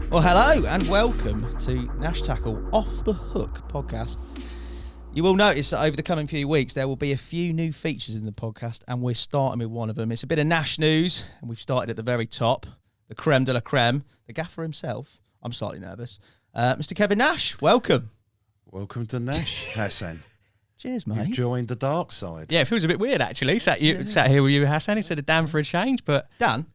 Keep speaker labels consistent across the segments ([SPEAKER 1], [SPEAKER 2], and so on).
[SPEAKER 1] Well, hello and welcome to Nash Tackle Off the Hook podcast. You will notice that over the coming few weeks there will be a few new features in the podcast, and we're starting with one of them. It's a bit of Nash news, and we've started at the very top, the creme de la creme, the gaffer himself. I'm slightly nervous. Mr. Kevin Nash, welcome.
[SPEAKER 2] Welcome to Nash, Hassan.
[SPEAKER 1] Cheers, mate.
[SPEAKER 2] You've joined the dark side.
[SPEAKER 3] Yeah, it feels a bit weird actually. Sat here with you, Hassan, instead of Dan for a change, but
[SPEAKER 1] Dan?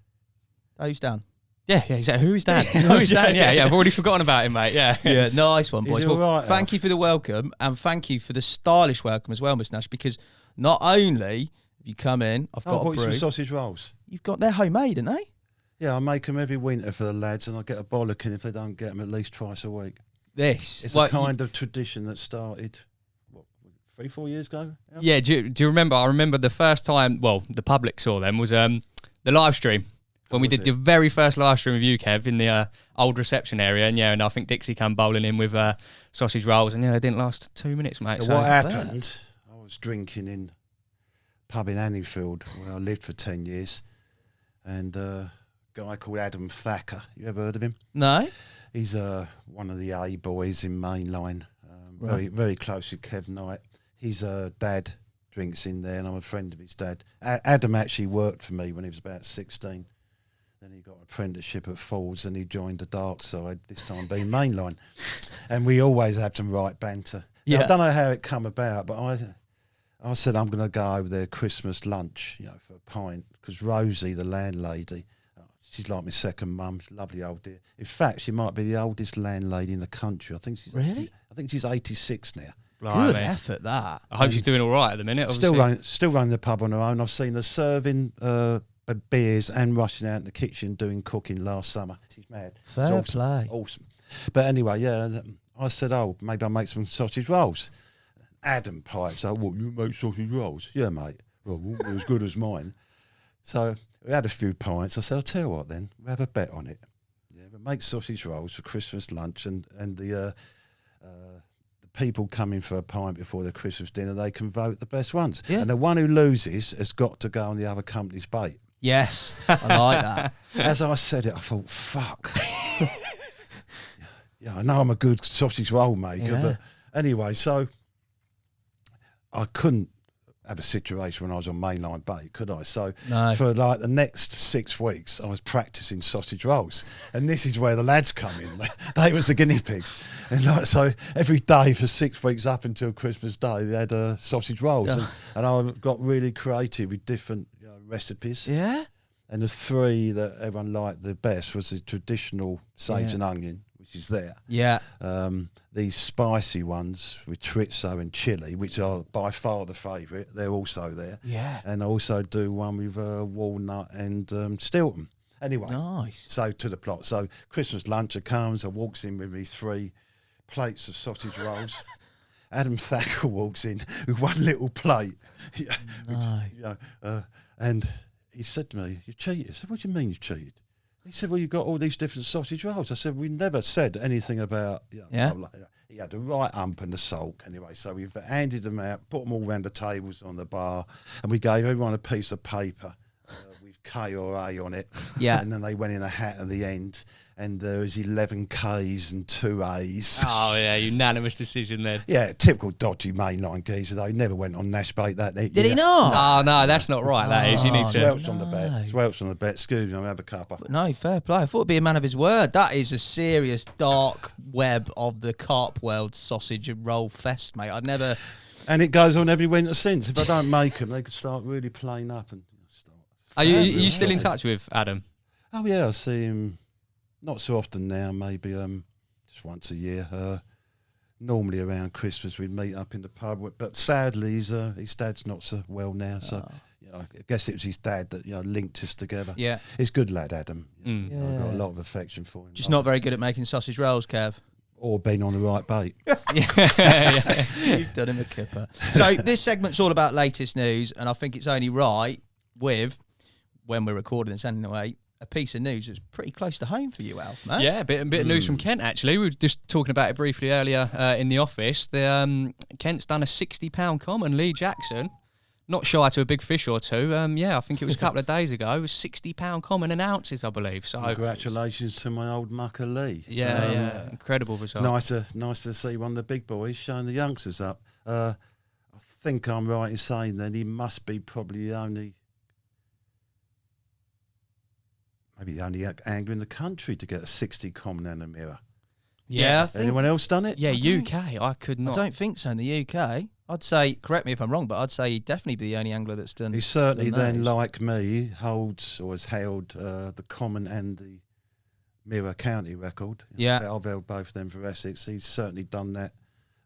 [SPEAKER 1] Oh, who's Dan?
[SPEAKER 3] Yeah, he said, who is Dan? Who is Dan? Yeah, I've already forgotten about him, mate. Yeah.
[SPEAKER 1] Yeah, nice one, boys.
[SPEAKER 2] Is he all right,
[SPEAKER 1] thank
[SPEAKER 2] Alf?
[SPEAKER 1] you for the welcome, and thank you for the stylish welcome as well, Miss Nash, because not only have you come in, I've
[SPEAKER 2] I
[SPEAKER 1] got a
[SPEAKER 2] bought you some
[SPEAKER 1] brew.
[SPEAKER 2] sausage rolls.
[SPEAKER 1] You've got, they're homemade, aren't they?
[SPEAKER 2] Yeah, I make them every winter for the lads, and I get a bollocking if they don't get them at least twice a week.
[SPEAKER 1] This.
[SPEAKER 2] It's
[SPEAKER 3] Well,
[SPEAKER 2] a kind of tradition that started, 3-4 years ago?
[SPEAKER 3] Yeah, do you remember? I remember the first time, well, the public saw them was the live stream. When we
[SPEAKER 2] was
[SPEAKER 3] did the
[SPEAKER 2] it?
[SPEAKER 3] very first live stream with you, Kev, in the old reception area, and I think Dixie come bowling in with sausage rolls, and they didn't last 2 minutes, mate.
[SPEAKER 2] So what happened, I was drinking in a pub in Annifield, where I lived for 10 years, and a guy called Adam Thacker, you ever heard of him?
[SPEAKER 1] No?
[SPEAKER 2] He's one of the A boys in Mainline,
[SPEAKER 1] Right.
[SPEAKER 2] very very close with Kev Knight. His dad drinks in there, and I'm a friend of his dad. Adam actually worked for me when he was about 16. Then he got an apprenticeship at Fords, and he joined the dark side, this time being Mainline. And we always had some right banter. Now,
[SPEAKER 1] Yeah.
[SPEAKER 2] I don't know how it come about, but I said I'm going to go over there Christmas lunch, for a pint, because Rosie, the landlady, she's like my second mum. She's a lovely old dear. In fact, she might be the oldest landlady in the country. I think she's
[SPEAKER 1] Really?
[SPEAKER 2] I think she's 86 now.
[SPEAKER 1] Good effort, that.
[SPEAKER 3] I hope she's doing all right at the minute. Obviously.
[SPEAKER 2] Still running the pub on her own. I've seen her serving beers and rushing out in the kitchen doing cooking last summer. She's mad. It's
[SPEAKER 1] Fair
[SPEAKER 2] awesome.
[SPEAKER 1] play.
[SPEAKER 2] Awesome. But anyway, yeah, I said, maybe I'll make some sausage rolls. Adam pipes up, what, you make sausage rolls? Yeah, mate. Well, won't be as good as mine. So we had a few pints. I said, I'll tell you what then, we'll have a bet on it. Yeah, we'll make sausage rolls for Christmas lunch, and the people coming for a pint before the Christmas dinner, they can vote the best ones.
[SPEAKER 1] Yeah.
[SPEAKER 2] And the one who loses has got to go on the other company's bait.
[SPEAKER 1] Yes, I like that.
[SPEAKER 2] As I said it, I thought, fuck. Yeah, I know I'm a good sausage roll maker,
[SPEAKER 1] Yeah.
[SPEAKER 2] but anyway, so I couldn't have a situation when I was on mainline bait, could I? So
[SPEAKER 1] No.
[SPEAKER 2] for like the next 6 weeks, I was practicing sausage rolls, and this is where the lads come in. They was the guinea pigs, and so every day for 6 weeks up until Christmas Day, they had sausage rolls,
[SPEAKER 1] Yeah.
[SPEAKER 2] and I got really creative with different recipes.
[SPEAKER 1] Yeah?
[SPEAKER 2] And the three that everyone liked the best was the traditional sage
[SPEAKER 1] Yeah.
[SPEAKER 2] and onion, which is there.
[SPEAKER 1] Yeah.
[SPEAKER 2] These spicy ones with chorizo and chili, which are by far the favourite, they're also there.
[SPEAKER 1] Yeah.
[SPEAKER 2] And I also do one with walnut and Stilton. Anyway,
[SPEAKER 1] Nice.
[SPEAKER 2] so to the plot. So Christmas lunch comes, I walks in with me 3 plates of sausage rolls. Adam Thacker walks in with one little plate.
[SPEAKER 1] Nice.
[SPEAKER 2] And he said to me, "You cheated." I said, "What do you mean you cheated?" He said, "Well, you've got all these different sausage rolls." I said, "We never said anything about..."
[SPEAKER 1] Yeah.
[SPEAKER 2] blah, blah, blah. He had the right ump and the salt anyway. So we handed them out, put them all around the tables on the bar, and we gave everyone a piece of paper with K or A on it.
[SPEAKER 1] Yeah.
[SPEAKER 2] And then they went in a hat at the end, and there was 11 Ks and 2 As.
[SPEAKER 3] Oh yeah, unanimous decision then.
[SPEAKER 2] Yeah, typical dodgy mainline geezer though. He never went on Nash bait that night.
[SPEAKER 1] Did he not?
[SPEAKER 3] Oh no, that's not right. That is. You need to.
[SPEAKER 2] Swelch on the bet.
[SPEAKER 1] No.
[SPEAKER 2] Swelch on the bet. Excuse me, I'll have a cuppa.
[SPEAKER 1] No, fair play. I thought it'd be a man of his word. That is a serious dark web of the carp world sausage and roll fest, mate. I'd never...
[SPEAKER 2] And it goes on every winter since. If I don't make them, they could start really playing up and start.
[SPEAKER 3] Are you still in touch with Adam?
[SPEAKER 2] Oh yeah, I see him not so often now. Maybe just once a year. Normally around Christmas we'd meet up in the pub, but sadly his dad's not so well now. So I guess it was his dad that linked us together.
[SPEAKER 1] Yeah.
[SPEAKER 2] He's a good lad, Adam.
[SPEAKER 3] Mm.
[SPEAKER 2] I've got a lot of affection for him.
[SPEAKER 1] Just not very good at making sausage rolls, Kev.
[SPEAKER 2] Or been on the right bait.
[SPEAKER 1] You've done him a kipper. So this segment's all about latest news, and I think it's only right with, when we're recording this anyway, a piece of news that's pretty close to home for you, Alf, mate.
[SPEAKER 3] Yeah, a bit of news from Kent actually. We were just talking about it briefly earlier in the office. Kent's done a £60 common. Lee Jackson not shy to a big fish or two. I think it was a couple of days ago. It was £60 common in ounces, I believe. So
[SPEAKER 2] congratulations to my old mucker Lee.
[SPEAKER 3] Yeah, incredible result.
[SPEAKER 2] It's nice to see one of the big boys showing the youngsters up. I think I'm right in saying that he must be probably the only angler in the country to get a 60 common and a mirror.
[SPEAKER 1] Yeah, I think,
[SPEAKER 2] anyone else done it?
[SPEAKER 3] Yeah, UK. I could not.
[SPEAKER 1] I don't think so in the UK. I'd say, correct me if I'm wrong, but I'd say he'd definitely be the only angler that's done.
[SPEAKER 2] He certainly then,
[SPEAKER 1] those.
[SPEAKER 2] like me, holds or has held the common and the mirror county record.
[SPEAKER 1] Yeah.
[SPEAKER 2] I've held both of them for Essex. He's certainly done that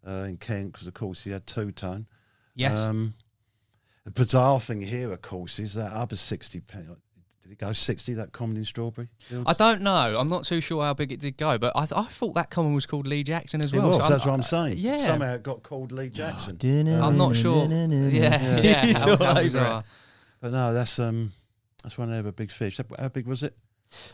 [SPEAKER 2] in Kent because, of course, he had two-tone.
[SPEAKER 1] Yes.
[SPEAKER 2] The bizarre thing here, of course, is that other 60 pound. Did it go 60, that common in Strawberry Fields?
[SPEAKER 3] I don't know. I'm not too sure how big it did go, but I thought that common was called Lee Jackson as well.
[SPEAKER 2] It was, that's what I'm saying.
[SPEAKER 3] Yeah.
[SPEAKER 2] Somehow it got called Lee Jackson.
[SPEAKER 3] I'm not sure. Yeah. How bizarre.
[SPEAKER 2] But no, that's one of a big fish. How big was it?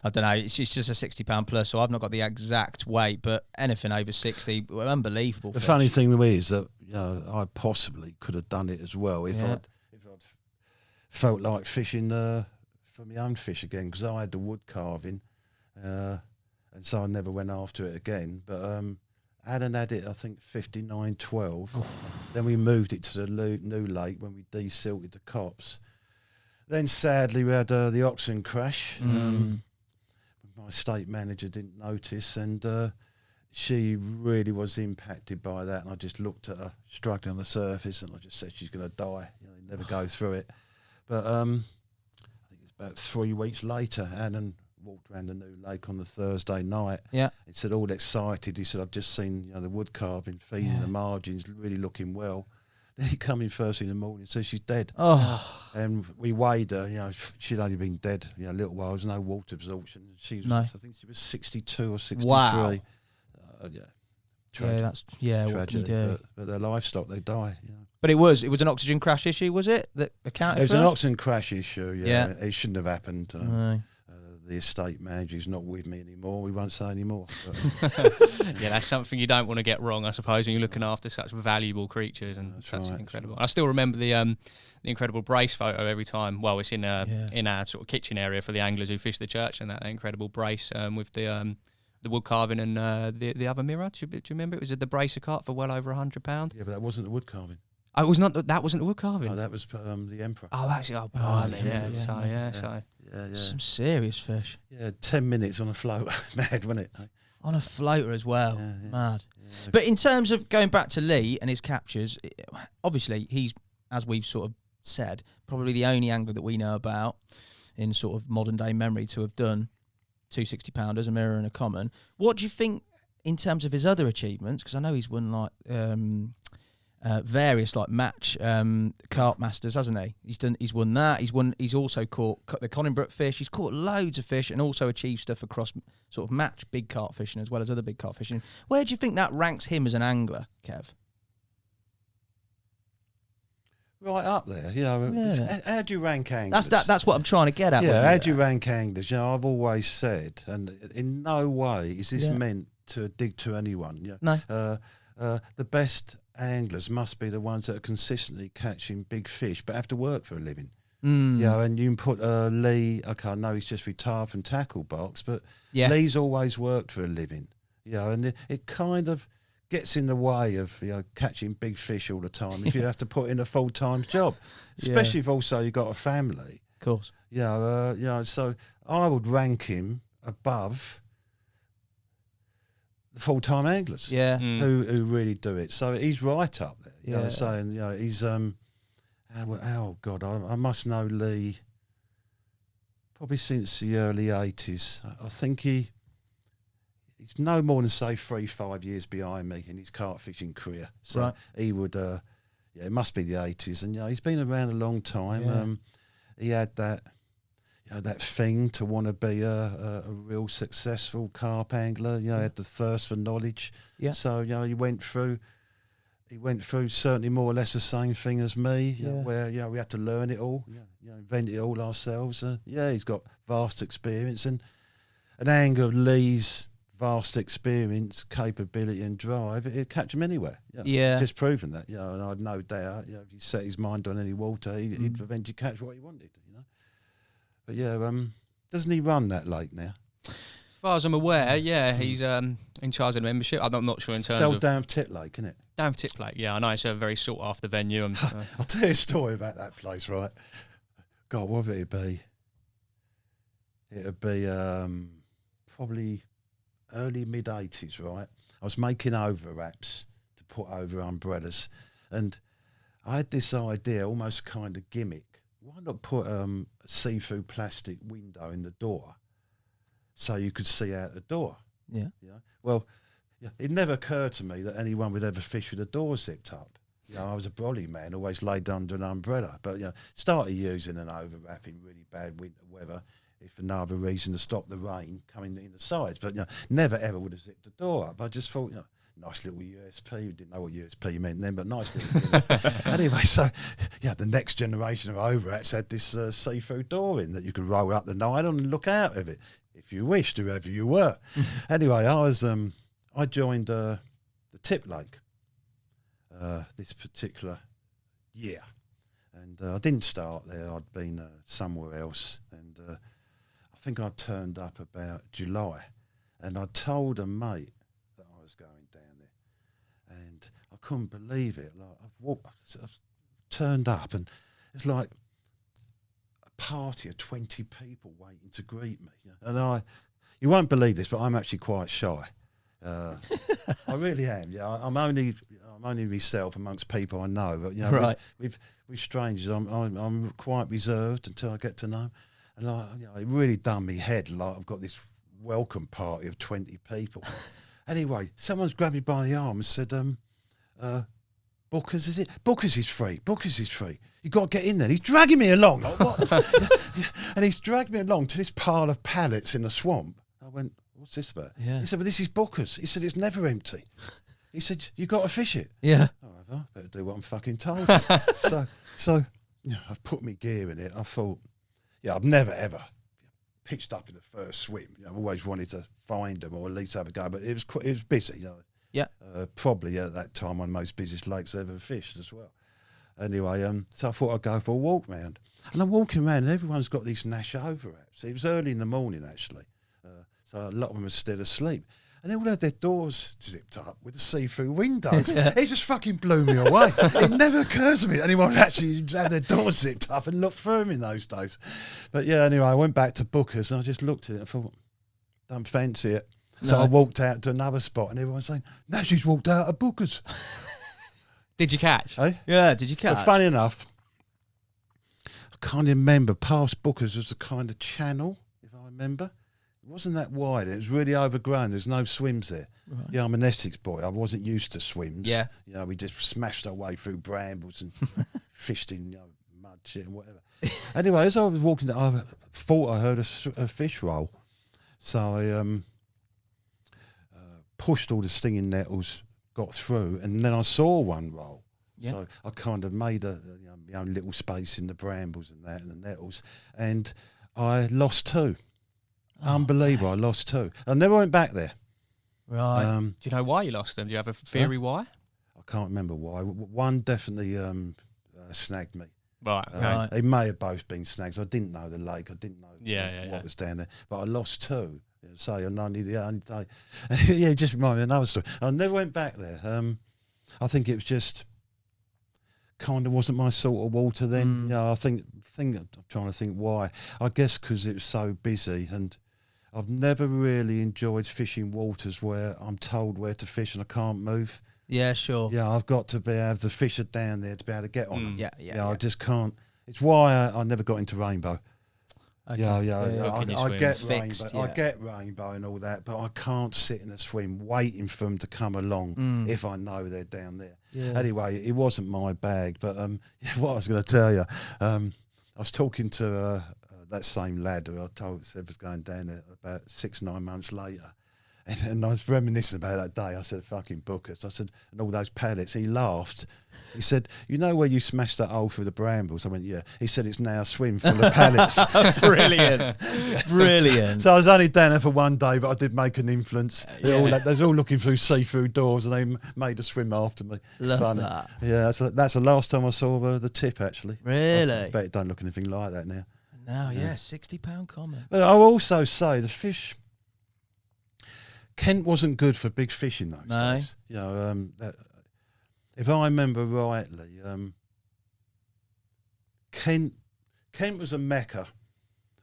[SPEAKER 1] I don't know. It's just a £60 plus, so I've not got the exact weight, but anything over 60, unbelievable.
[SPEAKER 2] The
[SPEAKER 1] fish.
[SPEAKER 2] funny thing is that I possibly could have done it as well if I'd felt like fishing for my own fish again, because I had the wood carving, and so I never went after it again. But Adam had it, I think, 59.12. Then we moved it to the new lake when we desilted the cops. Then sadly we had the oxen crash. My estate manager didn't notice, and she really was impacted by that. And I just looked at her struggling on the surface, and I just said she's going to die. Never go through it. But I think it's about 3 weeks later, Adam walked around the new lake on the Thursday night.
[SPEAKER 1] Yeah.
[SPEAKER 2] He said, all excited. He said, I've just seen the wood carving, feeding the margins, really looking well. Then he come in first in the morning and says she's dead.
[SPEAKER 1] Oh.
[SPEAKER 2] And we weighed her, she'd only been dead, a little while. There's no water absorption. She was, I think she was 62 or 63.
[SPEAKER 1] Wow.
[SPEAKER 2] Tragic.
[SPEAKER 1] What
[SPEAKER 2] tragic.
[SPEAKER 1] can you do?
[SPEAKER 2] But their livestock, they die.
[SPEAKER 1] But it was an oxygen crash issue, was it? That accounted
[SPEAKER 2] It was
[SPEAKER 1] for
[SPEAKER 2] an
[SPEAKER 1] it?
[SPEAKER 2] oxygen crash issue,
[SPEAKER 1] Yeah.
[SPEAKER 2] It shouldn't have happened.
[SPEAKER 1] No.
[SPEAKER 2] The estate manager's not with me anymore. We won't say anymore.
[SPEAKER 3] Yeah, that's something you don't want to get wrong, I suppose, when you're looking after such valuable creatures and
[SPEAKER 2] That's
[SPEAKER 3] such
[SPEAKER 2] right,
[SPEAKER 3] incredible. I still remember the incredible brace photo every time. Well, it's in our sort of kitchen area for the anglers who fish the church, and that incredible brace with the wood carving and the other mirror. Do you remember? It was the bracer cart for well over £100.
[SPEAKER 2] Yeah, but that wasn't the wood carving.
[SPEAKER 3] Oh, it was not. That wasn't the wood carving.
[SPEAKER 2] No, that was the Emperor.
[SPEAKER 3] Oh, that's
[SPEAKER 1] Some serious fish.
[SPEAKER 2] Yeah, 10 minutes on a float. Mad, wasn't it?
[SPEAKER 1] On a floater as well.
[SPEAKER 2] Yeah.
[SPEAKER 1] Mad.
[SPEAKER 2] Yeah.
[SPEAKER 1] But in terms of going back to Lee and his captures, obviously he's, as we've sort of said, probably the only angler that we know about in sort of modern day memory to have done 2 60-pounders, a mirror and a common. What do you think in terms of his other achievements? Because I know he's won like various like match carp masters, hasn't he? He's won that. He's also caught the Conningbrook fish. He's caught loads of fish and also achieved stuff across sort of match big carp fishing as well as other big carp fishing. Where do you think that ranks him as an angler, Kev?
[SPEAKER 2] Right up there, How do you rank anglers?
[SPEAKER 1] That's what I'm trying to get at.
[SPEAKER 2] Yeah, how do you rank anglers? I've always said, and in no way is this meant to dig to anyone. Yeah,
[SPEAKER 1] No.
[SPEAKER 2] The best anglers must be the ones that are consistently catching big fish, but have to work for a living. And you can put Lee. Okay, I know he's just retired from tackle box, but Lee's always worked for a living. And it kind of gets in the way of catching big fish all the time if you have to put in a full-time job, especially if also you've got a family.
[SPEAKER 1] Of course.
[SPEAKER 2] So I would rank him above the full-time anglers who really do it. So he's right up there. You know what I'm saying? He's oh God, I must know Lee probably since the early 80s. I think he's no more than say 3-5 years behind me in his carp fishing career. So he would it must be the 80s, and he's been around a long time. He had that that thing to want to be a real successful carp angler. He had the thirst for knowledge. So he went through certainly more or less the same thing as me, where we had to learn it all, invent it all ourselves. He's got vast experience, and an angler of Lee's vast experience, capability, and drive, it'd catch him anywhere.
[SPEAKER 1] Yeah.
[SPEAKER 2] Just proven that. And I'd no doubt. If he set his mind on any water, he'd eventually catch what he wanted. But doesn't he run that lake now?
[SPEAKER 3] As far as I'm aware, he's in charge of the membership. I'm not sure in terms
[SPEAKER 2] It's
[SPEAKER 3] of
[SPEAKER 2] Down Tit Lake, isn't it?
[SPEAKER 3] Down Tip Lake. Yeah, I know it's a very sought after venue.
[SPEAKER 2] I'll tell you a story about that place, right? God, what would it be? It'd be probably early mid-80s, right? I was making over wraps to put over umbrellas, and I had this idea, almost kind of gimmick. Why not put a see-through plastic window in the door so you could see out the door?
[SPEAKER 1] Yeah.
[SPEAKER 2] Well, it never occurred to me that anyone would ever fish with the door zipped up. I was a brolly man, always laid under an umbrella, but started using an overwrap in really bad winter weather, if for no other reason to stop the rain coming in the sides. But never ever would have zipped the door up. I just thought, nice little USP. Didn't know what USP meant then, but nice little. Anyway, so the next generation of overwraps had this see-through door in that you could roll up the nylon and look out of it if you wished, whoever you were. Anyway, I joined the Tip Lake this particular year, and I didn't start there. I'd been somewhere else, and I think I turned up about July, and I told a mate that I was going down there, and I couldn't believe it. Like I've turned up, and it's like a party of 20 people waiting to greet me, and you won't believe this, but I'm actually quite shy. I really am. I'm only myself amongst people I know, but
[SPEAKER 1] right.
[SPEAKER 2] with strangers, I'm quite reserved until I get to know. And it really done me head. Like I've got this welcome party of 20 people. Anyway, someone's grabbed me by the arm and said, "Bookers, is it? Bookers is free. Bookers is free. You got to get in there." He's dragging me along, like what? And he's dragged me along to this pile of pallets in the swamp. I went, "What's this about?"
[SPEAKER 1] Yeah.
[SPEAKER 2] He said, "Well, this is Bookers." He said, "It's never empty." He said, "You got to fish it."
[SPEAKER 1] Yeah.
[SPEAKER 2] Oh, have I? Better do what I'm fucking told. so I've put my gear in it. I thought, I've never ever pitched up in the first swim. I've always wanted to find them or at least have a go, but it was busy.
[SPEAKER 1] Yeah.
[SPEAKER 2] Probably at that time one of the most busiest lakes I've ever fished as well. Anyway, so I thought I'd go for a walk round, and I'm walking around, and everyone's got these Nash overwraps. It was early in the morning actually. So a lot of them were still asleep. And they all had their doors zipped up with the see-through windows. It just fucking blew me away. It never occurred to me that anyone would actually have their doors zipped up and look through them in those days. But anyway, I went back to Booker's and I just looked at it and thought, don't fancy it. So I walked out to another spot and everyone's saying, "Nash's walked out of Booker's."
[SPEAKER 3] Did you catch?
[SPEAKER 2] Hey?
[SPEAKER 1] Yeah, did you catch?
[SPEAKER 2] But funny enough, I can't remember, past Booker's was a kind of channel, if I remember. It wasn't that wide. It was really overgrown. There's no swims there. Right. I'm an Essex boy. I wasn't used to swims.
[SPEAKER 1] Yeah.
[SPEAKER 2] We just smashed our way through brambles and fished in mud shit and whatever. Anyway, as I was walking, I thought I heard a fish roll. So I pushed all the stinging nettles, got through, and then I saw one roll. Yeah. So I kind of made my own little space in the brambles and that and the nettles, and I lost two. Unbelievable! I lost two. I never went back there.
[SPEAKER 1] Right.
[SPEAKER 3] Do you know why you lost them? Do you have a theory why?
[SPEAKER 2] I can't remember why. One definitely snagged me.
[SPEAKER 3] Right. Okay.
[SPEAKER 2] They may have both been snags. I didn't know the lake. I didn't know what was down there. But I lost two. Say on only the only day. It just reminded me of another story. I never went back there. I think it was just kind of wasn't my sort of water then. I think I'm trying to think why. I guess because it was so busy, and I've never really enjoyed fishing waters where I'm told where to fish and I can't move.
[SPEAKER 1] Yeah, sure.
[SPEAKER 2] Yeah, I've got to be able to fish it down there to be able to get on them.
[SPEAKER 1] Yeah.
[SPEAKER 2] I just can't. It's why I never got into rainbow.
[SPEAKER 1] Okay.
[SPEAKER 2] I get
[SPEAKER 1] fixed,
[SPEAKER 2] rainbow. I get rainbow and all that, but I can't sit in a swim waiting for them to come along if I know they're down there. Yeah. Anyway, it wasn't my bag, but what I was going to tell you, I was talking to that same lad who I told said was going down there about 6-9 months later, And I was reminiscing about that day. I said, fucking bookers. I said, and all those pallets. He laughed. He said, you know where you smashed that hole through the brambles? I went, yeah. He said, it's now a swim full of pallets.
[SPEAKER 1] Brilliant. Brilliant.
[SPEAKER 2] So I was only down there for one day, but I did make an influence. They was all looking through see-through doors, and they made a swim after me.
[SPEAKER 1] Love
[SPEAKER 2] Funny.
[SPEAKER 1] that.
[SPEAKER 2] Yeah, that's the last time I saw the tip, actually.
[SPEAKER 1] Really?
[SPEAKER 2] I bet it don't look anything like that now.
[SPEAKER 1] No, yeah, £60 common.
[SPEAKER 2] But I'll also say the fish... Kent wasn't good for big fish in those days. You know, if I remember rightly, Kent was a mecca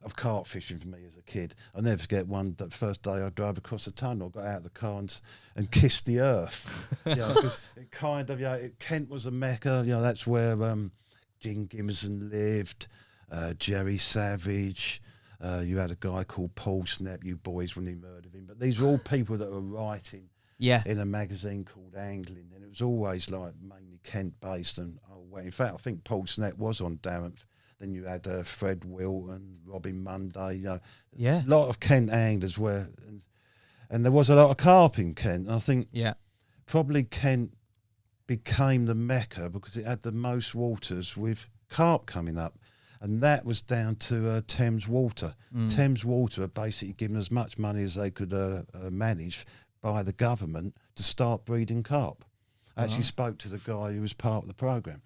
[SPEAKER 2] of carp fishing for me as a kid. I'll never forget the first day I drove across the tunnel, got out of the car and kissed the earth. You know, because it kind of, Kent was a mecca. You know, that's where Jim Gimmerson lived, Jerry Savage. You had a guy called Paul Snap. You boys wouldn't even heard of him, but these were all people that were writing in a magazine called Angling, and it was always like mainly Kent based. And in fact, I think Paul Snap was on Darrenth. Then you had Fred Wilton, Robin Monday. You know, a lot of Kent anglers were, and there was a lot of carp in Kent. And I think probably Kent became the mecca because it had the most waters with carp coming up. And that was down to Thames Water. Thames Water are basically given as much money as they could manage by the government to start breeding carp. I actually spoke to the guy who was part of the programme.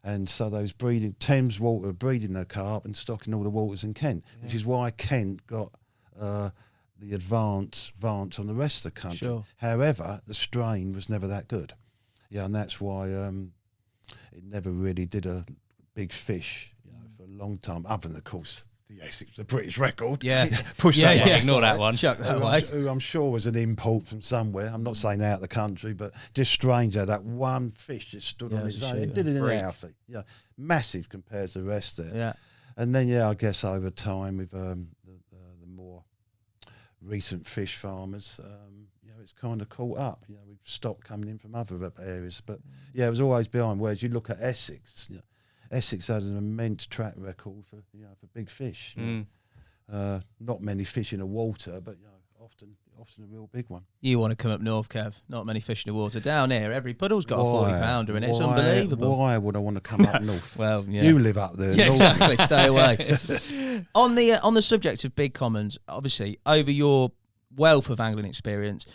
[SPEAKER 2] And so those Thames Water breeding their carp and stocking all the waters in Kent, which is why Kent got the advance on the rest of the country.
[SPEAKER 1] Sure.
[SPEAKER 2] However, the strain was never that good. Yeah, and that's why it never really did a big fish. For a long time, other than, of course, the Essex, the British record. Push that one.
[SPEAKER 3] Ignore that one.
[SPEAKER 1] Chuck that way.
[SPEAKER 2] Who I'm sure was an import from somewhere. I'm not saying out of the country, but just strange how that one fish just stood on its own. It did it in Alfie. Yeah, massive compared to the rest there.
[SPEAKER 1] Yeah.
[SPEAKER 2] And then, I guess over time with the more recent fish farmers, it's kind of caught up. We've stopped coming in from other areas. But, it was always behind. Whereas you look at Essex, Essex had an immense track record for big fish. Not many fish in the water, but often a real big one.
[SPEAKER 1] You want to come up north, Kev? Not many fish in the water. Down here, every puddle's got a 40-pounder, and it's unbelievable.
[SPEAKER 2] Why would I want to come up north?
[SPEAKER 1] Well,
[SPEAKER 2] you live up there.
[SPEAKER 1] Yeah, exactly. Stay away. On the subject of big commons, obviously, over your wealth of angling experience,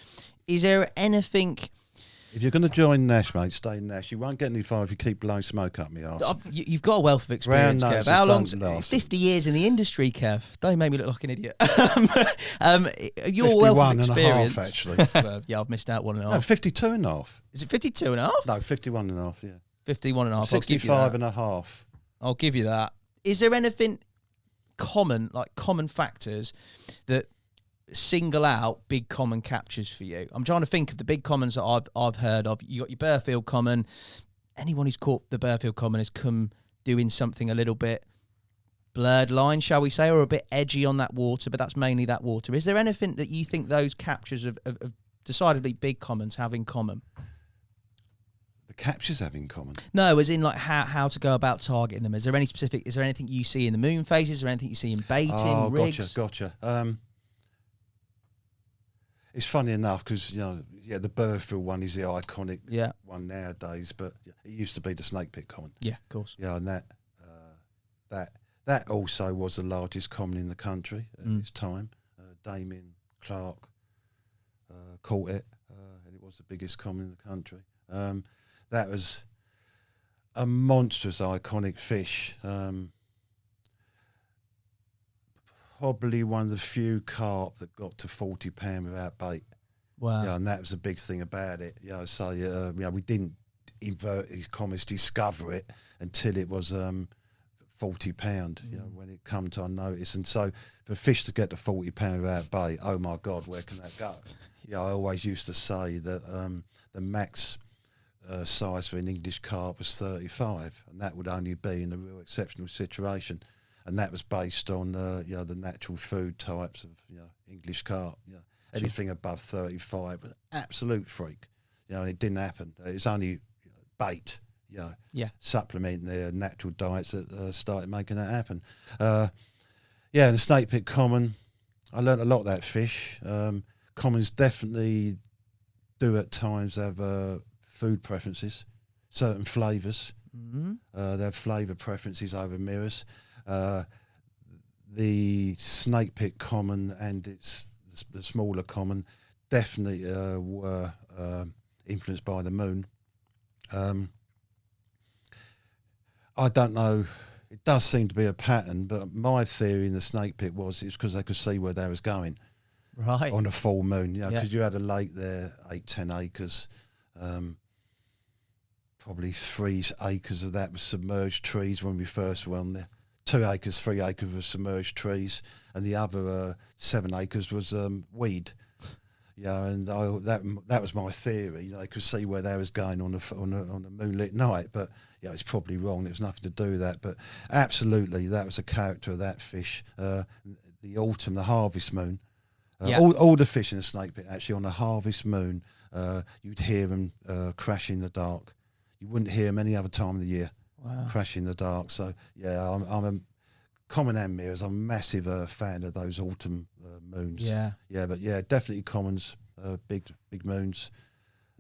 [SPEAKER 1] is there anything?
[SPEAKER 2] If you're going to join Nash, mate, stay in Nash. You won't get any far if you keep blowing smoke up my arse.
[SPEAKER 1] You've got a wealth of experience, Kev. How long? 50 years in the industry, Kev. Don't make me look like an idiot. Your wealth of experience.
[SPEAKER 2] 51.5, actually.
[SPEAKER 1] I've missed out 1.5.
[SPEAKER 2] No, 52.5.
[SPEAKER 1] Is it 52.5?
[SPEAKER 2] No, 51.5, yeah.
[SPEAKER 1] 51.5.
[SPEAKER 2] 65.5.
[SPEAKER 1] I'll give you that. Is there anything common factors that single out big common captures for you? I'm trying to think of the big commons that I've heard of. You got your Burfield common. Anyone who's caught the Burfield common has come doing something a little bit blurred line, shall we say, or a bit edgy on that water, but that's mainly that water. Is there anything that you think those captures of decidedly big commons have in common?
[SPEAKER 2] The captures have in common?
[SPEAKER 1] No, as in like how to go about targeting them. Is there anything you see in the moon phases? Is there anything you see in baiting, rigs?
[SPEAKER 2] Gotcha. It's funny enough because the Burfield one is the iconic one nowadays, but it used to be the snake pit common. Yeah,
[SPEAKER 1] of course.
[SPEAKER 2] Yeah, and that also was the largest common in the country at its time. Damien Clark caught it, and it was the biggest common in the country. That was a monstrous, iconic fish. Probably one of the few carp that got to 40 pound without bait.
[SPEAKER 1] Wow.
[SPEAKER 2] Yeah, and that was the big thing about it. So we didn't invert his commas, discover it until it was 40 pound. When it come to our notice, and so for fish to get to 40 pound without bait, oh my God, where can that go? I always used to say that the max size for an English carp was 35, and that would only be in a real exceptional situation. And that was based on the natural food types of English carp. Anything above 35 was an absolute freak. And it didn't happen. It's only bait. Supplementing their natural diets that started making that happen. And the snake pit common, I learnt a lot of that fish. commons definitely do at times have food preferences, certain flavours.
[SPEAKER 1] Mm-hmm.
[SPEAKER 2] They have flavour preferences over mirrors. The snake pit common and the smaller common definitely were influenced by the moon. I don't know. It does seem to be a pattern, but my theory in the snake pit was it's because they could see where they was going.
[SPEAKER 1] Right.
[SPEAKER 2] On a full moon, because you had a lake there, 8-10 acres. Probably 3 acres of that was submerged trees when we first went on there. 2 acres, 3 acres were submerged trees, and the other 7 acres was weed. Yeah, and that was my theory. They could see where they was going on a moonlit night, but it's probably wrong. There was nothing to do with that, but absolutely, that was a character of that fish. The autumn, the harvest moon. All the fish in the snake pit actually on the harvest moon, you'd hear them crash in the dark. You wouldn't hear them any other time of the year.
[SPEAKER 1] Wow.
[SPEAKER 2] Crash in the dark. So I'm a common and mirrors. I'm a massive fan of those autumn moons. But definitely commons, big moons.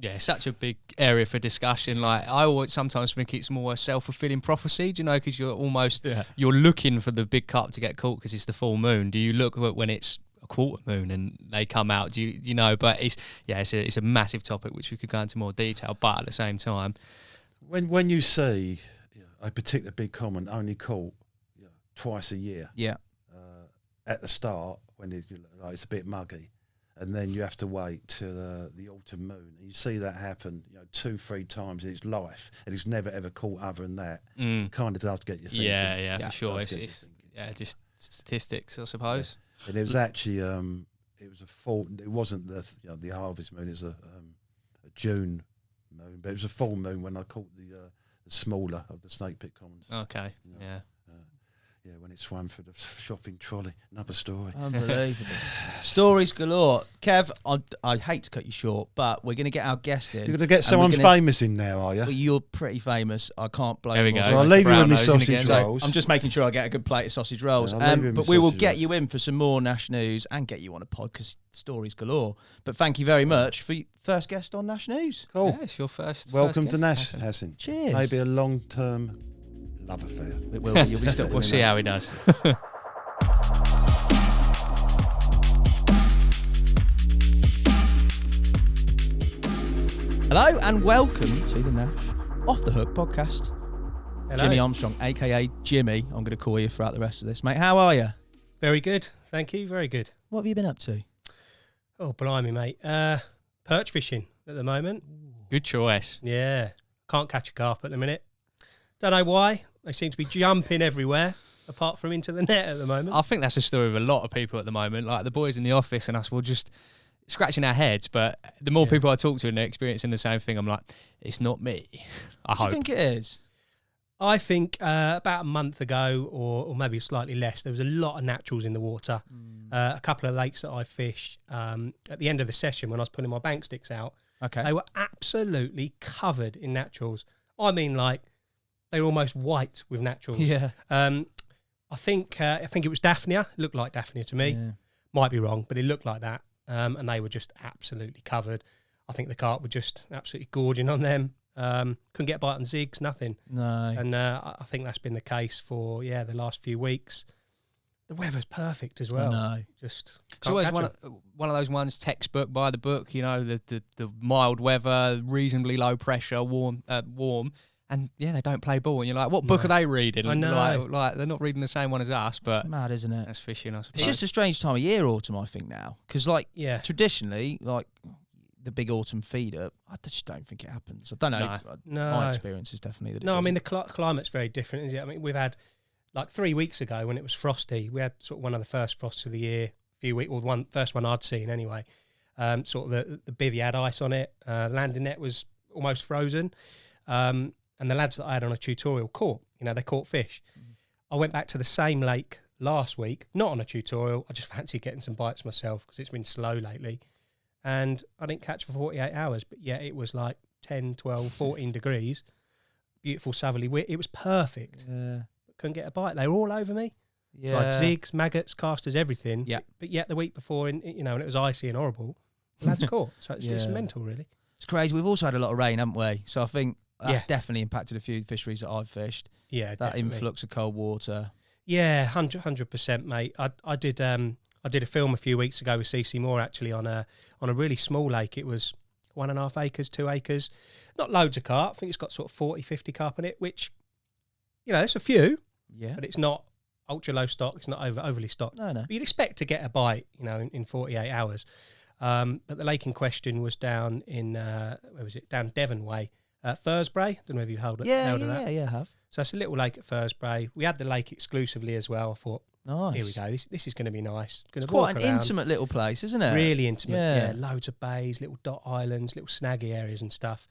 [SPEAKER 3] Yeah, such a big area for discussion. Like, I always sometimes think it's more a self-fulfilling prophecy, do you know, because you're almost you're looking for the big carp to get caught because it's the full moon. Do you look when it's a quarter moon and they come out? Do you know? But it's a massive topic which we could go into more detail. But at the same time,
[SPEAKER 2] when you see a particular big common only caught twice a year, at the start when it's a bit muggy, and then you have to wait till the autumn moon. And you see that happen, 2-3 times in its life, and it's never ever caught other than that. Kind of does get you thinking.
[SPEAKER 3] Yeah, for sure. It's just statistics, I suppose.
[SPEAKER 2] Yeah. And it was actually it was a full. It wasn't the harvest moon. It was a June moon, but it was a full moon when I caught the smaller of the snake pit commons.
[SPEAKER 3] Okay.
[SPEAKER 2] When it swam for the shopping trolley. Another story.
[SPEAKER 1] Unbelievable. Stories galore. Kev, I hate to cut you short, but we're going to get our guest in.
[SPEAKER 2] You're going to get someone famous in now, are you?
[SPEAKER 1] Well, you're pretty famous. I can't blame you.
[SPEAKER 3] There we go.
[SPEAKER 2] So I'll leave you with my sausage rolls.
[SPEAKER 1] So I'm just making sure I get a good plate of sausage rolls. But we will get you in for some more Nash News and get you on a pod because stories galore. But thank you very much for your first guest on Nash News.
[SPEAKER 2] Cool.
[SPEAKER 3] Yeah, it's your first.
[SPEAKER 2] Welcome
[SPEAKER 3] first
[SPEAKER 2] to
[SPEAKER 3] guest,
[SPEAKER 2] Nash, Hassan.
[SPEAKER 1] Cheers.
[SPEAKER 2] Maybe a long-term love affair.
[SPEAKER 1] It will. You'll be still.
[SPEAKER 3] We'll see how he does.
[SPEAKER 1] Hello and welcome to the Nash Off the Hook podcast.
[SPEAKER 4] Hello.
[SPEAKER 1] Jimmy Armstrong, aka Jimmy. I'm going to call you throughout the rest of this, mate. How are you?
[SPEAKER 4] Very good, thank you. Very good.
[SPEAKER 1] What have you been up to?
[SPEAKER 4] Oh, blimey, mate. Perch fishing at the moment.
[SPEAKER 3] Good choice.
[SPEAKER 4] Yeah, can't catch a carp at the minute. Don't know why. They seem to be jumping everywhere, apart from into the net at the moment.
[SPEAKER 3] I think that's the story of a lot of people at the moment. Like the boys in the office and us will just scratching our heads, but the more people I talk to and they're experiencing the same thing, I'm like, it's not me. I hope.
[SPEAKER 1] Do you think it is?
[SPEAKER 4] I think about a month ago, or maybe slightly less, there was a lot of naturals in the water. A couple of lakes that I fished at the end of the session when I was pulling my bank sticks out, they were absolutely covered in naturals. I mean, like, they were almost white with naturals.
[SPEAKER 1] Yeah.
[SPEAKER 4] I think it was Daphnia. It looked like Daphnia to me.
[SPEAKER 1] Yeah.
[SPEAKER 4] Might be wrong, but it looked like that. And they were just absolutely covered. I think the carp were just absolutely gorging on them. Couldn't get a bite on zigs, nothing.
[SPEAKER 1] No.
[SPEAKER 4] And I think that's been the case for the last few weeks. The weather's perfect as well.
[SPEAKER 1] I know.
[SPEAKER 4] Just
[SPEAKER 3] It's always one of those ones, textbook by the book. You know, the mild weather, reasonably low pressure, warm, and they don't play ball. And you're like, what book are they reading?
[SPEAKER 4] I know.
[SPEAKER 3] Like they're not reading the same one as us, but
[SPEAKER 1] It's mad, isn't it?
[SPEAKER 3] that's fishing, I suppose.
[SPEAKER 1] It's just a strange time of year, autumn, I think, now. Because, traditionally, the big autumn feed up, I just don't think it happens. I don't know.
[SPEAKER 4] No.
[SPEAKER 1] My experience is definitely that it
[SPEAKER 4] No, I mean,
[SPEAKER 1] doesn't.
[SPEAKER 4] the climate's very different, isn't it? I mean, we've had, 3 weeks ago when it was frosty, we had sort of one of the first frosts of the year, the first one I'd seen anyway. Sort of the bivvy had ice on it. The landing net was almost frozen. And the lads that I had on a tutorial caught, they caught fish. I went back to the same lake last week, not on a tutorial. I just fancied getting some bites myself because it's been slow lately. And I didn't catch for 48 hours, but it was like 10, 12, 14 degrees. Beautiful southerly wind. It was perfect.
[SPEAKER 1] Yeah.
[SPEAKER 4] But couldn't get a bite. They were all over me.
[SPEAKER 1] Yeah.
[SPEAKER 4] Tried zigs, maggots, casters, everything.
[SPEAKER 1] Yeah.
[SPEAKER 4] But yet the week before, when it was icy and horrible, Lads caught. So it's mental, really.
[SPEAKER 1] It's crazy. We've also had a lot of rain, haven't we? So I think that's
[SPEAKER 4] Yeah.
[SPEAKER 1] definitely impacted a few fisheries that I've fished.
[SPEAKER 4] Yeah,
[SPEAKER 1] That
[SPEAKER 4] definitely.
[SPEAKER 1] influx of cold water.
[SPEAKER 4] Yeah, 100%, mate. I did a film a few weeks ago with CC Moore actually on a really small lake. It was 1.5 acres, 2 acres. Not loads of carp. I think it's got sort of 40, 50 carp in it, which, it's a few,
[SPEAKER 1] Yeah.
[SPEAKER 4] but it's not ultra low stock. It's not overly stocked.
[SPEAKER 1] No.
[SPEAKER 4] But you'd expect to get a bite, in 48 hours. But the lake in question was down in, where was it? Down Devon way, Thursbury. Don't know if you've held it.
[SPEAKER 1] Yeah,
[SPEAKER 4] held of that.
[SPEAKER 1] I have.
[SPEAKER 4] So it's a little lake at Thursbury. We had the lake exclusively as well. I thought,
[SPEAKER 1] Nice.
[SPEAKER 4] here we go. This is going to be nice. Going
[SPEAKER 1] It's
[SPEAKER 4] to
[SPEAKER 1] quite
[SPEAKER 4] walk
[SPEAKER 1] an
[SPEAKER 4] around.
[SPEAKER 1] intimate little place, isn't it?
[SPEAKER 4] Really intimate.
[SPEAKER 1] Yeah.
[SPEAKER 4] Yeah, loads of bays, little dot islands, little snaggy areas and stuff.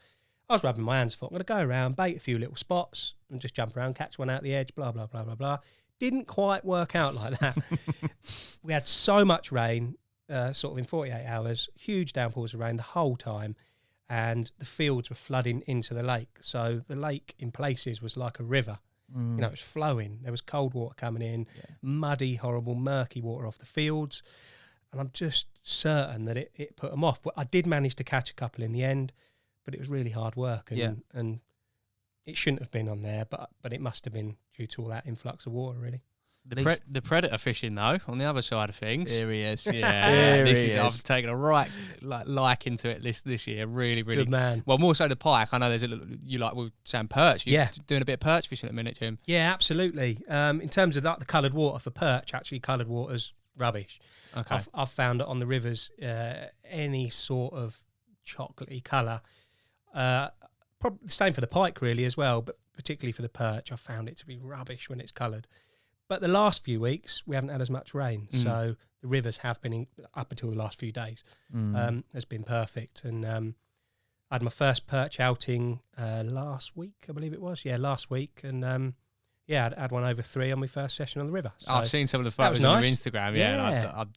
[SPEAKER 4] I was rubbing my hands. Thought, I'm going to go around, bait a few little spots and just jump around, catch one out the edge, blah, blah, blah, blah, blah. Didn't quite work out like that. We had so much rain, sort of in 48 hours, huge downpours of rain the whole time, and the fields were flooding into the lake. So the lake in places was like a river. It was flowing. There was cold water coming in, muddy, horrible, murky water off the fields. And I'm just certain that it put them off. But I did manage to catch a couple in the end, but it was really hard work. And it shouldn't have been on there, but it must have been due to all that influx of water, really.
[SPEAKER 3] The predator fishing, though, on the other side of things.
[SPEAKER 1] Here he is.
[SPEAKER 3] Yeah,
[SPEAKER 1] Here he is.
[SPEAKER 3] I've taken a right liking to it this year. Really, really.
[SPEAKER 4] Good man.
[SPEAKER 3] Well, more so the pike. I know there's a little, we were saying perch. You're doing a bit of perch fishing at the minute, Jim.
[SPEAKER 4] Yeah, absolutely. In terms of the coloured water for perch, actually coloured water's rubbish.
[SPEAKER 3] Okay.
[SPEAKER 4] I've found it on the rivers, any sort of chocolatey colour. Probably the same for the pike, really, as well, but particularly for the perch, I found it to be rubbish when it's coloured. But the last few weeks, we haven't had as much rain, so the rivers have been, up until the last few days, has been perfect. And I had my first perch outing last week, I believe it was. Yeah, last week. And I had one over 3 on my first session on the river. So
[SPEAKER 3] I've seen some of the photos on your Instagram.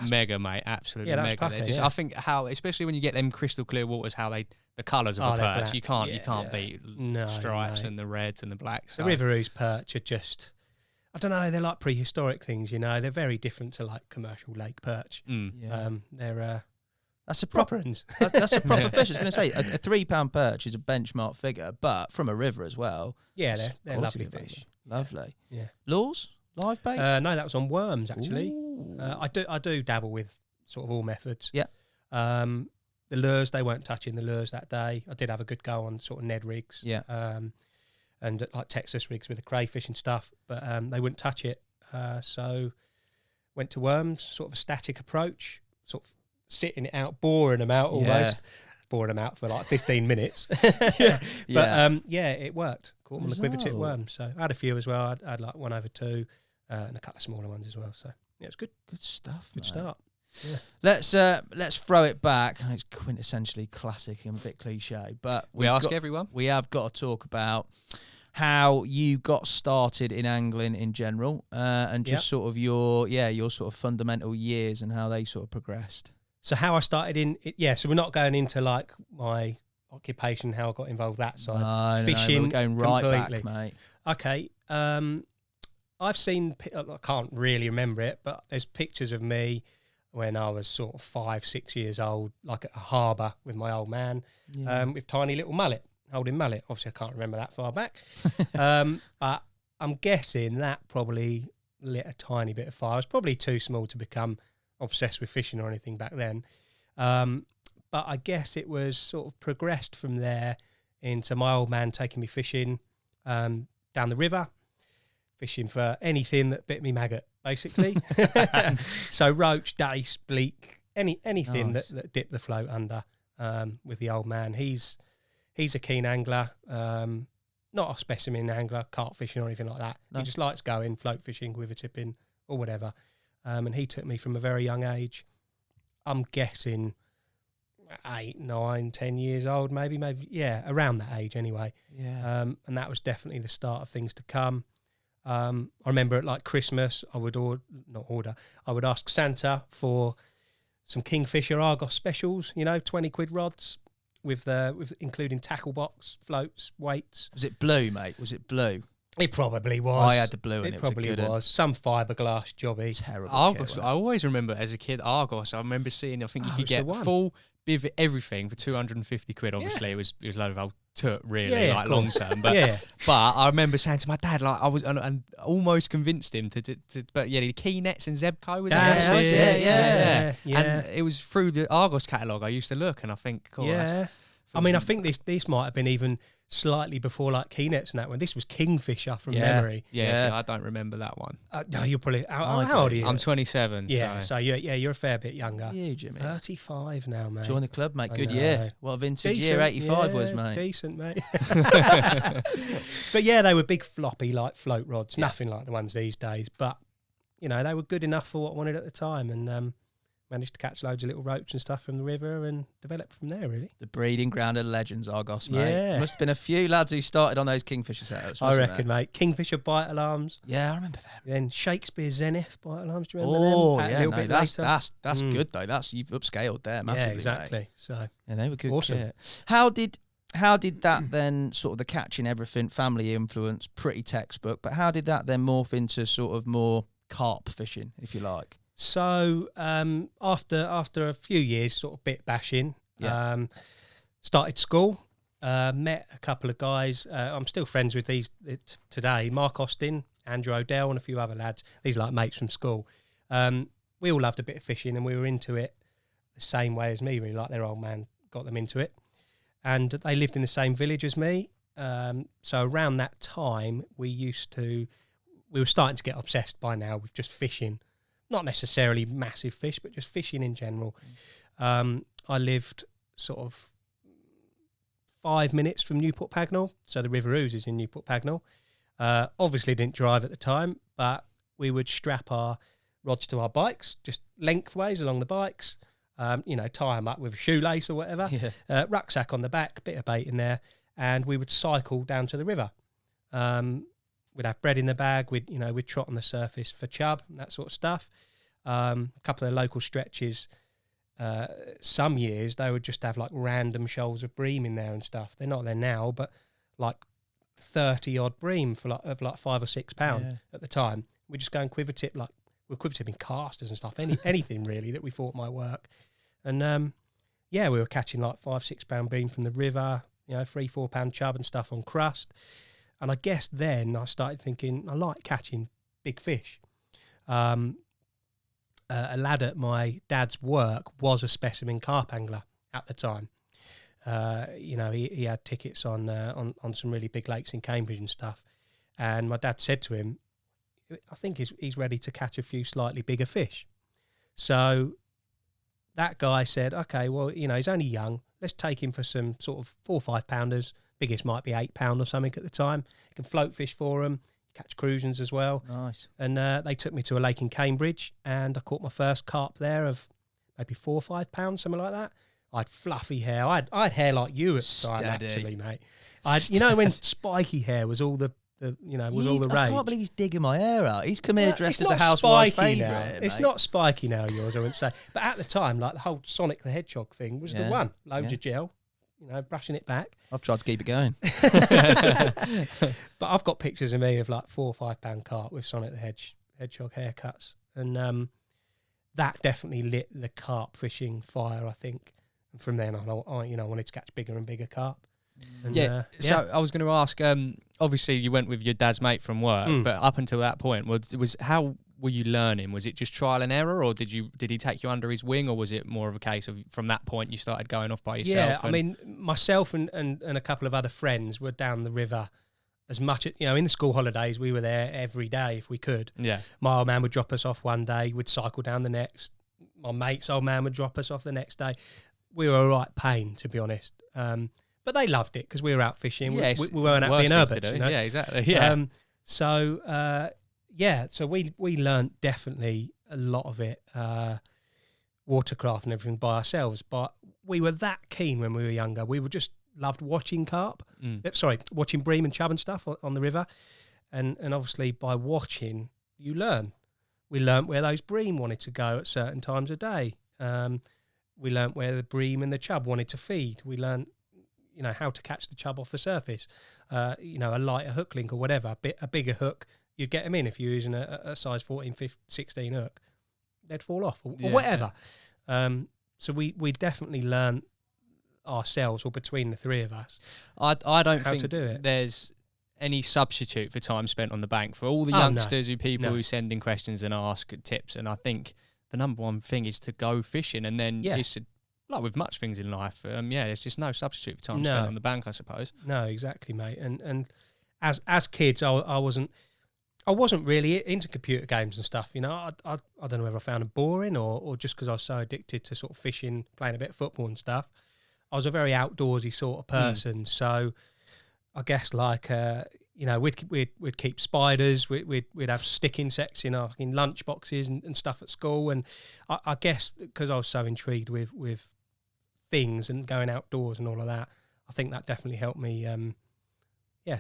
[SPEAKER 3] Mega, mate. Absolutely mega.
[SPEAKER 4] Pucker,
[SPEAKER 3] I think how, especially when you get them crystal clear waters, how the colours of the perch, you can't beat stripes and the reds and the blacks.
[SPEAKER 4] The River Ouse perch are just, I don't know, they're like prehistoric things, They're very different to like commercial lake perch. They're
[SPEAKER 1] That's a
[SPEAKER 4] proper
[SPEAKER 1] proper.
[SPEAKER 4] ones.
[SPEAKER 1] That's a proper fish. I was going to say a £3 perch is a benchmark figure, but from a river as well.
[SPEAKER 4] Yeah, they're
[SPEAKER 1] quality
[SPEAKER 4] lovely
[SPEAKER 1] of them.
[SPEAKER 4] fish.
[SPEAKER 1] Lovely.
[SPEAKER 4] Yeah.
[SPEAKER 1] Lures, live baits.
[SPEAKER 4] No, that was on worms actually.
[SPEAKER 1] Ooh.
[SPEAKER 4] I do dabble with sort of all methods.
[SPEAKER 1] Yeah.
[SPEAKER 4] The lures, they weren't touching the lures that day. I did have a good go on sort of Ned rigs.
[SPEAKER 1] Yeah.
[SPEAKER 4] And like Texas rigs with the crayfish and stuff, but they wouldn't touch it. So went to worms, sort of a static approach, sort of sitting it out, boring them out almost. Boring them out for like 15 minutes. But it worked. Caught them on the quiver tip worm. So I had a few as well. I had like 1 over 2 and a couple of smaller ones as well. So yeah, it was good.
[SPEAKER 1] Good stuff.
[SPEAKER 4] Good
[SPEAKER 1] mate.
[SPEAKER 4] start. Yeah.
[SPEAKER 1] Let's throw it back. It's quintessentially classic and a bit cliche, but
[SPEAKER 3] We ask everyone.
[SPEAKER 1] We have got to talk about how you got started in angling in general, and just sort of your sort of fundamental years and how they sort of progressed.
[SPEAKER 4] So how I started in it, so we're not going into like my occupation, how I got involved that side.
[SPEAKER 1] No,
[SPEAKER 4] Fishing,
[SPEAKER 1] we're going right
[SPEAKER 4] completely.
[SPEAKER 1] back, mate.
[SPEAKER 4] Okay. I've seen, I can't really remember it, but there's pictures of me when I was sort of 5, 6 years old, like at a harbour with my old man, with tiny little mullet, holding mullet. Obviously, I can't remember that far back. But I'm guessing that probably lit a tiny bit of fire. I was probably too small to become obsessed with fishing or anything back then. But I guess it was sort of progressed from there into my old man taking me fishing down the river, fishing for anything that bit me maggot, basically. So roach, dace, bleak, anything that dipped the float under with the old man. He's a keen angler, not a specimen angler, carp fishing or anything like that. No. He just likes going, float fishing, quiver tipping or whatever. And he took me from a very young age. I'm guessing 8, 9, 10 years old, maybe, around that age anyway.
[SPEAKER 1] Yeah.
[SPEAKER 4] And that was definitely the start of things to come. I remember at like Christmas, I would I would ask Santa for some Kingfisher Argos specials, 20 quid rods with including tackle box, floats, weights.
[SPEAKER 1] Was it blue, mate? Was it blue?
[SPEAKER 4] It probably was.
[SPEAKER 1] I had the blue, and
[SPEAKER 4] It
[SPEAKER 1] it
[SPEAKER 4] probably
[SPEAKER 1] was a good
[SPEAKER 4] was. Some fiberglass jobby.
[SPEAKER 1] terrible.
[SPEAKER 3] Argos.
[SPEAKER 1] kit,
[SPEAKER 3] I always remember as a kid Argos. I remember seeing. I think you
[SPEAKER 4] Oh,
[SPEAKER 3] could
[SPEAKER 4] it's the
[SPEAKER 3] get
[SPEAKER 4] one.
[SPEAKER 3] full bivvy everything for 250 quid. Obviously, it was a load of old toot, really,
[SPEAKER 4] Yeah,
[SPEAKER 3] like
[SPEAKER 4] of
[SPEAKER 3] long
[SPEAKER 4] course.
[SPEAKER 3] term. But
[SPEAKER 4] Yeah.
[SPEAKER 3] but I remember saying to my dad, like I was, and almost convinced him to. But yeah, the Key Nets and Zebco was
[SPEAKER 4] That's
[SPEAKER 3] that?
[SPEAKER 4] it.
[SPEAKER 3] Yeah.
[SPEAKER 4] Yeah.
[SPEAKER 3] And it was through the Argos catalogue I used to look, and I think, cool,
[SPEAKER 4] Yeah. I mean, I think this might have been even slightly before like Keynets and that one. This was Kingfisher from memory.
[SPEAKER 3] Yeah, so I don't remember that one.
[SPEAKER 4] No, you're probably how
[SPEAKER 1] I
[SPEAKER 4] old are
[SPEAKER 1] do.
[SPEAKER 4] you?
[SPEAKER 3] I'm 27.
[SPEAKER 4] Yeah,
[SPEAKER 3] so.
[SPEAKER 4] so you're a fair bit younger.
[SPEAKER 1] You, Jimmy.
[SPEAKER 4] 35 now, mate.
[SPEAKER 1] Join the club, mate.
[SPEAKER 4] I
[SPEAKER 1] Good
[SPEAKER 4] know.
[SPEAKER 1] year. What a vintage year
[SPEAKER 4] Decent,
[SPEAKER 1] 85 was,
[SPEAKER 4] yeah,
[SPEAKER 1] mate.
[SPEAKER 4] Decent, mate. But yeah, they were big floppy like float rods, nothing like the ones these days. But you know, they were good enough for what I wanted at the time, and managed to catch loads of little roach and stuff from the river and develop from there, really.
[SPEAKER 1] The breeding ground of legends, Argos, mate.
[SPEAKER 4] Yeah.
[SPEAKER 1] Must have been a few lads who started on those Kingfisher setups.
[SPEAKER 4] I
[SPEAKER 1] wasn't
[SPEAKER 4] reckon,
[SPEAKER 1] there?
[SPEAKER 4] mate. Kingfisher bite alarms,
[SPEAKER 1] Yeah, I remember them.
[SPEAKER 4] then Shakespeare Zenith bite alarms. Do you remember
[SPEAKER 1] Oh,
[SPEAKER 4] them? A
[SPEAKER 1] yeah,
[SPEAKER 4] little
[SPEAKER 1] no,
[SPEAKER 4] bit
[SPEAKER 1] that's
[SPEAKER 4] later.
[SPEAKER 1] good though. That's you've upscaled there massively.
[SPEAKER 4] Yeah, exactly.
[SPEAKER 1] Mate.
[SPEAKER 4] So
[SPEAKER 1] Yeah, they were good.
[SPEAKER 4] Awesome.
[SPEAKER 1] Kit. How did that then sort of the catching everything, family influence, pretty textbook, but how did that then morph into sort of more carp fishing, if you like?
[SPEAKER 4] So after a few years, sort of bit bashing, started school. Met a couple of guys. I'm still friends with these today. Mark Austin, Andrew O'Dell, and a few other lads. These are like mates from school. We all loved a bit of fishing, and we were into it the same way as me. Really, like their old man got them into it, and they lived in the same village as me. So around that time, we were starting to get obsessed by now with just fishing. Not necessarily massive fish, but just fishing in general. I lived sort of 5 minutes from Newport Pagnell, so the River Ouse is in Newport Pagnell. Obviously didn't drive at the time, but we would strap our rods to our bikes, just lengthways along the bikes, tie them up with a shoelace or whatever, rucksack on the back, bit of bait in there, and we would cycle down to the river. We'd have bread in the bag. We'd trot on the surface for chub and that sort of stuff. A couple of local stretches. Some years they would just have like random shoals of bream in there and stuff. They're not there now, but like 30 odd bream for like £5 or £6 at the time. We just go and quiver tip we're quiver tipping casters and stuff. Anything really that we thought might work. And we were catching like £5-6 bream from the river. £3-4 chub and stuff on crust. And I guess then I started thinking, I like catching big fish. A lad at my dad's work was a specimen carp angler at the time. He had tickets on some really big lakes in Cambridge and stuff. And my dad said to him, I think he's ready to catch a few slightly bigger fish. So that guy said, okay, well, he's only young. Let's take him for some sort of 4 or 5 pounders. Biggest might be £8 or something at the time. You can float fish for them, catch cruisins as well.
[SPEAKER 1] Nice.
[SPEAKER 4] And they took me to a lake in Cambridge, and I caught my first carp there of maybe £4 or £5, something like that. I had fluffy hair. I had hair like you at the time, actually, mate. When spiky hair was all the all the rage.
[SPEAKER 1] I can't believe he's digging my hair out. He's come here dressed
[SPEAKER 4] It's
[SPEAKER 1] as a
[SPEAKER 4] not
[SPEAKER 1] housewife's
[SPEAKER 4] spiky
[SPEAKER 1] favourite.
[SPEAKER 4] now. It's not spiky now, yours, I wouldn't say. But at the time, like the whole Sonic the Hedgehog thing was the one. Loads of gel, brushing it back.
[SPEAKER 1] I've tried to keep it going.
[SPEAKER 4] But I've got pictures of me of like £4 or £5 carp with Sonic the Hedgehog haircuts. And that definitely lit the carp fishing fire, I think. And from then on, I wanted to catch bigger and bigger carp. And,
[SPEAKER 3] So I was going to ask. Obviously, you went with your dad's mate from work, but up until that point, was how were you learning? Was it just trial and error, or did he take you under his wing, or was it more of a case of from that point you started going off by yourself?
[SPEAKER 4] Yeah, I mean, myself and a couple of other friends were down the river as much. In the school holidays, we were there every day if we could.
[SPEAKER 3] Yeah,
[SPEAKER 4] my old man would drop us off one day, we'd cycle down the next. My mate's old man would drop us off the next day. We were a right pain, to be honest. But they loved it because we were out fishing.
[SPEAKER 3] Yeah,
[SPEAKER 4] we weren't out being urban.
[SPEAKER 3] Yeah, exactly. Yeah.
[SPEAKER 4] So we learnt definitely a lot of it, watercraft and everything by ourselves. But we were that keen when we were younger. We were just loved watching carp. Watching bream and chub and stuff on the river. And obviously by watching, you learn. We learnt where those bream wanted to go at certain times of day. We learnt where the bream and the chub wanted to feed. We learnt, how to catch the chub off the surface, a lighter hook link or whatever, a bigger hook, you'd get them in. If you're using a size 14, 15, 16 hook, they'd fall off or whatever. So we definitely learned ourselves, or between the three of us,
[SPEAKER 3] I don't
[SPEAKER 4] how
[SPEAKER 3] think
[SPEAKER 4] to do it.
[SPEAKER 3] There's any substitute for time spent on the bank for all the youngsters who send in questions and ask tips. And I think the number one thing is to go fishing, and then it's like with much things in life, there's just no substitute for time spent on the bank, I suppose.
[SPEAKER 4] No, exactly, mate. And as kids, I wasn't really into computer games and stuff. I don't know whether I found them boring or just because I was so addicted to sort of fishing, playing a bit of football and stuff. I was a very outdoorsy sort of person, so I guess we'd keep spiders, we'd have stick insects in our lunch boxes and stuff at school, and I guess because I was so intrigued with things and going outdoors and all of that, I think that definitely helped me.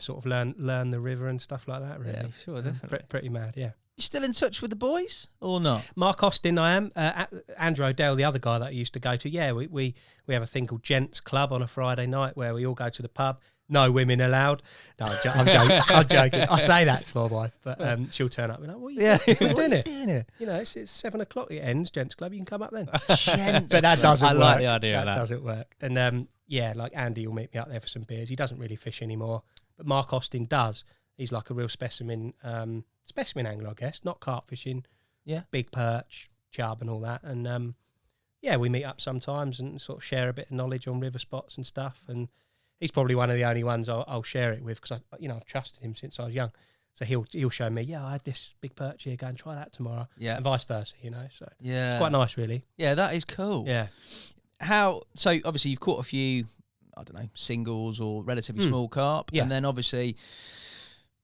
[SPEAKER 4] Sort of learn the river and stuff like that. Really,
[SPEAKER 3] yeah, sure, definitely.
[SPEAKER 4] Pretty mad, yeah.
[SPEAKER 1] You still in touch with the boys or not?
[SPEAKER 4] Mark Austin, I am. Andrew O'Dell, the other guy that I used to go to. Yeah, we have a thing called Gents Club on a Friday night where we all go to the pub. No women allowed. No, I'm joking. I'm joking. I say that to my wife, but she'll turn up and like, what are you doing it? It's 7 o'clock. It ends. Gents Club. You can come up then.
[SPEAKER 1] Gents
[SPEAKER 4] but that doesn't work.
[SPEAKER 3] I like the idea of that.
[SPEAKER 4] That doesn't work. And like Andy will meet me up there for some beers. He doesn't really fish anymore, but Mark Austin does. He's like a real specimen angler, I guess. Not carp fishing.
[SPEAKER 1] Yeah.
[SPEAKER 4] Big perch, chub, and all that. And we meet up sometimes and sort of share a bit of knowledge on river spots and stuff. And he's probably one of the only ones I'll share it with because I've trusted him since I was young. So he'll show me, I had this big perch here, go and try that tomorrow. Yeah. And vice versa, So it's quite nice, really.
[SPEAKER 1] Yeah, that is cool.
[SPEAKER 4] Yeah.
[SPEAKER 1] So obviously you've caught a few, I don't know, singles or relatively small carp. Yeah. And then obviously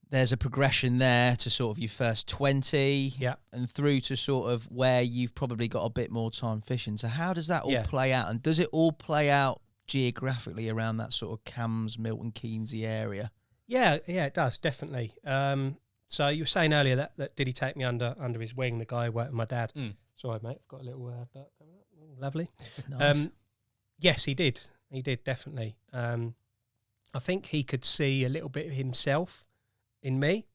[SPEAKER 1] there's a progression there to sort of your first 20 and through to sort of where you've probably got a bit more time fishing. So how does that all play out? And does it all play out geographically around that sort of Cams, Milton Keynesy area? Yeah,
[SPEAKER 4] it does, definitely. So you were saying earlier that did he take me under his wing, the guy who worked with my dad? Sorry, mate, I've got a little burp coming up. Lovely.
[SPEAKER 1] Nice.
[SPEAKER 4] Yes, he did. He did, definitely. I think he could see a little bit of himself in me.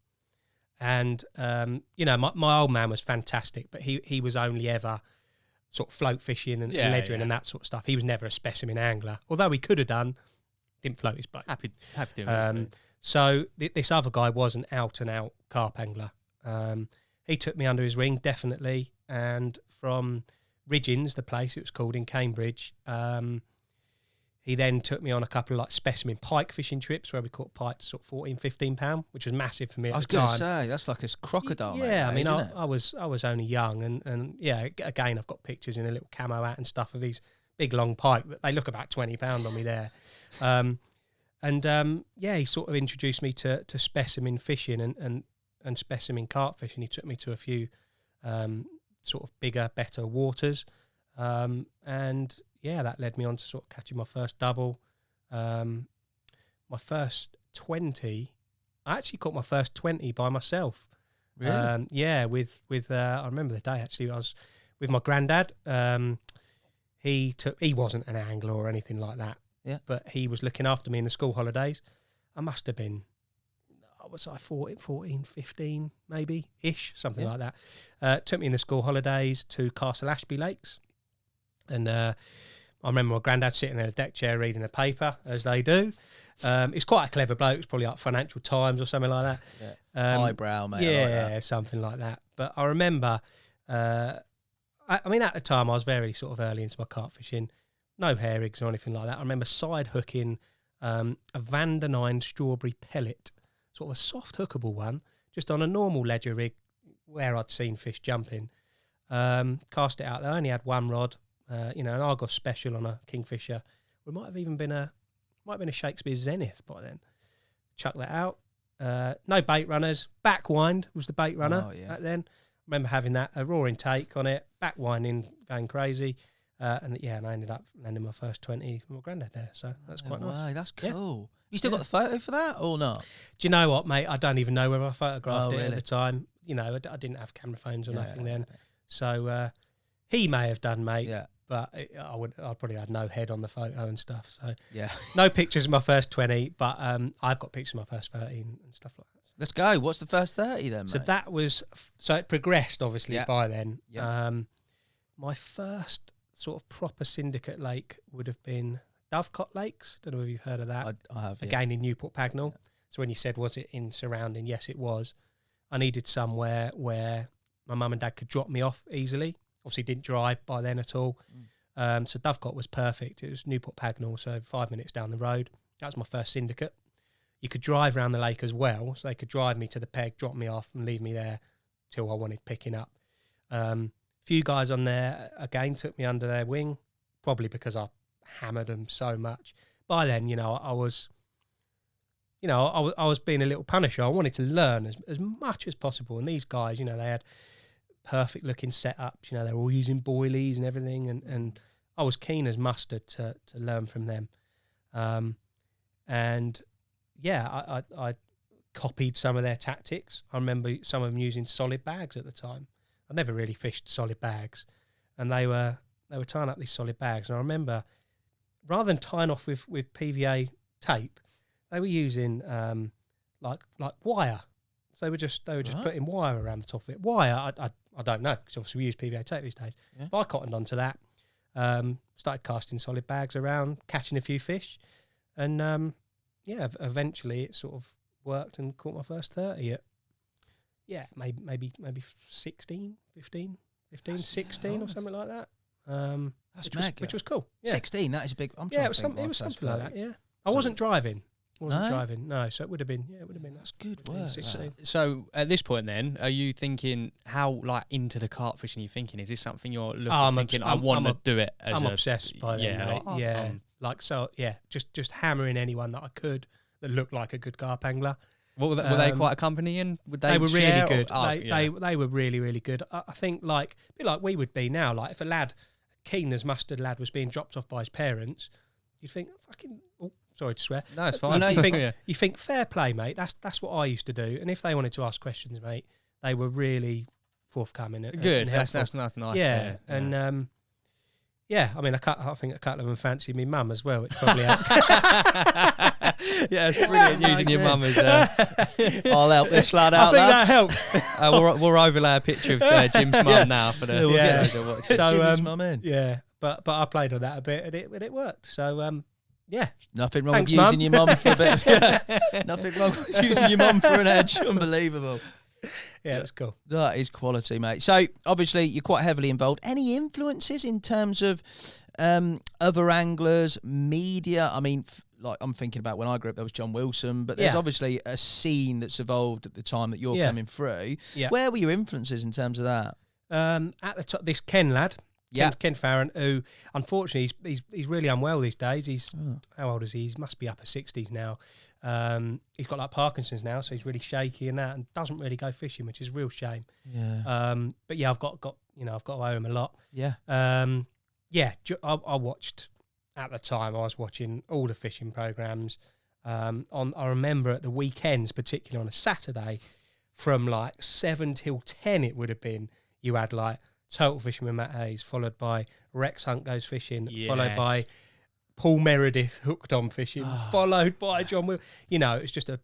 [SPEAKER 4] And, my old man was fantastic, but he was only ever sort of float fishing and leathering and that sort of stuff. He was never a specimen angler, although he could have done. Didn't float his boat.
[SPEAKER 3] Happy to.
[SPEAKER 4] So this other guy was an out-and-out carp angler. He took me under his wing, definitely, and from Ridgins, the place it was called in Cambridge, he then took me on a couple of like specimen pike fishing trips where we caught pike sort of 14, 15 pound, which was massive for me at the time.
[SPEAKER 1] I was going to say, that's like a crocodile.
[SPEAKER 4] Yeah, I was only young and again, I've got pictures in a little camo hat and stuff of these big long pike, but they look about 20 pound on me there. He sort of introduced me to specimen fishing and specimen carp fishing. He took me to a few sort of bigger, better waters. That led me on to sort of catching my first double. My first 20, I actually caught my first 20 by myself.
[SPEAKER 1] Really?
[SPEAKER 4] With I remember the day actually. I was with my granddad. He wasn't an angler or anything like that.
[SPEAKER 1] Yeah.
[SPEAKER 4] But he was looking after me in the school holidays. I must have been, 14, 15 maybe ish, something like that. Took me in the school holidays to Castle Ashby Lakes, and I remember my granddad sitting in a deck chair reading a paper, as they do. He's quite a clever bloke. It's probably like Financial Times or something like that.
[SPEAKER 1] Yeah. Highbrow, mate.
[SPEAKER 4] Yeah,
[SPEAKER 1] like
[SPEAKER 4] something like that. But I remember, at the time I was very sort of early into my carp fishing. No hair rigs or anything like that. I remember side hooking a Van der Nine strawberry pellet, sort of a soft hookable one, just on a normal ledger rig where I'd seen fish jumping. Cast it out there. I only had one rod, an Argos special on a Kingfisher. It might have even been a Shakespeare Zenith by then. Chuck that out. No bait runners. Backwind was the bait runner back then. I remember having that, a roaring take on it, backwinding, going crazy. And I ended up landing my first 20 with my granddad there. So that's quite nice.
[SPEAKER 1] Wow, that's cool. Yeah. You still got the photo for that or not?
[SPEAKER 4] Do you know what, mate? I don't even know whether I photographed it at the time. I didn't have camera phones or nothing then. So he may have done, mate.
[SPEAKER 1] Yeah.
[SPEAKER 4] but I'd probably had no head on the photo and stuff. So
[SPEAKER 1] Yeah.
[SPEAKER 4] no pictures of my first 20, but I've got pictures of my first 30 and stuff like that.
[SPEAKER 1] Let's go. What's the first 30 then, mate?
[SPEAKER 4] So that was it progressed obviously by then.
[SPEAKER 1] Yeah.
[SPEAKER 4] My first sort of proper syndicate lake would have been Dovecot Lakes. Don't know if you've heard of that.
[SPEAKER 1] I have. Yeah.
[SPEAKER 4] Again in Newport Pagnell.
[SPEAKER 1] Yeah.
[SPEAKER 4] So when you said was it in surrounding, yes it was. I needed somewhere where my mum and dad could drop me off easily. Obviously didn't drive by then at all. So Dovecot was perfect. It was Newport Pagnell, so 5 minutes down the road. That was my first syndicate. You could drive around the lake as well, so they could drive me to the peg, drop me off and leave me there till I wanted picking up. Few guys on there, again, took me under their wing, probably because I hammered them so much. By then, I was being a little punisher. I wanted to learn as much as possible. And these guys, they had perfect looking setups. They were all using boilies and everything. And I was keen as mustard to learn from them. I copied some of their tactics. I remember some of them using solid bags at the time. I never really fished solid bags, and they were tying up these solid bags. And I remember, rather than tying off with PVA tape, they were using like wire. So they were just putting wire around the top of it. Wire, I don't know, because obviously we use PVA tape these days. Yeah. But I cottoned onto that. Started casting solid bags around, catching a few fish, and eventually it sort of worked and caught my first 30 at maybe 16, 15, 16 or something like that. Which was cool. Yeah.
[SPEAKER 1] 16, that is a big...
[SPEAKER 4] it was something like that, yeah. I wasn't driving. No, so it would have been,
[SPEAKER 1] That's good work.
[SPEAKER 4] 16.
[SPEAKER 3] So at this point then, are you thinking, how into the carp fishing are you thinking? Is this something you're thinking, I want to do it as
[SPEAKER 4] I'm obsessed by them, mate. Just hammering anyone that I could that looked like a good carp angler.
[SPEAKER 3] Were they quite accompanying?
[SPEAKER 4] They were really good. They were really, really good. I think a bit like we would be now. Like if a lad, keen as mustard lad, was being dropped off by his parents, you'd think, fucking... Oh, sorry to swear.
[SPEAKER 3] No, it's fine.
[SPEAKER 4] You think fair play, mate. That's what I used to do. And if they wanted to ask questions, mate, they were really forthcoming.
[SPEAKER 3] Good. That's nice.
[SPEAKER 4] Yeah. And I mean, I think a couple of them fancied me mum as well, which probably helped.
[SPEAKER 3] Yeah, it's brilliant using your mum as...
[SPEAKER 1] I'll help this lad out,
[SPEAKER 4] I think that helped.
[SPEAKER 3] We'll overlay a picture of Jim's mum now for the...
[SPEAKER 1] We'll get her to watch Jim's mum in.
[SPEAKER 4] Yeah, but I played on that a bit and it worked. So, yeah.
[SPEAKER 1] Nothing wrong with using your mum for a bit of... Nothing wrong with using your mum for an edge. Unbelievable.
[SPEAKER 4] Yeah, it was cool.
[SPEAKER 1] That is quality, mate. So, obviously, you're quite heavily involved. Any influences in terms of other anglers, media? I mean, I'm thinking about when I grew up, there was John Wilson, but there's obviously a scene that's evolved at the time that you're coming through. Yeah. Where were your influences in terms of that?
[SPEAKER 4] At the top, this Ken lad, Ken Farron, who, unfortunately, he's really unwell these days. He's, how old is he? He must be upper 60s now. He's got Parkinson's now, so he's really shaky and that, and doesn't really go fishing, which is a real shame.
[SPEAKER 1] Yeah.
[SPEAKER 4] But yeah, I've got to owe him a lot.
[SPEAKER 1] Yeah.
[SPEAKER 4] I watched at the time. I was watching all the fishing programs. I remember at the weekends, particularly on a Saturday, from 7 till 10, it would have been. You had Total Fishing with Matt Hayes, followed by Rex Hunt Goes Fishing, followed by Paul Meredith Hooked on Fishing, followed by John Will. It's just a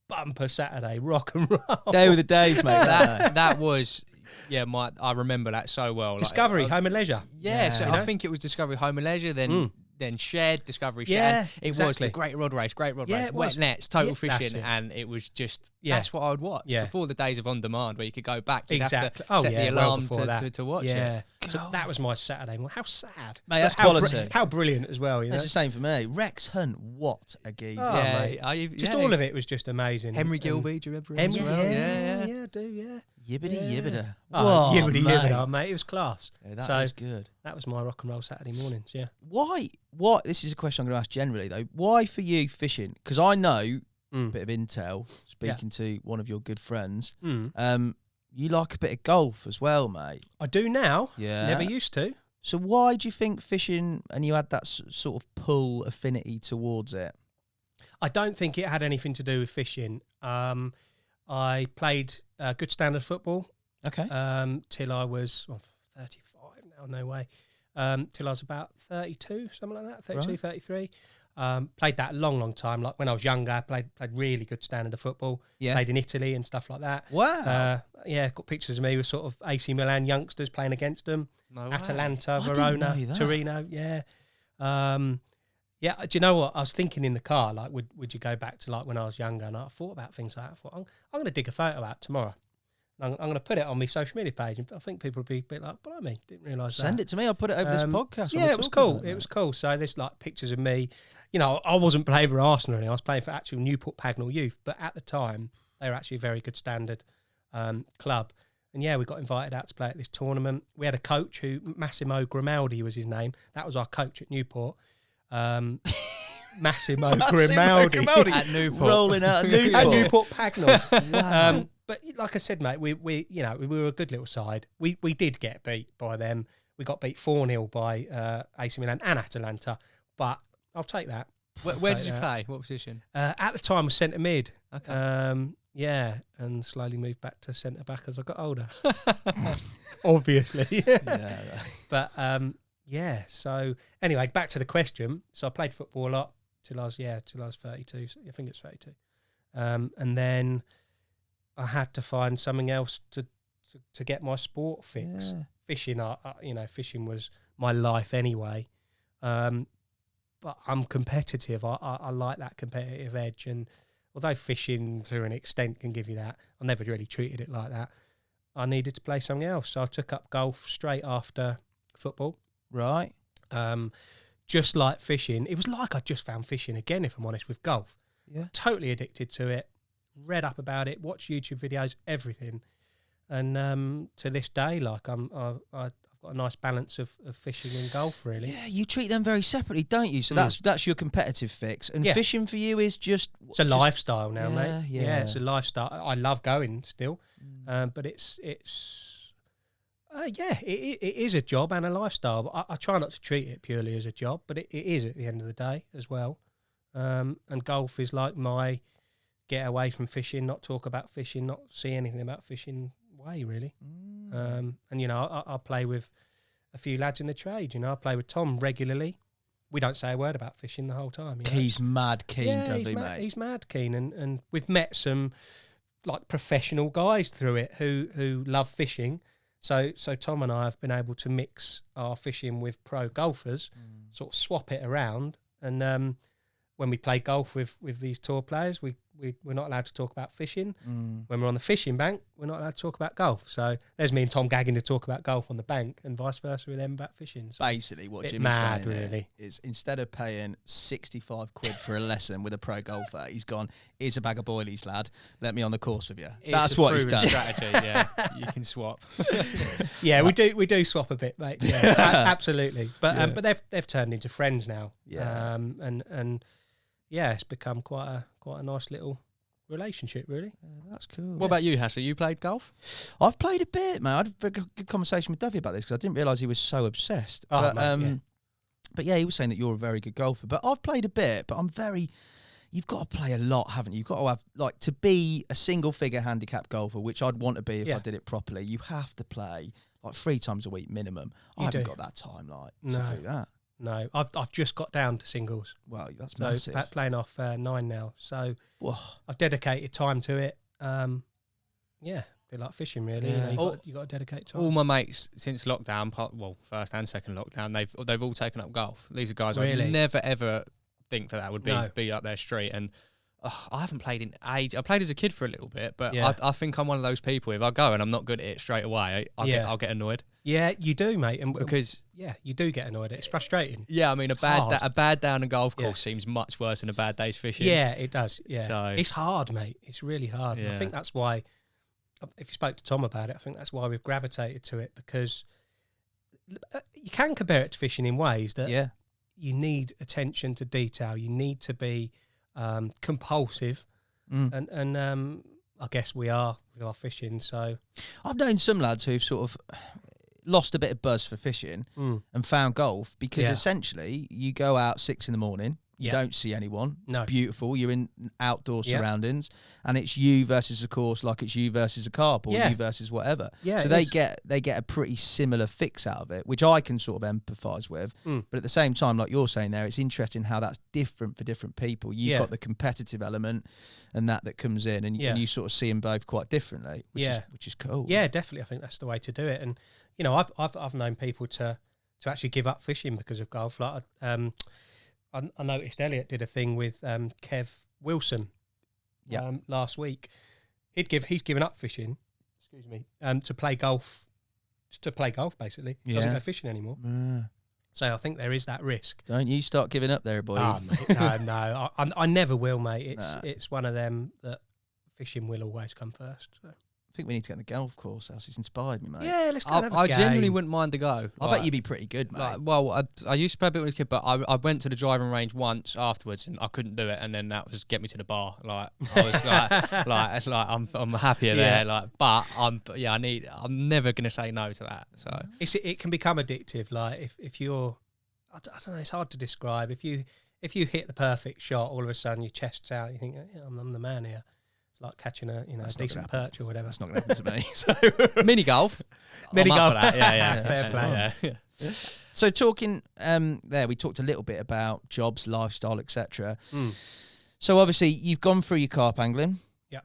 [SPEAKER 4] bumper Saturday, rock and roll.
[SPEAKER 1] They were the days, mate.
[SPEAKER 3] That was, I remember that so well.
[SPEAKER 4] Discovery, Home and Leisure.
[SPEAKER 3] Yeah, so I think it was Discovery, Home and Leisure, then Shared, Discovery Shared. It was the Great Rod Race, Wet Nets, Total Fishing, and it was just, that's what I would watch. Yeah. Before the days of On Demand, where you could go back, you'd have to set the alarm to watch it.
[SPEAKER 4] So that was my Saturday. Well, how sad.
[SPEAKER 1] Mate, that's quality.
[SPEAKER 4] How brilliant as well.
[SPEAKER 1] It's the same for me. Rex Hunt, what a geezer.
[SPEAKER 4] All of it was just amazing.
[SPEAKER 3] Henry Gilby, do you remember
[SPEAKER 4] him?
[SPEAKER 3] Yeah,
[SPEAKER 4] I do, yeah.
[SPEAKER 1] Yibbity yibbida.
[SPEAKER 4] Yibbity yibbida, mate. It was class.
[SPEAKER 1] Yeah, that is good.
[SPEAKER 4] That was my rock and roll Saturday mornings, yeah.
[SPEAKER 1] Why? This is a question I'm going to ask generally, though. Why for you fishing? Because I know, a bit of intel, speaking to one of your good friends, you like a bit of golf as well, mate.
[SPEAKER 4] I do now.
[SPEAKER 1] Yeah.
[SPEAKER 4] Never used to.
[SPEAKER 1] So why do you think fishing, and you had that sort of pull affinity towards it?
[SPEAKER 4] I don't think it had anything to do with fishing. I played good standard football.
[SPEAKER 1] Okay.
[SPEAKER 4] Till I was 35 now, no way. till I was about 32, something like that, 32, 33. Played that a long time. Like when I was younger, I played really good standard of football.
[SPEAKER 1] Yeah.
[SPEAKER 4] Played in Italy and stuff like that.
[SPEAKER 1] Wow.
[SPEAKER 4] Got pictures of me with sort of AC Milan youngsters playing against them.
[SPEAKER 3] No way.
[SPEAKER 4] Atalanta,
[SPEAKER 1] I didn't
[SPEAKER 4] Verona,
[SPEAKER 1] know that.
[SPEAKER 4] Torino. Yeah. Do you know what? I was thinking in the car, like, would you go back to like when I was younger? And I thought about things like that. I thought, I'm going to dig a photo out tomorrow. I'm going to put it on my social media page, and I think people would be a bit like, "Blimey, didn't realise that."
[SPEAKER 1] Send it to me. I'll put it over this podcast.
[SPEAKER 4] Yeah, it was cool. It was cool. So there's like pictures of me. You know, I wasn't playing for Arsenal or anything. I was playing for actual Newport Pagnell Youth, but at the time they were actually a very good standard club. And yeah, we got invited out to play at this tournament. We had a coach who Massimo Grimaldi was his name. That was our coach at Newport. Massimo Grimaldi
[SPEAKER 3] at Newport,
[SPEAKER 1] rolling out of Newport.
[SPEAKER 4] at Newport Pagnell.
[SPEAKER 1] Wow.
[SPEAKER 4] But like I said, mate, we were a good little side. We did get beat by them. We got beat 4-0 by AC Milan and Atalanta. But I'll take that.
[SPEAKER 3] Where did you play? What position?
[SPEAKER 4] At the time, was centre mid.
[SPEAKER 3] Okay.
[SPEAKER 4] And slowly moved back to centre back as I got older. Obviously.
[SPEAKER 1] Yeah.
[SPEAKER 4] But so anyway, back to the question. So I played football a lot till I was 32. I think it's 32. And then I had to find something else to get my sport fix.
[SPEAKER 1] Yeah.
[SPEAKER 4] Fishing, fishing was my life anyway. But I'm competitive. I like that competitive edge. And although fishing to an extent can give you that, I never really treated it like that. I needed to play something else. So I took up golf straight after football.
[SPEAKER 1] Right.
[SPEAKER 4] Just like fishing. It was like I just found fishing again, if I'm honest, with golf.
[SPEAKER 1] Yeah.
[SPEAKER 4] Totally addicted to it. Read up about it, watched YouTube videos, everything. And to this day, like I've got a nice balance of fishing and golf, really.
[SPEAKER 1] Yeah, you treat them very separately, don't you? So that's your competitive fix. And fishing for you is just...
[SPEAKER 4] It's a lifestyle now, mate.
[SPEAKER 1] Yeah,
[SPEAKER 4] it's a lifestyle. I love going still, but it is a job and a lifestyle. But I try not to treat it purely as a job, but it is at the end of the day as well. And golf is like my get away from fishing, not talk about fishing, not see anything about fishing way, really. And, I play with a few lads in the trade. I play with Tom regularly. We don't say a word about fishing the whole time.
[SPEAKER 1] He's mad keen, mate?
[SPEAKER 4] He's mad keen. And we've met some like professional guys through it who love fishing. So Tom and I have been able to mix our fishing with pro golfers, sort of swap it around. And when we play golf with these tour players, we're not allowed to talk about fishing. When we're on the fishing bank, we're not allowed to talk about golf. So there's me and Tom gagging to talk about golf on the bank, and vice versa with them about fishing. So
[SPEAKER 1] basically, what Jimmy's
[SPEAKER 4] mad,
[SPEAKER 1] saying
[SPEAKER 4] really,
[SPEAKER 1] is instead of paying 65 quid for a lesson with a pro golfer, he's gone, here's a bag of boilies, lad. Let me on the course with you. That's what he's done.
[SPEAKER 3] Strategy, yeah. You can swap.
[SPEAKER 4] Yeah, we do swap a bit, mate. Yeah, absolutely. But they've turned into friends now.
[SPEAKER 1] Yeah.
[SPEAKER 4] And yeah, it's become quite a nice little relationship, really.
[SPEAKER 1] Yeah, that's cool.
[SPEAKER 3] What about you, Hassan? You played golf?
[SPEAKER 1] I've played a bit, mate. I had a good conversation with Duffy about this because I didn't realise he was so obsessed.
[SPEAKER 4] Oh,
[SPEAKER 1] But yeah, he was saying that you're a very good golfer. But I've played a bit, but you've got to play a lot, haven't you? You've got to have, like, to be a single-figure handicap golfer, which I'd want to be if I did it properly, you have to play, like, 3 times a week minimum. I haven't got that time, to do that.
[SPEAKER 4] No, I've just got down to singles.
[SPEAKER 1] Wow, that's massive.
[SPEAKER 4] So playing off 9 now. So
[SPEAKER 1] Whoa.
[SPEAKER 4] I've dedicated time to it. A bit like fishing, really.
[SPEAKER 1] Yeah.
[SPEAKER 4] You got to dedicate time.
[SPEAKER 3] All my mates since lockdown, first and second lockdown, they've all taken up golf. These are guys I never ever think that would be up their street. And I haven't played in age. I played as a kid for a little bit, but I think I'm one of those people. If I go and I'm not good at it straight away, I'll get annoyed.
[SPEAKER 4] Yeah, you do, mate. And
[SPEAKER 3] because
[SPEAKER 4] you do get annoyed. It's frustrating.
[SPEAKER 3] Yeah, I mean, a bad day on a golf course seems much worse than a bad day's fishing.
[SPEAKER 4] Yeah, it does. Yeah,
[SPEAKER 3] so,
[SPEAKER 4] it's hard, mate. It's really hard.
[SPEAKER 3] Yeah.
[SPEAKER 4] I think that's why, if you spoke to Tom about it, I think that's why we've gravitated to it, because you can compare it to fishing in ways that you need attention to detail. You need to be compulsive, and I guess we are with our fishing. So
[SPEAKER 1] I've known some lads who've sort of lost a bit of buzz for fishing and found golf because essentially you go out 6 a.m, You don't see anyone. It's
[SPEAKER 4] No.
[SPEAKER 1] beautiful. You're in outdoor
[SPEAKER 4] Yeah.
[SPEAKER 1] surroundings, and it's you versus a course, like it's you versus a carp, or
[SPEAKER 4] Yeah.
[SPEAKER 1] you versus whatever.
[SPEAKER 4] Yeah,
[SPEAKER 1] so
[SPEAKER 4] it
[SPEAKER 1] they
[SPEAKER 4] is.
[SPEAKER 1] get a pretty similar fix out of it, which I can sort of empathise with. But at the same time, like you're saying there, it's interesting how that's different for different people. You've got the competitive element, and that comes in, and you sort of see them both quite differently, which is cool.
[SPEAKER 4] Yeah, definitely. I think that's the way to do it. And I've known people to actually give up fishing because of golf. Like I noticed Elliot did a thing with Kev Wilson last week. He's given up fishing, excuse me, to play golf. To play golf, basically. Doesn't go fishing anymore. So I think there is that risk.
[SPEAKER 1] Don't you start giving up there, boy.
[SPEAKER 4] Mate, no. I never will, mate. It's one of them that fishing will always come first. So.
[SPEAKER 1] I think we need to get on the golf course. It's inspired me, mate.
[SPEAKER 4] Yeah, let's go and have a
[SPEAKER 3] I
[SPEAKER 4] game.
[SPEAKER 3] genuinely wouldn't mind to go.
[SPEAKER 1] I bet you'd be pretty good, mate.
[SPEAKER 3] I used to play a bit when I was a kid, but I went to the driving range once afterwards, and I couldn't do it, and then that was get me to the bar. Like I was it's like I'm happier there. Like, but I'm never gonna say no to that. So
[SPEAKER 4] it can become addictive. Like if you're, I don't know, it's hard to describe. If you hit the perfect shot, all of a sudden your chest's out. You think, I'm the man here. It's like catching a decent perch or whatever.
[SPEAKER 1] That's not going to happen to me. So
[SPEAKER 3] mini golf.
[SPEAKER 4] Mini golf.
[SPEAKER 3] Yeah.
[SPEAKER 4] Fair play.
[SPEAKER 3] Yeah.
[SPEAKER 1] So talking there, we talked a little bit about jobs, lifestyle, etc. So obviously you've gone through your carp angling.
[SPEAKER 4] Yeah.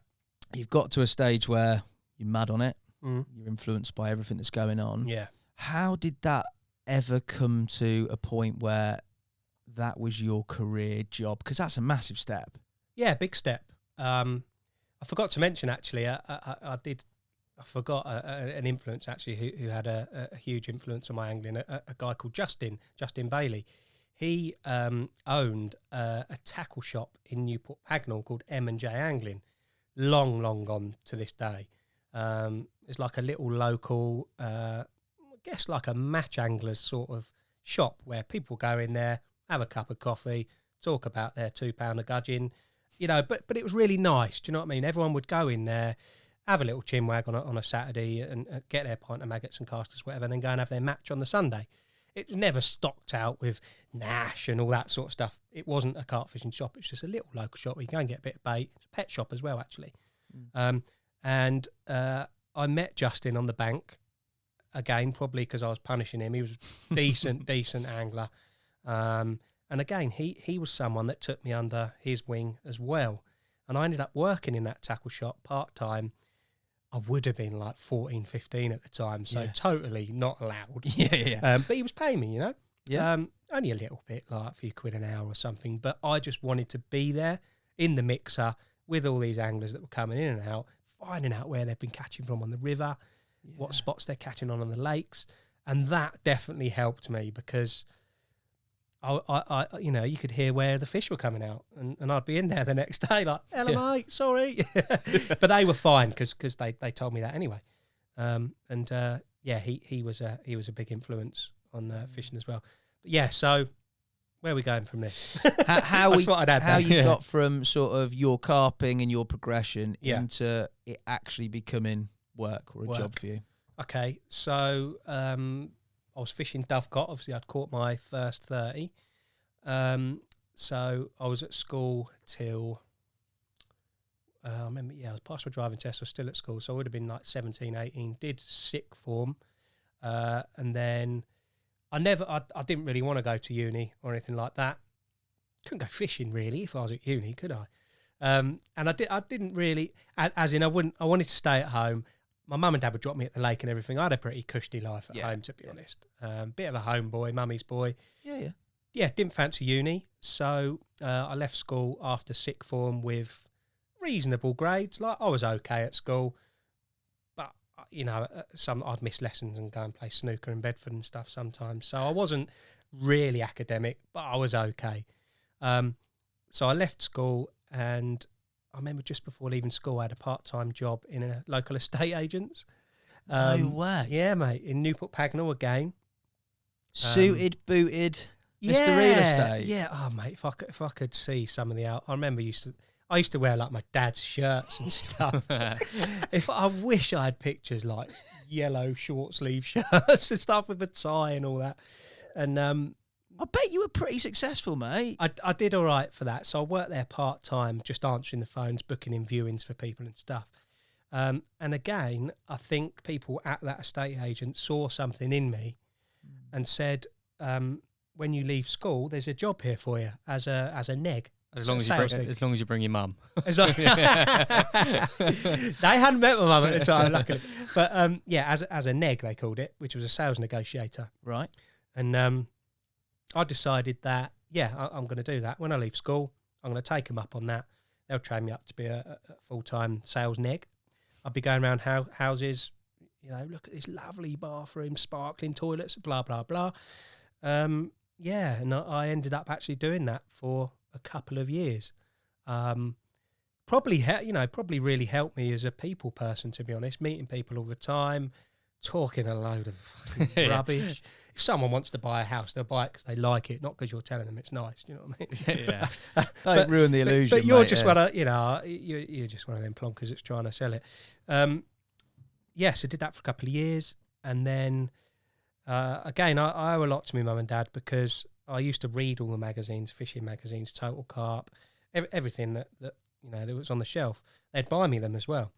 [SPEAKER 1] You've got to a stage where you're mad on it.
[SPEAKER 4] Mm.
[SPEAKER 1] You're influenced by everything that's going on.
[SPEAKER 4] Yeah.
[SPEAKER 1] How did that ever come to a point where that was your career job? Because that's a massive step.
[SPEAKER 4] Yeah, big step. I forgot to mention, actually, I forgot an influence, actually, who had a huge influence on my angling, a guy called Justin Bailey. He owned a tackle shop in Newport Pagnell called M&J Angling, long gone to this day. It's like a little local, I guess like a match angler's sort of shop where people go in there, have a cup of coffee, talk about their £2 of gudgeon, but it was really nice. Do you know what I mean? Everyone would go in there, have a little chinwag on a Saturday and get their pint of maggots and casters, whatever, and then go and have their match on the Sunday. It was never stocked out with Nash and all that sort of stuff. It wasn't a carp fishing shop. It's just a little local shop where you go and get a bit of bait. It's a pet shop as well, actually. And I met Justin on the bank, again, probably because I was punishing him. He was a decent angler. And again, he was someone that took me under his wing as well. And I ended up working in that tackle shop part-time. I would have been like 14, 15 at the time, so totally not allowed.
[SPEAKER 1] Yeah.
[SPEAKER 4] But he was paying me,
[SPEAKER 1] Yeah.
[SPEAKER 4] only a little bit, like a few quid an hour or something. But I just wanted to be there in the mixer with all these anglers that were coming in and out, finding out where they've been catching from on the river, what spots they're catching on the lakes. And that definitely helped me because I you could hear where the fish were coming out, and I'd be in there the next day like, hello mate, sorry. But they were fine because they told me that anyway. He was a big influence on fishing as well. But yeah, so where are we going from this?
[SPEAKER 1] How you got from sort of your carping and your progression into it actually becoming work or a job for you?
[SPEAKER 4] Okay, so I was fishing dovecot. Obviously, I'd caught my first 30. So I was at school till, I remember, I was past my driving test. I was still at school. So I would have been like 17, 18. Did sick form. And then I didn't really want to go to uni or anything like that. Couldn't go fishing really if I was at uni, could I? And I didn't really, as in I wanted to stay at home. My mum and dad would drop me at the lake and everything. I had a pretty cushy life at home, to be honest. Bit of a homeboy, mummy's boy. Yeah, didn't fancy uni. So I left school after sick form with reasonable grades. Like, I was okay at school. But, I'd miss lessons and go and play snooker in Bedford and stuff sometimes. So I wasn't really academic, but I was okay. So I left school, and I remember just before leaving school, I had a part-time job in a local estate agent's.
[SPEAKER 1] No way.
[SPEAKER 4] Yeah, mate, in Newport Pagnell again.
[SPEAKER 1] Suited, booted, Mr. Real Estate.
[SPEAKER 4] Yeah, oh mate, if I could see some of the I remember I used to wear like my dad's shirts and stuff. I wish I had pictures like yellow short sleeve shirts and stuff with a tie and all that. And
[SPEAKER 1] I bet you were pretty successful, mate.
[SPEAKER 4] I did all right for that. So I worked there part-time, just answering the phones, booking in viewings for people and stuff. And again, I think people at that estate agent saw something in me and said, when you leave school, there's a job here for you as a neg.
[SPEAKER 3] As long as you bring your mum.
[SPEAKER 4] They hadn't met my mum at the time, luckily. But as a neg, they called it, which was a sales negotiator.
[SPEAKER 1] Right.
[SPEAKER 4] And I decided that, I'm going to do that. When I leave school, I'm going to take them up on that. They'll train me up to be a full-time sales neg. I'll be going around houses, look at this lovely bathroom, sparkling toilets, blah, blah, blah. And I ended up actually doing that for a couple of years. Probably really helped me as a people person, to be honest, meeting people all the time, talking a load of rubbish. If someone wants to buy a house, they'll buy it because they like it, not because you're telling them it's nice. Do you know what I mean?
[SPEAKER 1] Yeah. Don't ruin the illusion.
[SPEAKER 4] But you're
[SPEAKER 1] mate,
[SPEAKER 4] just one of, you're just one of them plonkers that's trying to sell it. So did that for a couple of years, and then again, I owe a lot to my mum and dad because I used to read all the magazines, fishing magazines, Total Carp, everything that was on the shelf. They'd buy me them as well.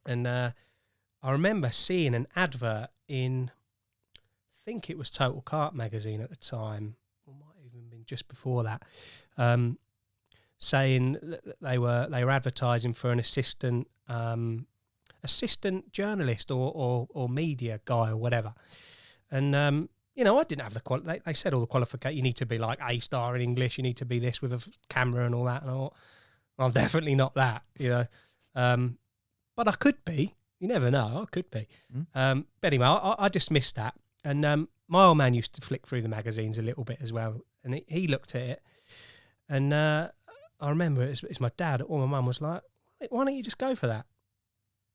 [SPEAKER 4] And I remember seeing an advert in, I think it was Total Carp magazine at the time, or might have even been just before that, saying that they were advertising for an assistant journalist or media guy or whatever. And I didn't have the they said all the qualifications. You need to be like A-star in English. You need to be this with a camera and all that. And I thought, I'm definitely not that, But I could be. You never know. I could be. But anyway, I dismissed that. And my old man used to flick through the magazines a little bit as well. And he looked at it. And I remember it's my dad or my mum was like, why don't you just go for that?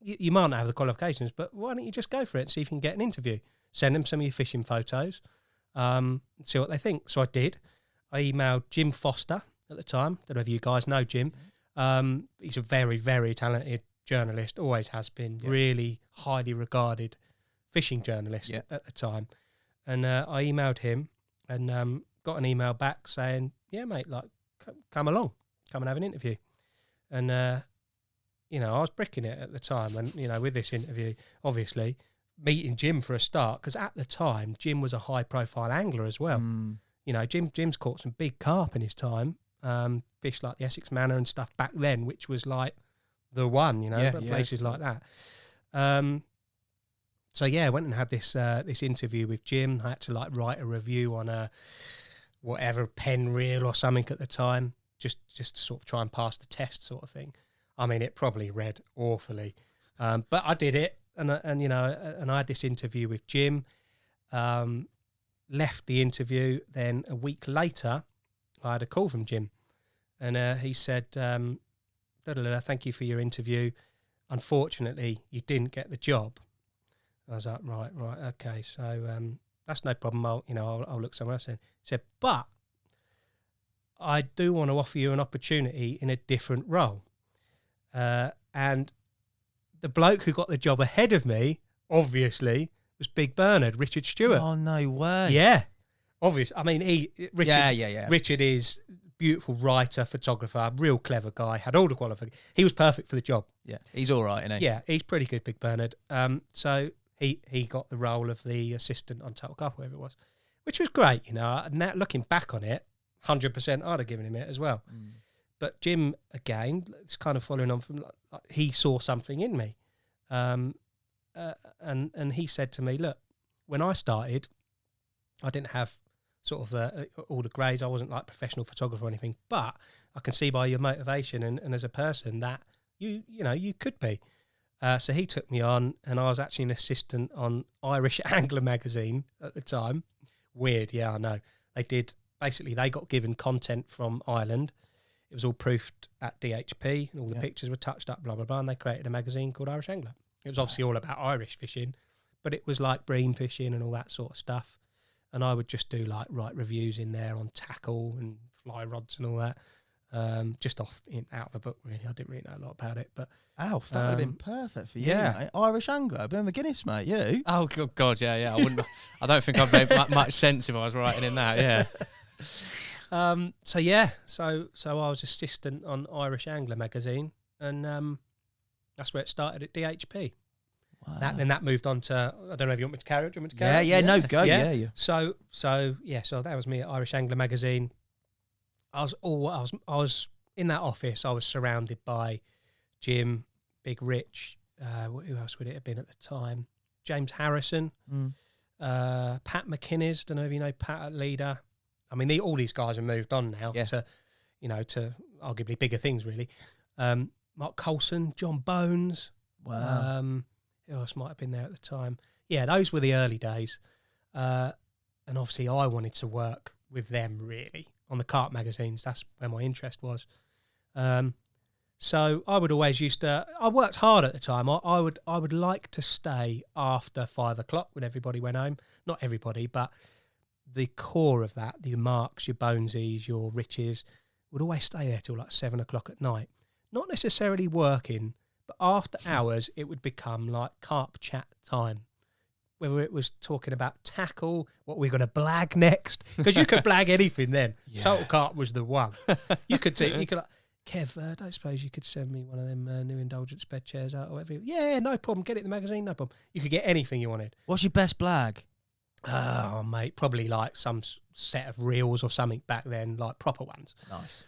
[SPEAKER 4] You might not have the qualifications, but why don't you just go for it and see if you can get an interview? Send them some of your fishing photos, and see what they think. So I did. I emailed Jim Foster at the time. Don't know if you guys know Jim. He's a very, very talented journalist, always has been, really highly regarded fishing journalist at the time. And I emailed him and got an email back saying, yeah, mate, like, come along, come and have an interview. And, I was bricking it at the time. And, with this interview, obviously, meeting Jim for a start, because at the time, Jim was a high-profile angler as well. Jim's caught some big carp in his time, fish like the Essex Manor and stuff back then, which was like the one, places like that. I went and had this interview with Jim. I had to write a review on a whatever pen reel or something at the time, just to sort of try and pass the test sort of thing. I mean, it probably read awfully, but I did it, and I had this interview with Jim. Left the interview, then a week later, I had a call from Jim, and he said, "Thank you for your interview. Unfortunately, you didn't get the job." I was like, right, okay, so that's no problem. I'll look somewhere else in. He said, but I do want to offer you an opportunity in a different role. And the bloke who got the job ahead of me, obviously, was Big Bernard, Richard Stewart.
[SPEAKER 1] Oh, no way.
[SPEAKER 4] Yeah, obvious. I mean, Richard,
[SPEAKER 1] Yeah.
[SPEAKER 4] Richard is beautiful writer, photographer, real clever guy, had all the qualifications. He was perfect for the job.
[SPEAKER 1] Yeah, he's all right, isn't he?
[SPEAKER 4] Yeah, he's pretty good, Big Bernard. So he got the role of the assistant on Total Carp, whatever it was, which was great, And now, looking back on it, 100% I'd have given him it as well. But Jim, again, it's kind of following on from, he saw something in me. And he said to me, look, when I started, I didn't have sort of all the grades. I wasn't like professional photographer or anything, but I can see by your motivation and as a person that you could be. So he took me on, and I was actually an assistant on Irish Angler magazine at the time. Weird, yeah, I know. They got given content from Ireland. It was all proofed at DHP, and all the pictures were touched up, blah, blah, blah, and they created a magazine called Irish Angler. It was obviously all about Irish fishing, but it was like bream fishing and all that sort of stuff. And I would just do write reviews in there on tackle and fly rods and all that. just out of a book, really. I didn't really know a lot about it, but
[SPEAKER 1] Alf, that would have been perfect for you,
[SPEAKER 4] yeah.
[SPEAKER 1] mate. Irish angler, been on the Guinness, mate. You?
[SPEAKER 3] Oh God, yeah. I wouldn't. I don't think I'd make much sense if I was writing in that. Yeah.
[SPEAKER 4] So I was assistant on Irish Angler magazine, and that's where it started at DHP.
[SPEAKER 1] Wow.
[SPEAKER 4] That moved on to, I don't know if you want me to carry it. Do you want me to carry it?
[SPEAKER 1] Yeah, no, go. Yeah.
[SPEAKER 4] So that was me at Irish Angler magazine. I was in that office. I was surrounded by Jim, Big Rich. Who else would it have been at the time? James Harrison, Pat McInnes. Don't know if you know Pat at Leader. I mean, all these guys have moved on now to arguably bigger things, really. Mark Coulson, John Bones.
[SPEAKER 1] Wow.
[SPEAKER 4] Who else might have been there at the time? Yeah, those were the early days. And obviously I wanted to work with them, really, on the carp magazines. That's where my interest was. So I would always I worked hard at the time. I would like to stay after 5 o'clock when everybody went home. Not everybody, but the core of that, your Marks, your Bonesies, your Riches, would always stay there till like 7 o'clock at night. Not necessarily working, but after hours, it would become like carp chat time. Whether it was talking about tackle, what we're going to blag next, because you could blag anything then. Yeah. Total Carp was the one. You could like, Kev, I don't suppose you could send me one of them new indulgence bed chairs out or whatever. Yeah, no problem. Get it in the magazine, no problem. You could get anything you wanted.
[SPEAKER 1] What's your best blag?
[SPEAKER 4] Oh, mate, probably like some set of reels or something back then, like proper ones.
[SPEAKER 1] Nice.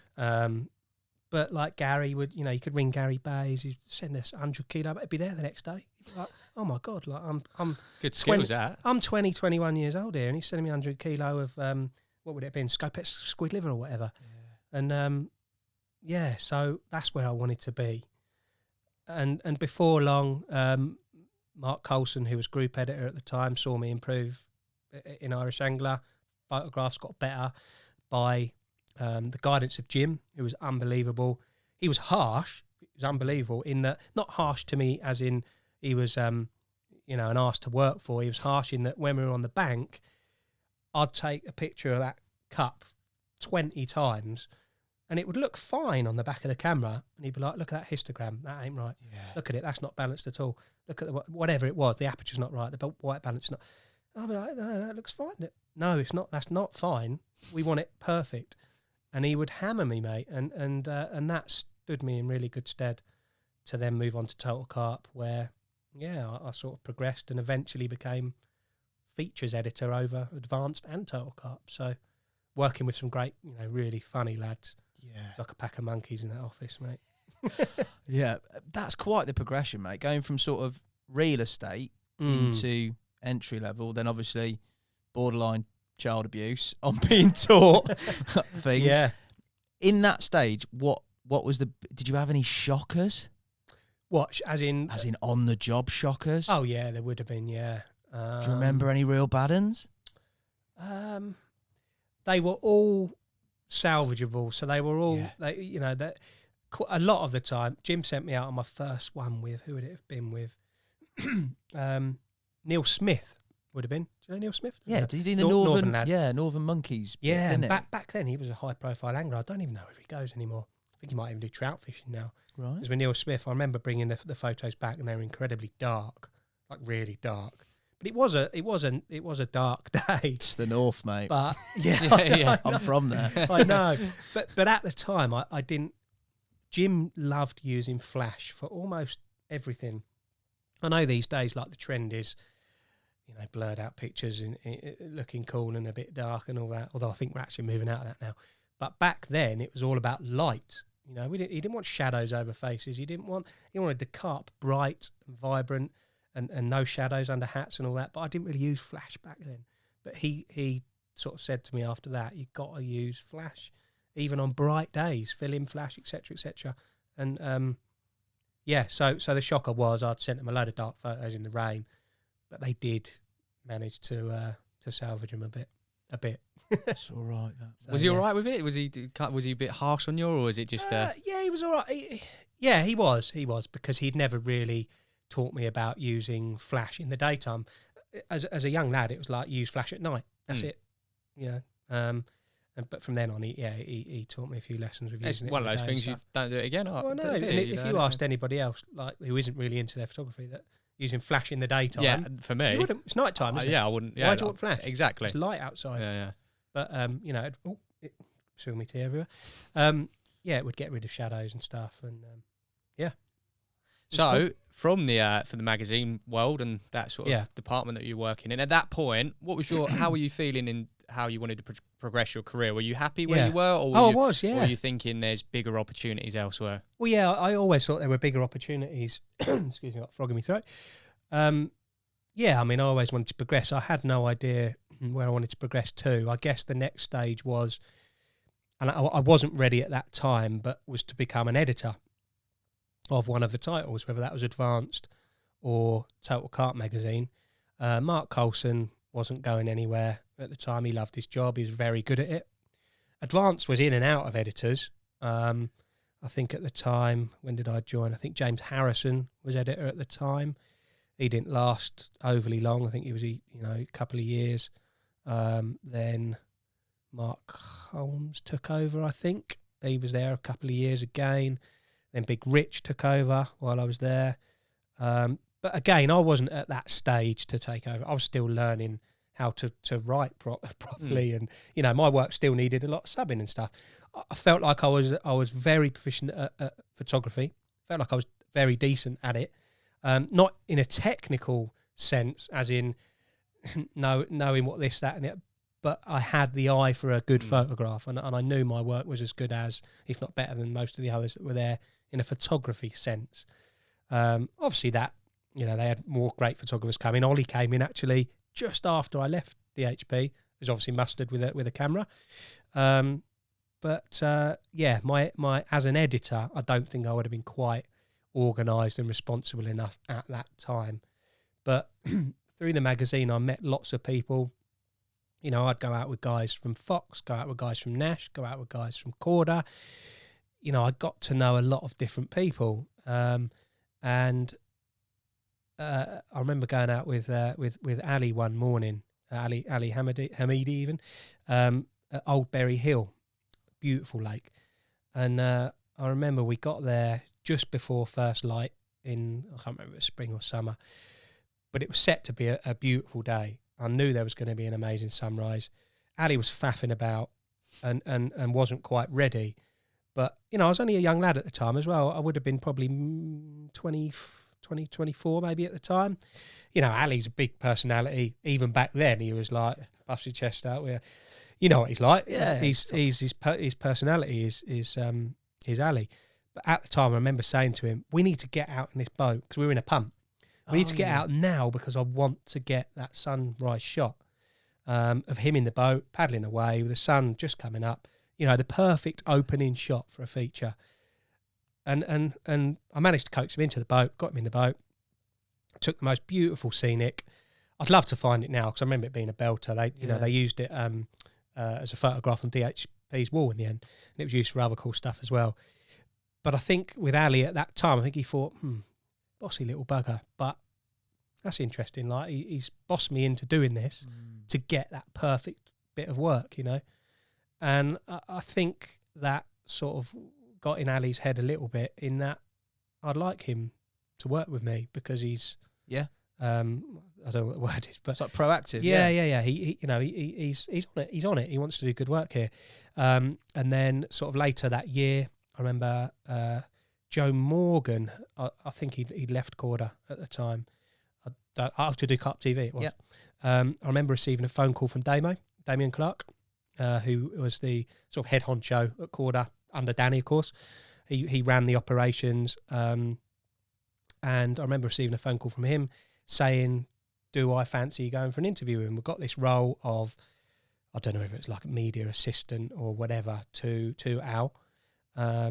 [SPEAKER 4] But like Gary would, you could ring Gary Bays, he'd send us 100 kilo, but it'd be there the next day. He'd be like, oh my God, like I'm
[SPEAKER 3] good skills that.
[SPEAKER 4] I'm 20, 21 years old here, and he's sending me 100 kilo of what would it have been, Scopex squid liver or whatever. Yeah. And so that's where I wanted to be. And before long, Mark Coulson, who was group editor at the time, saw me improve in Irish Angler. Photographs got better by the guidance of Jim, who was unbelievable. He was harsh. It was unbelievable in that, not harsh to me as in he was, an arse to work for. He was harsh in that when we were on the bank, I'd take a picture of that cup 20 times and it would look fine on the back of the camera. And he'd be like, look at that histogram. That ain't right. Yeah. Look at it. That's not balanced at all. Look at whatever it was. The aperture's not right. The white balance is not. I'd be like, no, that looks fine. No, it's not. That's not fine. We want it perfect. And he would hammer me, mate, and that stood me in really good stead to then move on to Total Carp, where, I sort of progressed and eventually became features editor over Advanced and Total Carp. So working with some great, really funny lads. Yeah. Like a pack of monkeys in that office, mate.
[SPEAKER 1] Yeah, that's quite the progression, mate. Going from sort of real estate into entry level, then obviously borderline child abuse on being taught things.
[SPEAKER 4] Yeah.
[SPEAKER 1] In that stage, what was did you have any shockers?
[SPEAKER 4] What, as in
[SPEAKER 1] on the job shockers?
[SPEAKER 4] Oh yeah, there would have been, yeah.
[SPEAKER 1] Do you remember any real bad uns?
[SPEAKER 4] They were all salvageable, so they were all that a lot of the time. Jim sent me out on my first one with, who would it have been with? Neil Smith would have been. Do you know Neil Smith?
[SPEAKER 1] Yeah, did he do the
[SPEAKER 4] Northern lad?
[SPEAKER 1] Yeah, Northern Monkeys.
[SPEAKER 4] Yeah, and back then he was a high profile angler. I don't even know if he goes anymore. I think he might even do trout fishing now.
[SPEAKER 1] Right.
[SPEAKER 4] Because with Neil Smith, I remember bringing the photos back, and they were incredibly dark, like really dark. But it was a dark day.
[SPEAKER 1] It's the North, mate.
[SPEAKER 4] But yeah,
[SPEAKER 1] I'm from there.
[SPEAKER 4] I know. But at the time, I didn't. Jim loved using flash for almost everything. I know these days, like the trend is, blurred out pictures and looking cool and a bit dark and all that. Although I think we're actually moving out of that now. But back then, it was all about light. He didn't want shadows over faces. He wanted the carp bright and vibrant and no shadows under hats and all that. But I didn't really use flash back then. But he sort of said to me after that, you've got to use flash, even on bright days, fill in flash, etc., etc. And so the shocker was I'd sent him a load of dark photos in the rain, but they did manage to salvage him a bit.
[SPEAKER 1] That's all right.
[SPEAKER 3] Was he all right with it? Was he a bit harsh on you, or was it just?
[SPEAKER 4] Yeah, he was all right. He was because he'd never really taught me about using flash in the daytime. As a young lad, it was like use flash at night. That's it. But from then on, he taught me a few lessons with
[SPEAKER 3] It's
[SPEAKER 4] using it.
[SPEAKER 3] one of those things you don't do it again.
[SPEAKER 4] Well, no. If you asked anybody else, like who isn't really into their photography, that using flash in the daytime,
[SPEAKER 3] yeah, for me,
[SPEAKER 4] it's night time, isn't it?
[SPEAKER 3] Yeah, I wouldn't. Yeah,
[SPEAKER 4] Why do you want flash?
[SPEAKER 3] Exactly.
[SPEAKER 4] It's light outside.
[SPEAKER 3] Yeah.
[SPEAKER 4] But spilled me tea everywhere. It would get rid of shadows and stuff, and
[SPEAKER 3] So from the magazine world and that sort of department that you're working in, at that point, what was how were you feeling in how you wanted to progress your career? Were you happy where you were, or
[SPEAKER 4] I was, yeah.
[SPEAKER 3] Or were you thinking there's bigger opportunities elsewhere?
[SPEAKER 4] Well, yeah, I always thought there were bigger opportunities. Excuse me, got a frog in my throat. I mean, I always wanted to progress. I had no idea where I wanted to progress to. I guess the next stage was, and I wasn't ready at that time, but was to become an editor of one of the titles, whether that was Advanced or Total Carp magazine. Mark Coulson wasn't going anywhere at the time. He loved his job. He was very good at it. Advanced was in and out of editors. I think at the time, when did I join? I think James Harrison was editor at the time. He didn't last overly long. I think he was, a couple of years. Then Mark Holmes took over, I think. He was there a couple of years again. Then Big Rich took over while I was there. But again, I wasn't at that stage to take over. I was still learning how to write properly. And, my work still needed a lot of subbing and stuff. I felt like I was very proficient at photography. Felt like I was very decent at it. Not in a technical sense, as in knowing what this, that, and it, but I had the eye for a good photograph, and I knew my work was as good as, if not better than, most of the others that were there in a photography sense. Obviously, that they had more great photographers coming. Ollie came in actually just after I left the HP. He was obviously mustered with a camera. But my as an editor, I don't think I would have been quite organised and responsible enough at that time. But through the magazine, I met lots of people. I'd go out with guys from Fox, go out with guys from Nash, go out with guys from Corda. I got to know a lot of different people. And I remember going out with Ali one morning, Ali Hamidi even, at Old Berry Hill, beautiful lake. And I remember we got there just before first light in, I can't remember if it was spring or summer, but it was set to be a beautiful day. I knew there was going to be an amazing sunrise. Ali was faffing about and wasn't quite ready. But, I was only a young lad at the time as well. I would have been probably 24 maybe at the time. Ali's a big personality. Even back then, he was like, puffs his chest out. You know what he's like. Yeah, his personality is Ali. But at the time, I remember saying to him, we need to get out in this boat, because we were in a pump. We need to get out now, because I want to get that sunrise shot of him in the boat, paddling away with the sun just coming up. The perfect opening shot for a feature. And I managed to coax him into the boat, got him in the boat, took the most beautiful scenic. I'd love to find it now, because I remember it being a belter. They used it as a photograph on DHP's wall in the end, and it was used for other cool stuff as well. But I think with Ali at that time, I think he thought, bossy little bugger, but that's interesting. Like, he's bossed me into doing this to get that perfect bit of work, And I think that sort of got in Ali's head a little bit, in that I'd like him to work with me, because he's I don't know what the word is, but
[SPEAKER 1] it's like proactive.
[SPEAKER 4] Yeah. He's on it. He wants to do good work here. And then sort of later that year, I remember Joe Morgan. I think he'd left Corda at the time. To do Carp TV. It was.
[SPEAKER 1] Yep.
[SPEAKER 4] I remember receiving a phone call from Damien Clark, who was the sort of head honcho at Corda under Danny, of course. He ran the operations, and I remember receiving a phone call from him saying, do I fancy going for an interview? And we've got this role of, I don't know if it's like a media assistant or whatever, to Al. I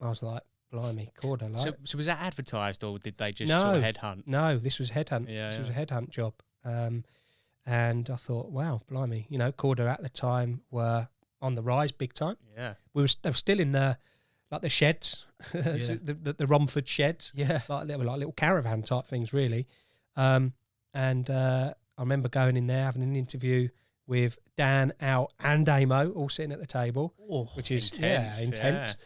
[SPEAKER 4] was like, blimey, Corda. Like.
[SPEAKER 3] So was that advertised, or did they just sort of headhunt?
[SPEAKER 4] No, this was headhunt. This was a headhunt job. And I thought, wow, blimey, Corda at the time were on the rise big time. Yeah, they were still in the sheds, the Romford sheds. Yeah, they were like little caravan type things, really. And I remember going in there, having an interview with Dan, Al, and Damo all sitting at the table,
[SPEAKER 1] Oh,
[SPEAKER 4] which is
[SPEAKER 3] intense,
[SPEAKER 4] intense.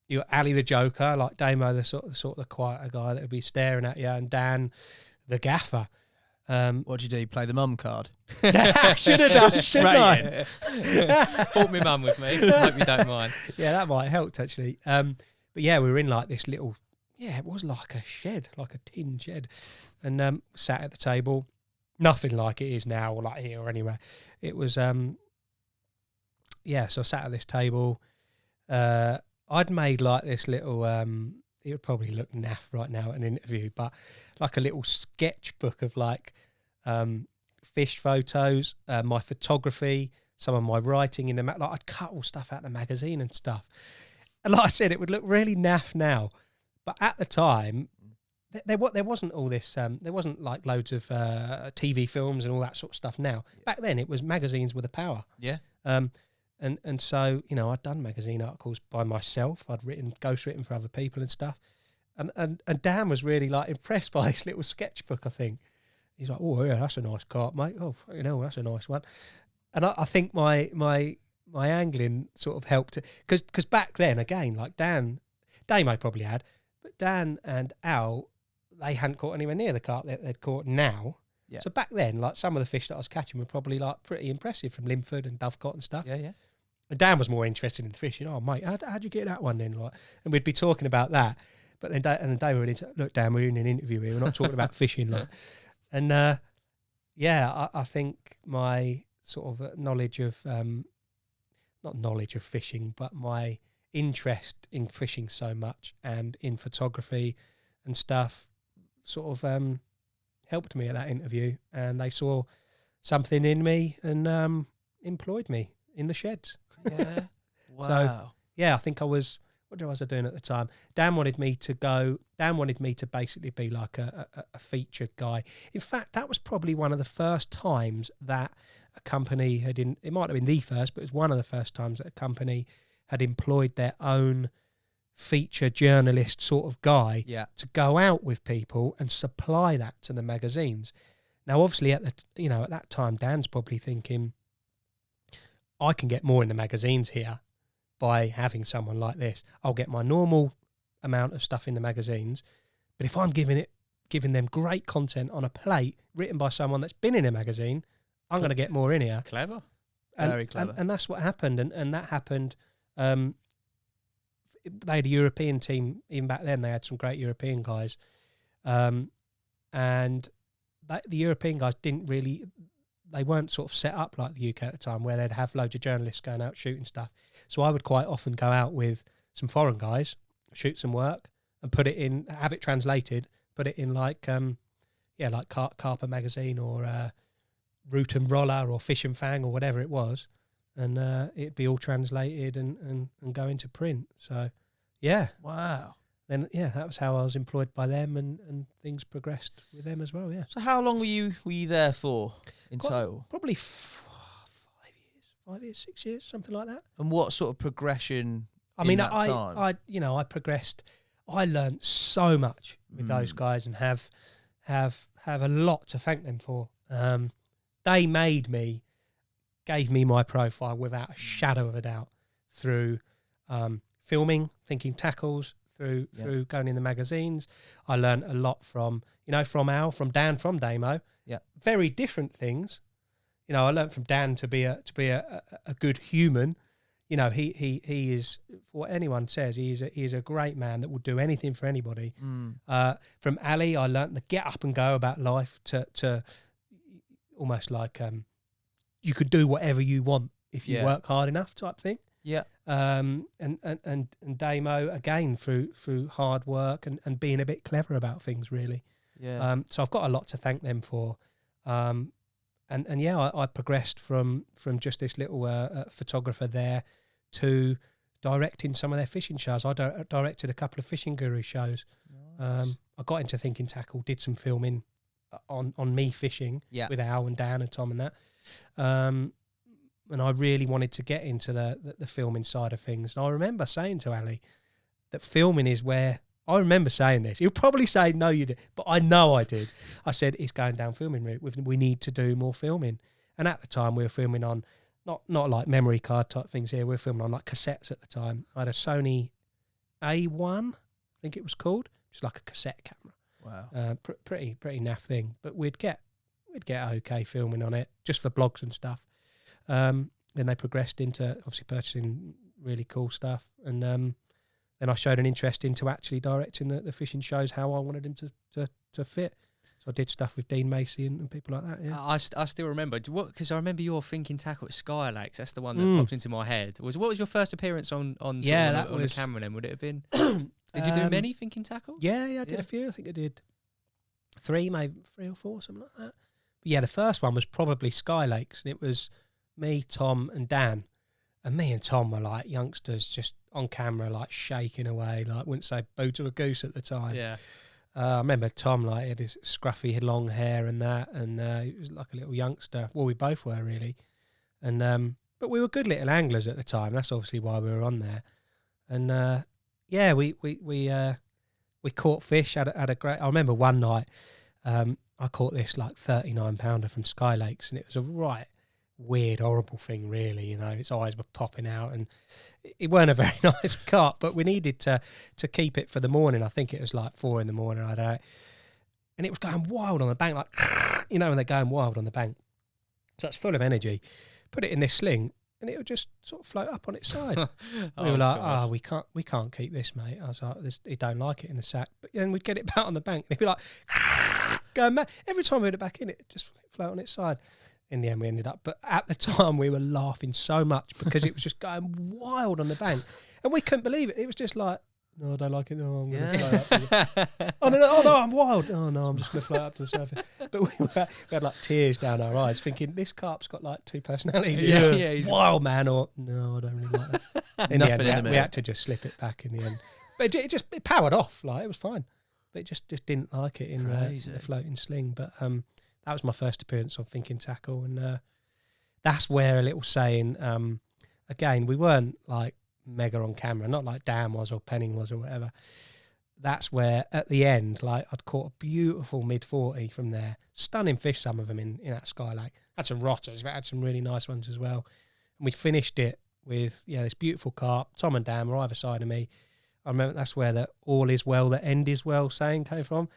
[SPEAKER 4] You got Ali the Joker, like Damo, the sort of the quieter guy that would be staring at you, and Dan, the gaffer.
[SPEAKER 1] What'd you do? Play the mum card?
[SPEAKER 4] Should have done, shouldn't I?
[SPEAKER 3] Brought my mum with me. Hope you don't mind.
[SPEAKER 4] Yeah, that might have helped actually. But yeah, we were in like this little, it was like a shed, like a tin shed, and sat at the table. Nothing like it is now, or like here or anywhere. It was, so I sat at this table. I'd made like this little, it would probably look naff right now at an interview, but like a little sketchbook of like fish photos, my photography, some of my writing in the like I'd cut all stuff out of the magazine and stuff. And like I said, it would look really naff now, but at the time, there wasn't all this. There wasn't like loads of TV films and all that sort of stuff. Now, back then, it was magazines with a power.
[SPEAKER 1] Yeah.
[SPEAKER 4] And so I'd done magazine articles by myself. I'd ghostwritten for other people and stuff. And Dan was really like impressed by this little sketchbook. I think he's like, "Oh yeah, that's a nice carp, mate. Oh, that's a nice one." And I think my angling sort of helped because back then again, like Damo probably had, but Dan and Al, they hadn't caught anywhere near the carp that they'd caught now.
[SPEAKER 1] Yeah.
[SPEAKER 4] So back then, like some of the fish that I was catching were probably like pretty impressive from Linford and Dovecot and stuff.
[SPEAKER 1] Yeah, yeah.
[SPEAKER 4] And Dan was more interested in the fishing. Oh mate, how'd you get that one then? Like, and we'd be talking about that. But then Dave would into, look, Dan, we're in an interview here. We're not talking about fishing. Like, and I think my sort of knowledge of not knowledge of fishing, but my interest in fishing so much and in photography and stuff sort of helped me at that interview, and they saw something in me and employed me in the sheds.
[SPEAKER 1] Yeah. Wow.
[SPEAKER 4] So, yeah, I think I was, what was I doing at the time? Dan wanted me to basically be like a featured guy. In fact, that was probably one of the first times that a company it might have been the first, but it was one of the first times that a company had employed their own feature journalist sort of guy to go out with people and supply that to the magazines. Now, obviously, at that time, Dan's probably thinking, I can get more in the magazines here by having someone like this. I'll get my normal amount of stuff in the magazines, but if I'm giving them great content on a plate written by someone that's been in a magazine, I'm going to get more in here.
[SPEAKER 3] Clever.
[SPEAKER 1] Very clever.
[SPEAKER 4] And that's what happened. And that happened. They had a European team. Even back then, they had some great European guys. And the European guys they weren't sort of set up like the UK at the time, where they'd have loads of journalists going out shooting stuff. So I would quite often go out with some foreign guys, shoot some work, and put it in, have it translated, put it in like Carper magazine or Root and Roller or Fish and Fang or whatever it was, and it'd be all translated and go into print. So, yeah.
[SPEAKER 1] Wow.
[SPEAKER 4] Then, that was how I was employed by them, and things progressed with them as well, yeah.
[SPEAKER 1] So how long were you there for in total?
[SPEAKER 4] Probably 5 years, 6 years, something like that.
[SPEAKER 1] And what sort of progression
[SPEAKER 4] I mean,
[SPEAKER 1] that time?
[SPEAKER 4] I progressed. I learned so much with those guys and have a lot to thank them for. They gave me my profile without a shadow of a doubt through filming, thinking tackles, through going in the magazines. I learned a lot from Al, from Dan, from Damo.
[SPEAKER 1] Yeah. Very
[SPEAKER 4] Very different things. I learned from Dan to be a good human. He is, for what anyone says, he is a great man that will do anything for anybody. From Ali, I learned the get up and go about life to almost like you could do whatever you want if you work hard enough type thing.
[SPEAKER 1] Yeah.
[SPEAKER 4] And Damo again through hard work and being a bit clever about things, really.
[SPEAKER 1] Yeah.
[SPEAKER 4] So I've got a lot to thank them for. I progressed from just this little photographer there to directing some of their fishing shows. I directed a couple of Fishing Guru shows.
[SPEAKER 1] Nice.
[SPEAKER 4] I got into Thinking Tackle, did some filming on me fishing with Al and Dan and Tom and that. And I really wanted to get into the filming side of things. And I remember saying to Ali that filming is where, I remember saying this. He'll probably say, no, you did. But I know I did. I said, it's going down filming route. We need to do more filming. And at the time, we were filming on not like memory card type things here. We were filming on like cassettes at the time. I had a Sony A1, I think it was called, which is like a cassette camera.
[SPEAKER 1] Wow.
[SPEAKER 4] Pretty naff thing. But we'd get okay filming on it just for blogs and stuff. Then they progressed into obviously purchasing really cool stuff, and then I showed an interest into actually directing the fishing shows how I wanted them to fit. So I did stuff with Dean Macy and people like that. Yeah,
[SPEAKER 3] I still remember because I remember your Thinking Tackle at Sky Lakes. That's the one that popped into my head. What was your first appearance on the camera? Then would it have been? Did you do many Thinking Tackle?
[SPEAKER 4] Yeah, I did a few. I think I did 3 or 4, something like that. But yeah, the first one was probably Sky Lakes, and it was me, Tom, and Dan. And me and Tom were like youngsters, just on camera, like shaking away, like wouldn't say boo to a goose at the time.
[SPEAKER 3] Yeah.
[SPEAKER 4] I remember Tom, like, had his scruffy long hair and that, and he was like a little youngster. Well, we both were really, and but we were good little anglers at the time. That's obviously why we were on there. And yeah, we caught fish. Had a great. I remember one night, I caught this like 39-pounder from Sky Lakes, and it was a right weird, horrible thing, really. You know, its eyes were popping out, and it weren't a very nice carp, but we needed to keep it for the morning. I think it was like 4 a.m. I don't know. And it was going wild on the bank, like, you know, when they're going wild on the bank. So it's full of energy. Put it in this sling, and it would just sort of float up on its side. We were like, we can't keep this, mate. I was like, he don't like it in the sack. But then we'd get it back on the bank, and it'd be like, going mad. Every time we put it back in, it just float on its side. In the end, we ended up. But at the time, we were laughing so much because it was just going wild on the bank. And we couldn't believe it. It was just like, no, I don't like it. No, I'm going to float up to the... oh, no, I'm wild. Oh, no, I'm just going to float up to the surface. But we had like tears down our eyes thinking, this carp's got like 2 personalities.
[SPEAKER 3] Yeah, he's
[SPEAKER 4] wild man, or no, I don't really like that. In the end, we had to just slip it back in the end. But it powered off. Like, it was fine. But it just didn't like it in the floating sling. But that was my first appearance on Thinking Tackle, and that's where a little saying, again, we weren't like mega on camera, not like Dan was or Penning was or whatever. That's where at the end, like, I'd caught a beautiful mid-40 from there. Stunning fish, some of them in that Sky Lake. Had some rotters, but had some really nice ones as well. And we finished it with, this beautiful carp. Tom and Dan were either side of me. I remember that's where the all is well that end is well saying came from.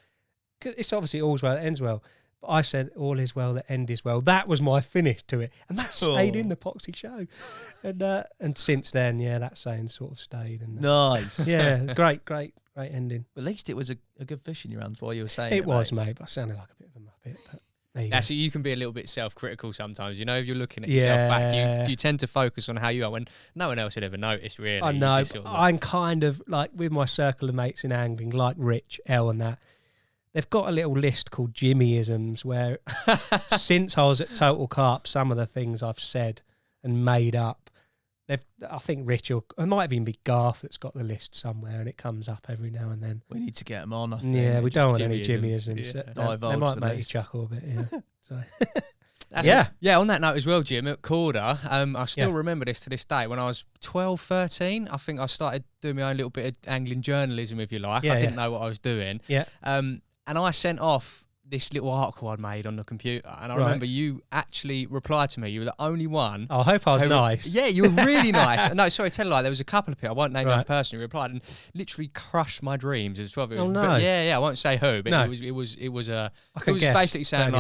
[SPEAKER 4] 'Cause it's obviously all's well that ends well. I said, all is well that end is well. That was my finish to it. And that stayed in the Poxy show. And since then, that saying sort of stayed. And
[SPEAKER 1] nice.
[SPEAKER 4] Yeah, great ending.
[SPEAKER 1] At least it was a good fish in your hands while you were saying
[SPEAKER 4] it. It was, mate, but I sounded like a bit of a muppet. But there you go.
[SPEAKER 3] So you can be a little bit self-critical sometimes. You know, if you're looking at yourself back, you tend to focus on how you are when no one else had ever noticed, really.
[SPEAKER 4] I know. I'm kind of, like, with my circle of mates in angling, like Rich, Elle and that, they've got a little list called Jimmyisms where since I was at Total Carp, some of the things I've said and made up, I think Rich, or it might even be Garth that's got the list somewhere, and it comes up every now and then.
[SPEAKER 1] We need to get them on, I think.
[SPEAKER 4] Yeah, we don't want any Jimmyisms.
[SPEAKER 1] Yeah.
[SPEAKER 4] They might make you chuckle a bit, yeah. So.
[SPEAKER 3] On that note as well, Jim, at Corda, I still remember this to this day. When I was 12, 13, I think I started doing my own little bit of angling journalism, if you like. I didn't know what I was doing.
[SPEAKER 4] Yeah.
[SPEAKER 3] And I sent off this little article I'd made on the computer, and I remember you actually replied to me. You were the only one.
[SPEAKER 4] I hope I was nice.
[SPEAKER 3] Yeah, you were really nice. No, sorry, tell a lie. There was a couple of people. I won't name the person who replied, and literally crushed my dreams as well.
[SPEAKER 4] Oh no.
[SPEAKER 3] But I won't say who, but
[SPEAKER 4] no.
[SPEAKER 3] it was basically saying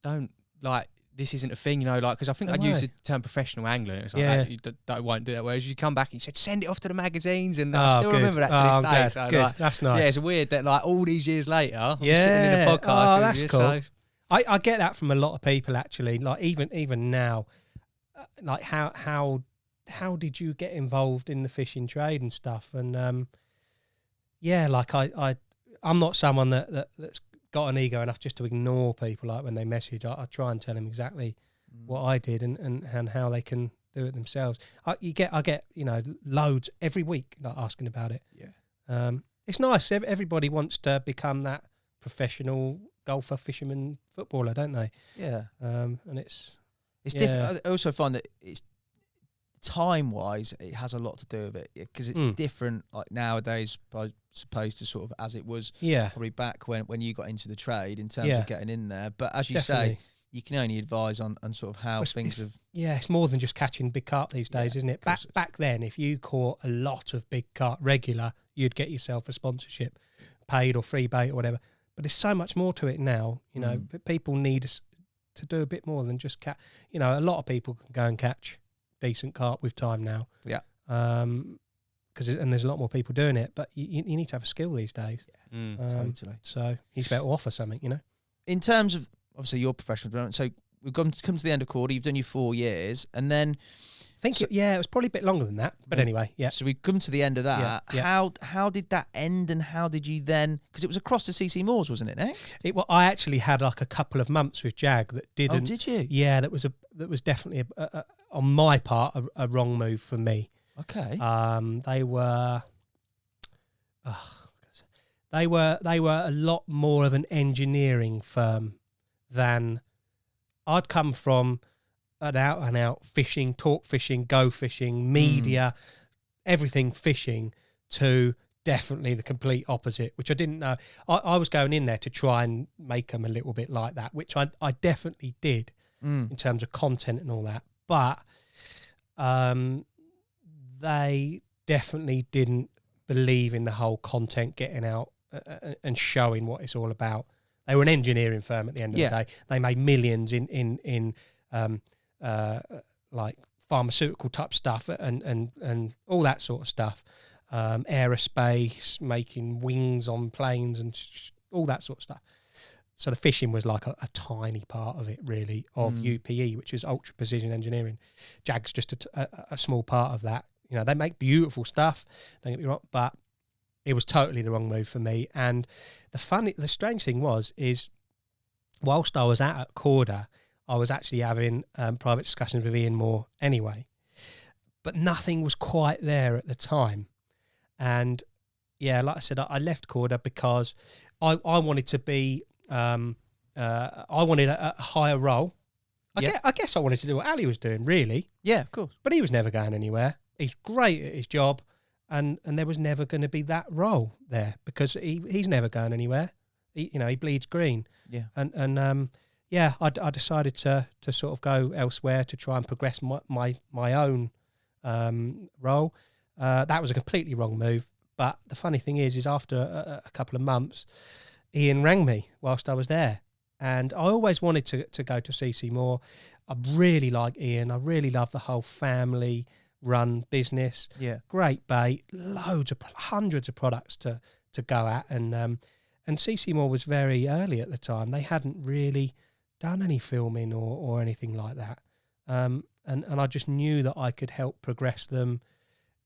[SPEAKER 3] don't like, this isn't a thing, you know, like, because I think I'd used the term professional angler, and it's like, you won't do that. Whereas you come back and you said, send it off to the magazines, and I still remember that to this day. So,
[SPEAKER 4] good.
[SPEAKER 3] Like,
[SPEAKER 4] that's nice.
[SPEAKER 3] Yeah, it's weird that, like, all these years later, I'm sitting in a podcast.
[SPEAKER 4] Oh, that's cool.
[SPEAKER 3] So.
[SPEAKER 4] I get that from a lot of people, actually. Like, even now, like, how did you get involved in the fishing trade and stuff? And like, I'm not someone that's got an ego enough just to ignore people, like when they message. I try and tell them exactly what I did and how they can do it themselves. I get loads every week, like, asking about it.
[SPEAKER 1] Yeah.
[SPEAKER 4] It's nice. Everybody wants to become that professional golfer, fisherman, footballer, don't they?
[SPEAKER 1] Yeah.
[SPEAKER 4] And it's
[SPEAKER 1] different. I also find that it's time-wise, it has a lot to do with it, because it's different, like, nowadays, I suppose, to sort of as it was probably back when you got into the trade in terms of getting in there. But as you say, you can only advise on sort of how things have.
[SPEAKER 4] Yeah, it's more than just catching big carp these days, isn't it? Back then, if you caught a lot of big carp regular, you'd get yourself a sponsorship, paid or free bait or whatever. But there's so much more to it now. You know, people need us to do a bit more than just catch. You know, a lot of people can go and catch decent carp with time now.
[SPEAKER 1] Yeah.
[SPEAKER 4] And there's a lot more people doing it, but you need to have a skill these days.
[SPEAKER 1] Totally.
[SPEAKER 4] So he's better offer something, you know.
[SPEAKER 1] In terms of obviously your professional development, so we've come to the end of Corda. You've done your 4 years, and then
[SPEAKER 4] I think it was probably a bit longer than that. But anyway, yeah.
[SPEAKER 1] So we've come to the end of that.
[SPEAKER 4] Yeah.
[SPEAKER 1] How did that end, and how did you then? Because it was across to CC Moores, wasn't it? Next.
[SPEAKER 4] I actually had like a couple of months with Jag that didn't.
[SPEAKER 1] Oh, did you?
[SPEAKER 4] Yeah, that was definitely on my part a wrong move for me.
[SPEAKER 1] Okay.
[SPEAKER 4] They were a lot more of an engineering firm than I'd come from. An out and out fishing, talk fishing, go fishing, media, everything fishing, to definitely the complete opposite, which I didn't know. I was going in there to try and make them a little bit like that, which I definitely did in terms of content and all that. But they definitely didn't believe in the whole content getting out and showing what it's all about. They were an engineering firm at the end of the day. They made millions in like pharmaceutical type stuff and all that sort of stuff, aerospace, making wings on planes and all that sort of stuff. So the fishing was like a tiny part of it, really, of UPE, which is ultra precision engineering. JAG's just a small part of that. You know, they make beautiful stuff, don't get me wrong, but it was totally the wrong move for me. And the strange thing is whilst I was at Corda, I was actually having private discussions with Ian Moore anyway, but nothing was quite there at the time. And yeah, like I said, I left Corda because I wanted to be, I wanted a higher role. I guess I wanted to do what Ali was doing, really.
[SPEAKER 1] Yeah, of course.
[SPEAKER 4] But he was never going anywhere. He's great at his job, and there was never going to be that role there because he's never going anywhere. He bleeds green.
[SPEAKER 1] Yeah.
[SPEAKER 4] And I decided to sort of go elsewhere to try and progress my own role. That was a completely wrong move. But the funny thing is after a couple of months, Ian rang me whilst I was there. And I always wanted to go to CC Moore. I really like Ian. I really love the whole family-run business.
[SPEAKER 1] Yeah.
[SPEAKER 4] Great bait, hundreds of products to go at. And CC Moore was very early at the time. They hadn't really done any filming or anything like that. And I just knew that I could help progress them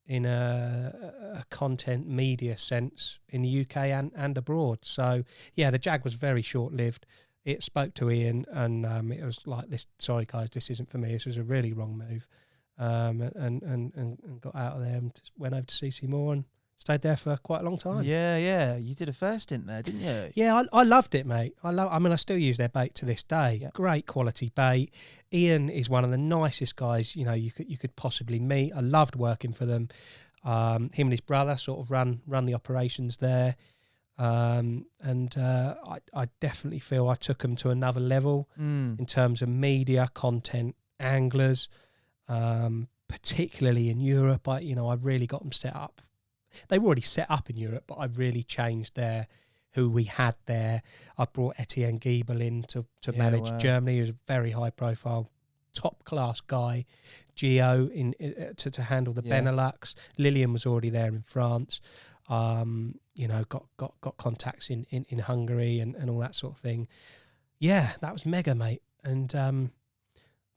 [SPEAKER 4] in a content media sense in the UK and abroad. So, yeah, the Jag was very short-lived. It spoke to Ian and it was like, this. Sorry, guys, this isn't for me. This was a really wrong move. And got out of there and went over to CC Moore and stayed there for quite a long time.
[SPEAKER 1] Yeah. You did a first stint there, didn't you?
[SPEAKER 4] Yeah, I loved it, mate. I still use their bait to this day. Yep. Great quality bait. Ian is one of the nicest guys you could possibly meet. I loved working for them. Him and his brother sort of run the operations there. I definitely feel I took them to another level in terms of media, content, anglers, particularly in Europe. I really got them set up. They were already set up in Europe, but I really changed who we had there. I brought Etienne Giebel in to manage Germany. He was a very high profile, top class guy. Gio to handle the Benelux. Lillian was already there in France. Got contacts in Hungary and all that sort of thing. Yeah, that was mega, mate. And I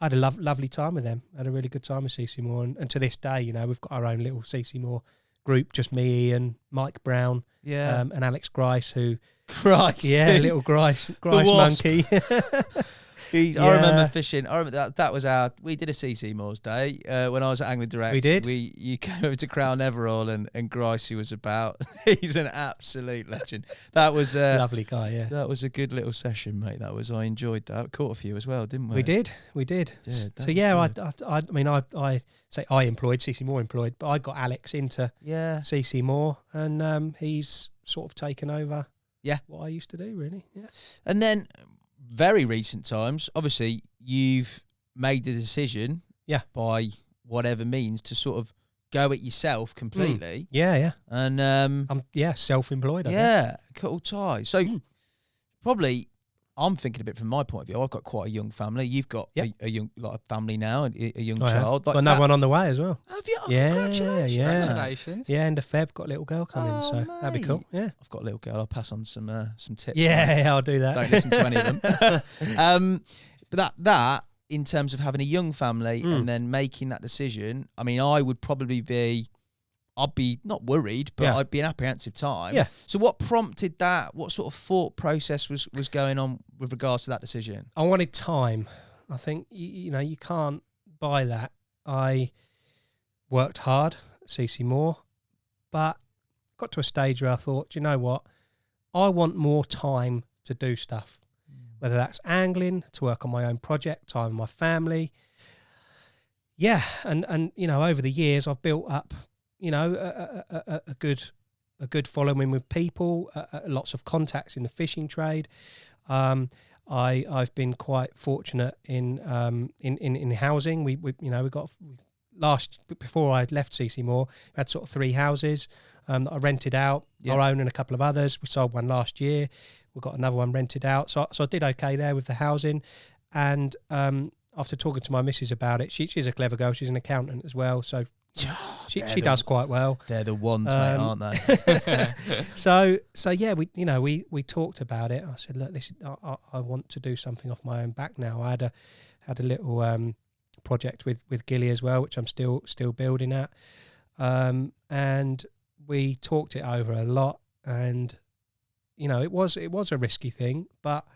[SPEAKER 4] had a lovely time with them. I had a really good time with CC Moore. And to this day, we've got our own little CC Moore group, just me, Ian, Mike Brown, and Alex Grice, little Grice monkey.
[SPEAKER 1] I remember fishing. I remember that was we did a CC Moores day when I was at Angling Direct.
[SPEAKER 4] We did.
[SPEAKER 1] You came over to Crown Everall and Gricey was about. He's an absolute legend. That was
[SPEAKER 4] lovely guy. Yeah,
[SPEAKER 1] that was a good little session, mate. I enjoyed that. Caught a few as well, didn't we?
[SPEAKER 4] We did. So yeah, I say I employed CC Moore employed, but I got Alex into CC Moore, and he's sort of taken over.
[SPEAKER 1] Yeah,
[SPEAKER 4] what I used to do, really. Yeah,
[SPEAKER 1] and then very recent times, obviously, you've made the decision, by whatever means, to sort of go it yourself completely.
[SPEAKER 4] Yeah.
[SPEAKER 1] And
[SPEAKER 4] I'm self-employed. I guess.
[SPEAKER 1] cool tie. So probably, I'm thinking a bit from my point of view. I've got quite a young family. You've got a young, like a family now, and a young child.
[SPEAKER 4] Like got another one on the way as well.
[SPEAKER 1] Have you? Oh,
[SPEAKER 4] Yeah,
[SPEAKER 3] Congratulations.
[SPEAKER 4] Yeah, end of Feb, got a little girl coming, so
[SPEAKER 1] Mate.
[SPEAKER 4] that'd be cool. Yeah,
[SPEAKER 1] I've got a little girl. I'll pass on some tips.
[SPEAKER 4] yeah, I'll do that.
[SPEAKER 1] Don't listen to any of them. But that in terms of having a young family and then making that decision, I mean, I would probably be. I'd be not worried, but I'd be an apprehensive time.
[SPEAKER 4] Yeah.
[SPEAKER 1] So what prompted that? What sort of thought process was going on with regards to that decision?
[SPEAKER 4] I wanted time. I think, you can't buy that. I worked hard at CC Moore, but got to a stage where I thought, do you know what? I want more time to do stuff, whether that's angling, to work on my own project, time with my family. Yeah, and over the years, I've built up a good following with people, lots of contacts in the fishing trade. I've been quite fortunate in housing. We got before I left CC Moore, we had sort of 3 houses that I rented out, our own and a couple of others. We sold one last year. We've got another one rented out. So I did okay there with the housing. And after talking to my missus about it, she's a clever girl. She's an accountant as well. So she does quite well.
[SPEAKER 1] They're the ones, mate, aren't they?
[SPEAKER 4] So yeah, we talked about it. I said, look, I want to do something off my own back now. I had a little project with Gilly as well, which I'm still building at, and we talked it over a lot. And it was a risky thing, but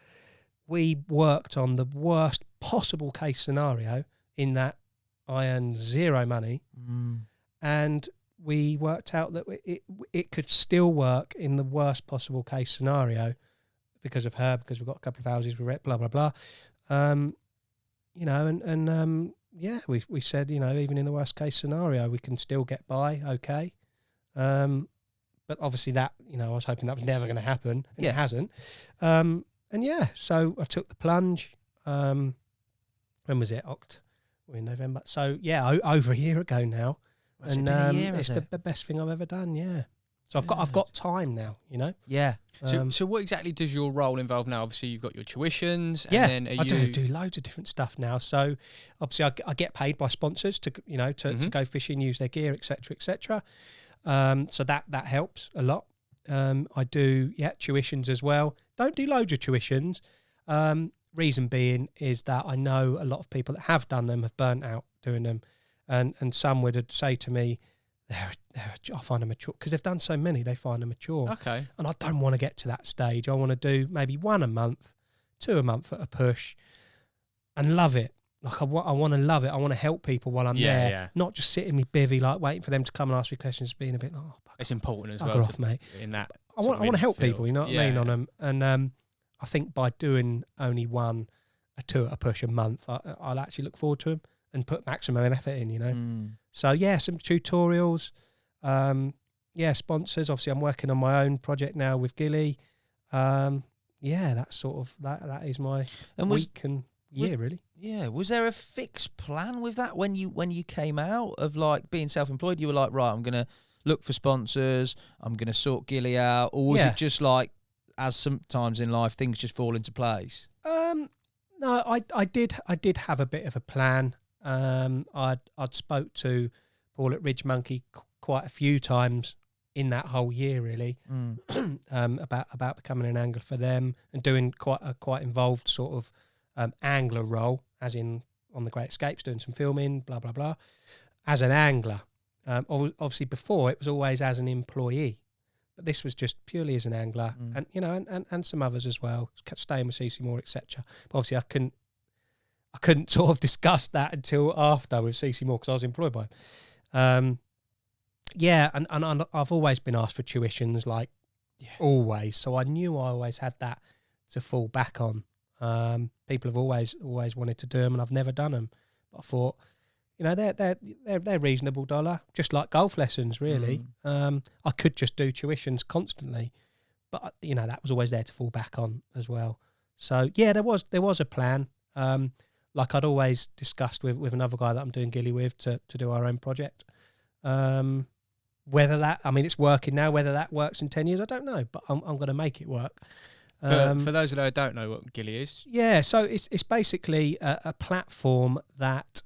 [SPEAKER 4] we worked on the worst possible case scenario in that I earned 0 money, and we worked out that it could still work in the worst possible case scenario because of her, because we've got a couple of houses, we rent, blah, blah, blah. We said, even in the worst case scenario, we can still get by okay. But obviously that, I was hoping that was never going to happen, and it hasn't. So I took the plunge. When was it? We're in November. So, over a year ago now.
[SPEAKER 1] Has it been a year,
[SPEAKER 4] it's the best thing I've ever done, yeah. So I've got time now,
[SPEAKER 1] Yeah.
[SPEAKER 3] So what exactly does your role involve now? Obviously, you've got your tuitions.
[SPEAKER 4] Yeah,
[SPEAKER 3] and then
[SPEAKER 4] I do loads of different stuff now. So obviously I get paid by sponsors to go fishing, use their gear, etc., etc. So that helps a lot. I do tuitions as well. Don't do loads of tuitions. Reason being is that I know a lot of people that have done them have burnt out doing them, and some would say to me, I find them mature because they've done so many. They find them mature.
[SPEAKER 3] Okay.
[SPEAKER 4] And I don't want to get to that stage. I want to do maybe 1 a month, 2 a month at a push, and love it. Like I want to love it. I want to help people while I'm there, not just sitting me bivvy, like waiting for them to come and ask me questions, being a bit like,
[SPEAKER 3] it's important as
[SPEAKER 4] well.
[SPEAKER 3] Off,
[SPEAKER 4] mate.
[SPEAKER 3] In that,
[SPEAKER 4] I want to help people. You know what I mean on them, and I think by doing only 1, 2 at a push a month, I'll actually look forward to them and put maximum effort in. So some tutorials, sponsors. Obviously, I'm working on my own project now with Gilly. That's sort of that is my week and year really.
[SPEAKER 1] Yeah, was there a fixed plan with that when you came out of like being self-employed? You were like, right, I'm gonna look for sponsors, I'm gonna sort Gilly out, or was it just like, as sometimes in life things just fall into place?
[SPEAKER 4] No, I did have a bit of a plan. I'd spoke to Paul at Ridge Monkey quite a few times in that whole year really, about becoming an angler for them and doing quite involved sort of angler role, as in on the Great Escapes, doing some filming, blah blah blah, as an angler. Obviously before it was always as an employee, but this was just purely as an angler, and some others as well, staying with CC Moore, etc. But obviously I couldn't sort of discuss that until after with CC Moore because I was employed by him. And I've always been asked for tuitions, always. So I knew I always had that to fall back on. People have always wanted to do them, and I've never done them. But I thought, they're reasonable dollar, just like golf lessons, really. I could just do tuitions constantly, but that was always there to fall back on as well. So yeah, there was a plan. Like I'd always discussed with another guy that I'm doing Gilly with to do our own project. Whether that, I mean, it's working now. Whether that works in 10 years, I don't know. But I'm going to make it work.
[SPEAKER 3] For those that don't know what Gilly is,
[SPEAKER 4] yeah, so it's basically a platform that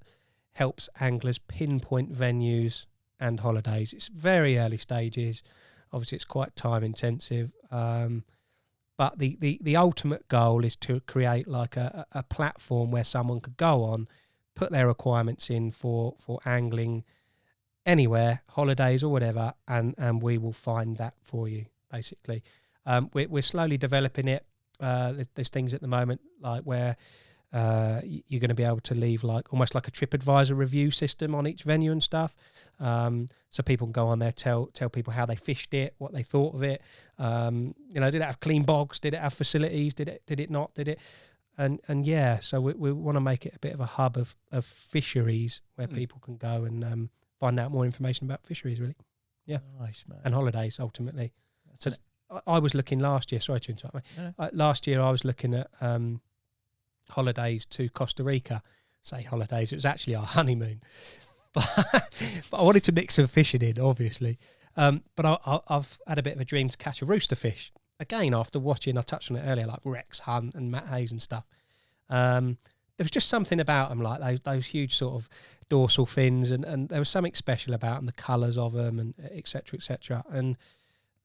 [SPEAKER 4] helps anglers pinpoint venues and holidays. It's very early stages. Obviously, it's quite time intensive. But the ultimate goal is to create like a platform where someone could go on, put their requirements in for angling anywhere, holidays or whatever, and we will find that for you, basically. We're slowly developing it. There's things at the moment like where you're going to be able to leave like almost like a TripAdvisor review system on each venue and stuff. So people can go on there, tell people how they fished it, what they thought of it. Did it have clean bogs? Did it have facilities? Did it not? Did it? And yeah, so we want to make it a bit of a hub of fisheries where people can go and find out more information about fisheries, really. Yeah.
[SPEAKER 1] Nice, man.
[SPEAKER 4] And holidays, ultimately. So I was looking last year, sorry to interrupt, mate.
[SPEAKER 1] Yeah.
[SPEAKER 4] Last year I was looking at holidays to Costa Rica. Say holidays, it was actually our honeymoon. But I wanted to mix some fishing in, obviously. But I've had a bit of a dream to catch a rooster fish. Again, after watching, I touched on it earlier, like Rex Hunt and Matt Hayes and stuff. There was just something about them, like those huge sort of dorsal fins, and there was something special about them, the colours of them, and et cetera, et cetera. And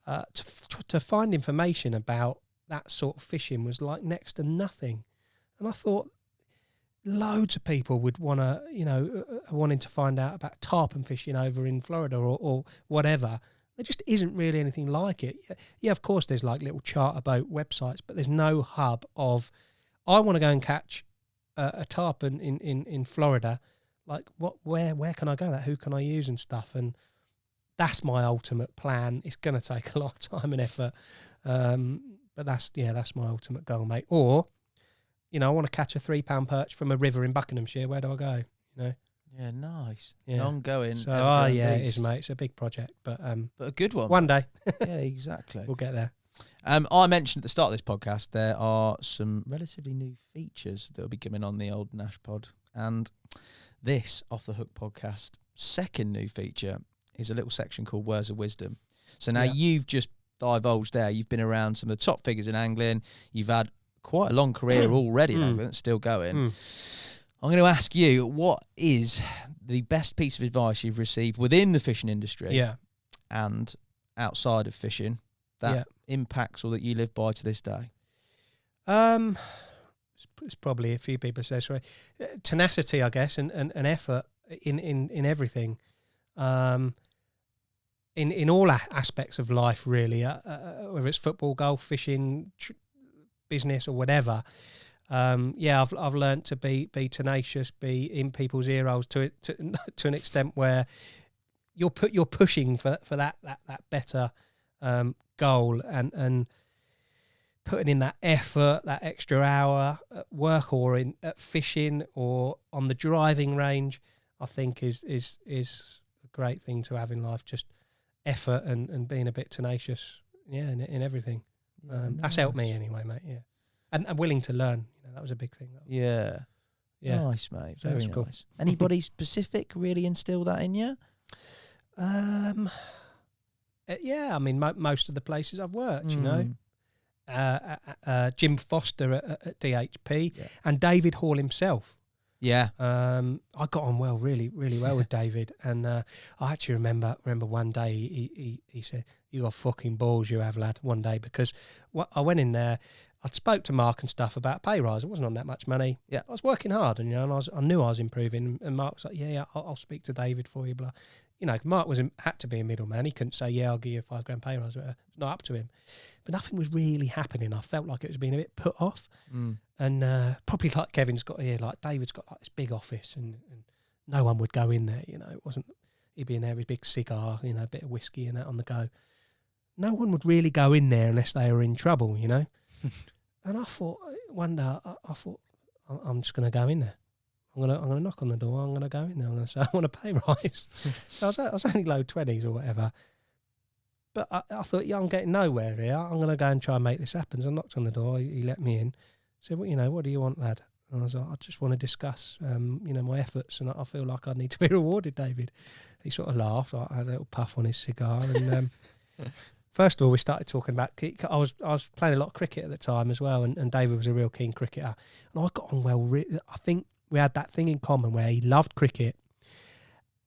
[SPEAKER 4] to find information about that sort of fishing was like next to nothing. And I thought loads of people would want to, wanting to find out about tarpon fishing over in Florida or whatever. There just isn't really anything like it. Yeah, of course, there's like little charter boat websites, but there's no hub of, I want to go and catch a tarpon in Florida. Like, where can I go? Who can I use and stuff? And that's my ultimate plan. It's going to take a lot of time and effort. But that's my ultimate goal, mate. Or, I want to catch a 3-pound perch from a river in Buckinghamshire. Where do I go?
[SPEAKER 1] Yeah, nice.
[SPEAKER 4] Yeah.
[SPEAKER 1] Ongoing.
[SPEAKER 4] So, it is, mate. It's a big project, but
[SPEAKER 1] a good one.
[SPEAKER 4] One day.
[SPEAKER 1] Yeah, exactly.
[SPEAKER 4] We'll get there.
[SPEAKER 1] I mentioned at the start of this podcast there are some relatively new features that will be coming on the old Nash pod, and this Off the Hook podcast second new feature is a little section called Words of Wisdom. So now you've just divulged there. You've been around some of the top figures in angling. You've had quite a long career already in angling. It's still going. I'm going to ask you, what is the best piece of advice you've received within the fishing industry and outside of fishing that impacts or that you live by to this day?
[SPEAKER 4] It's probably a few people say, sorry. Tenacity, I guess, and effort in everything. In all aspects of life, really, whether it's football, golf, fishing, business or whatever. I've learned to be tenacious, be in people's ear holes to an extent where you're pushing for that better goal and putting in that effort, that extra hour at work or at fishing or on the driving range. I think is a great thing to have in life. Just effort and being a bit tenacious, in everything. That's helped me anyway, mate. Yeah, and I'm willing to learn. That was a big thing.
[SPEAKER 1] Yeah. Nice, mate. Very nice.
[SPEAKER 4] Cool.
[SPEAKER 1] Anybody specific really instill that in you?
[SPEAKER 4] I mean, most of the places I've worked, Jim Foster at DHP and David Hall himself.
[SPEAKER 1] Yeah.
[SPEAKER 4] I got on really well with David, and I actually remember one day he said, "You got fucking balls, you have, lad." One day, because I went in there, I spoke to Mark and stuff about pay rise. It wasn't on that much money. Yeah, I was working hard, and I knew I was improving. And Mark was like, "Yeah, I'll speak to David for you." Blah. Mark had to be a middleman. He couldn't say, "Yeah, I'll give you a $5,000 pay rise." It's not up to him. But nothing was really happening. I felt like it was being a bit put off. And probably like Kevin's got here, like David's got like this big office, and no one would go in there. It wasn't. He'd be in there with his big cigar, a bit of whiskey and that on the go. No one would really go in there unless they were in trouble, And I thought one day, I thought I'm just going to go in there. I'm gonna knock on the door. I'm gonna go in there. I'm gonna say I want a pay rise. So I was only low 20s or whatever. But I thought, I'm getting nowhere here. I'm gonna go and try and make this happen. So I knocked on the door. He let me in. said, well, what do you want, lad? And I was like, I just want to discuss, my efforts, and I feel like I need to be rewarded, David. He sort of laughed. I had a little puff on his cigar, and first of all, we started talking about. I was playing a lot of cricket at the time as well, and David was a real keen cricketer, and I got on well. I think we had that thing in common where he loved cricket,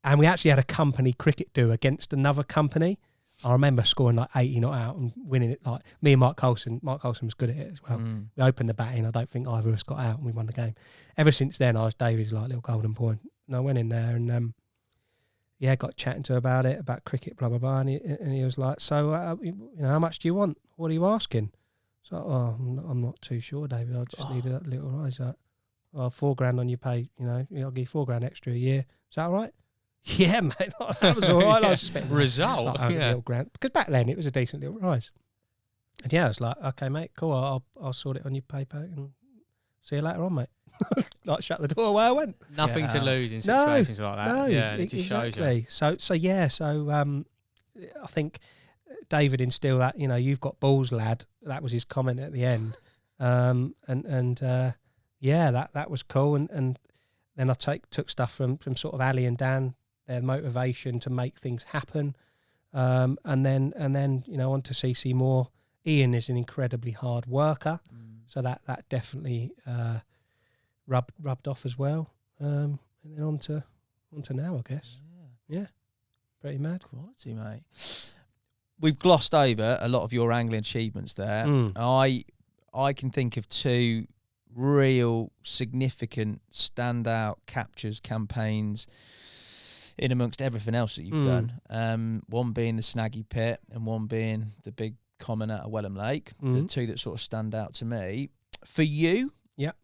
[SPEAKER 4] and we actually had a company cricket do against another company. I remember scoring like 80 not out and winning it. Like me and Mark Coulson. Mark Coulson was good at it as well. We opened the batting. I don't think either of us got out, and we won the game. Ever since then, I was David's like little golden boy. And I went in there and got chatting to her about it, about cricket, blah blah blah. And he was like, "So, how much do you want? What are you asking?" So, I'm not too sure, David. I just need a little rise. Like, $4,000 on your pay. I'll give you $4,000 extra a year. Is that all right? Yeah, mate, that was all right. I was expecting
[SPEAKER 3] result,
[SPEAKER 4] like little grand, because back then it was a decent little rise. And I was like, okay, mate, cool. I'll sort it on your paper and see you later on, mate. Like shut the door, away I went.
[SPEAKER 3] Nothing to lose in situations like that.
[SPEAKER 4] No,
[SPEAKER 3] yeah, it just
[SPEAKER 4] exactly.
[SPEAKER 3] shows you.
[SPEAKER 4] So I think David instilled that. You've got balls, lad. That was his comment at the end. That was cool. And then I took stuff from sort of Ali and Dan, their motivation to make things happen, and then on to CC Moore. Ian is an incredibly hard worker, so that definitely rubbed off as well. And then on to now, I guess. Yeah, pretty mad.
[SPEAKER 1] Quality, mate. We've glossed over a lot of your angling achievements there. I can think of two real significant standout captures campaigns in amongst everything else that you've done. One being the Snaggy Pit and one being the big common out of Welham Lake. The two that sort of stand out to me. For you,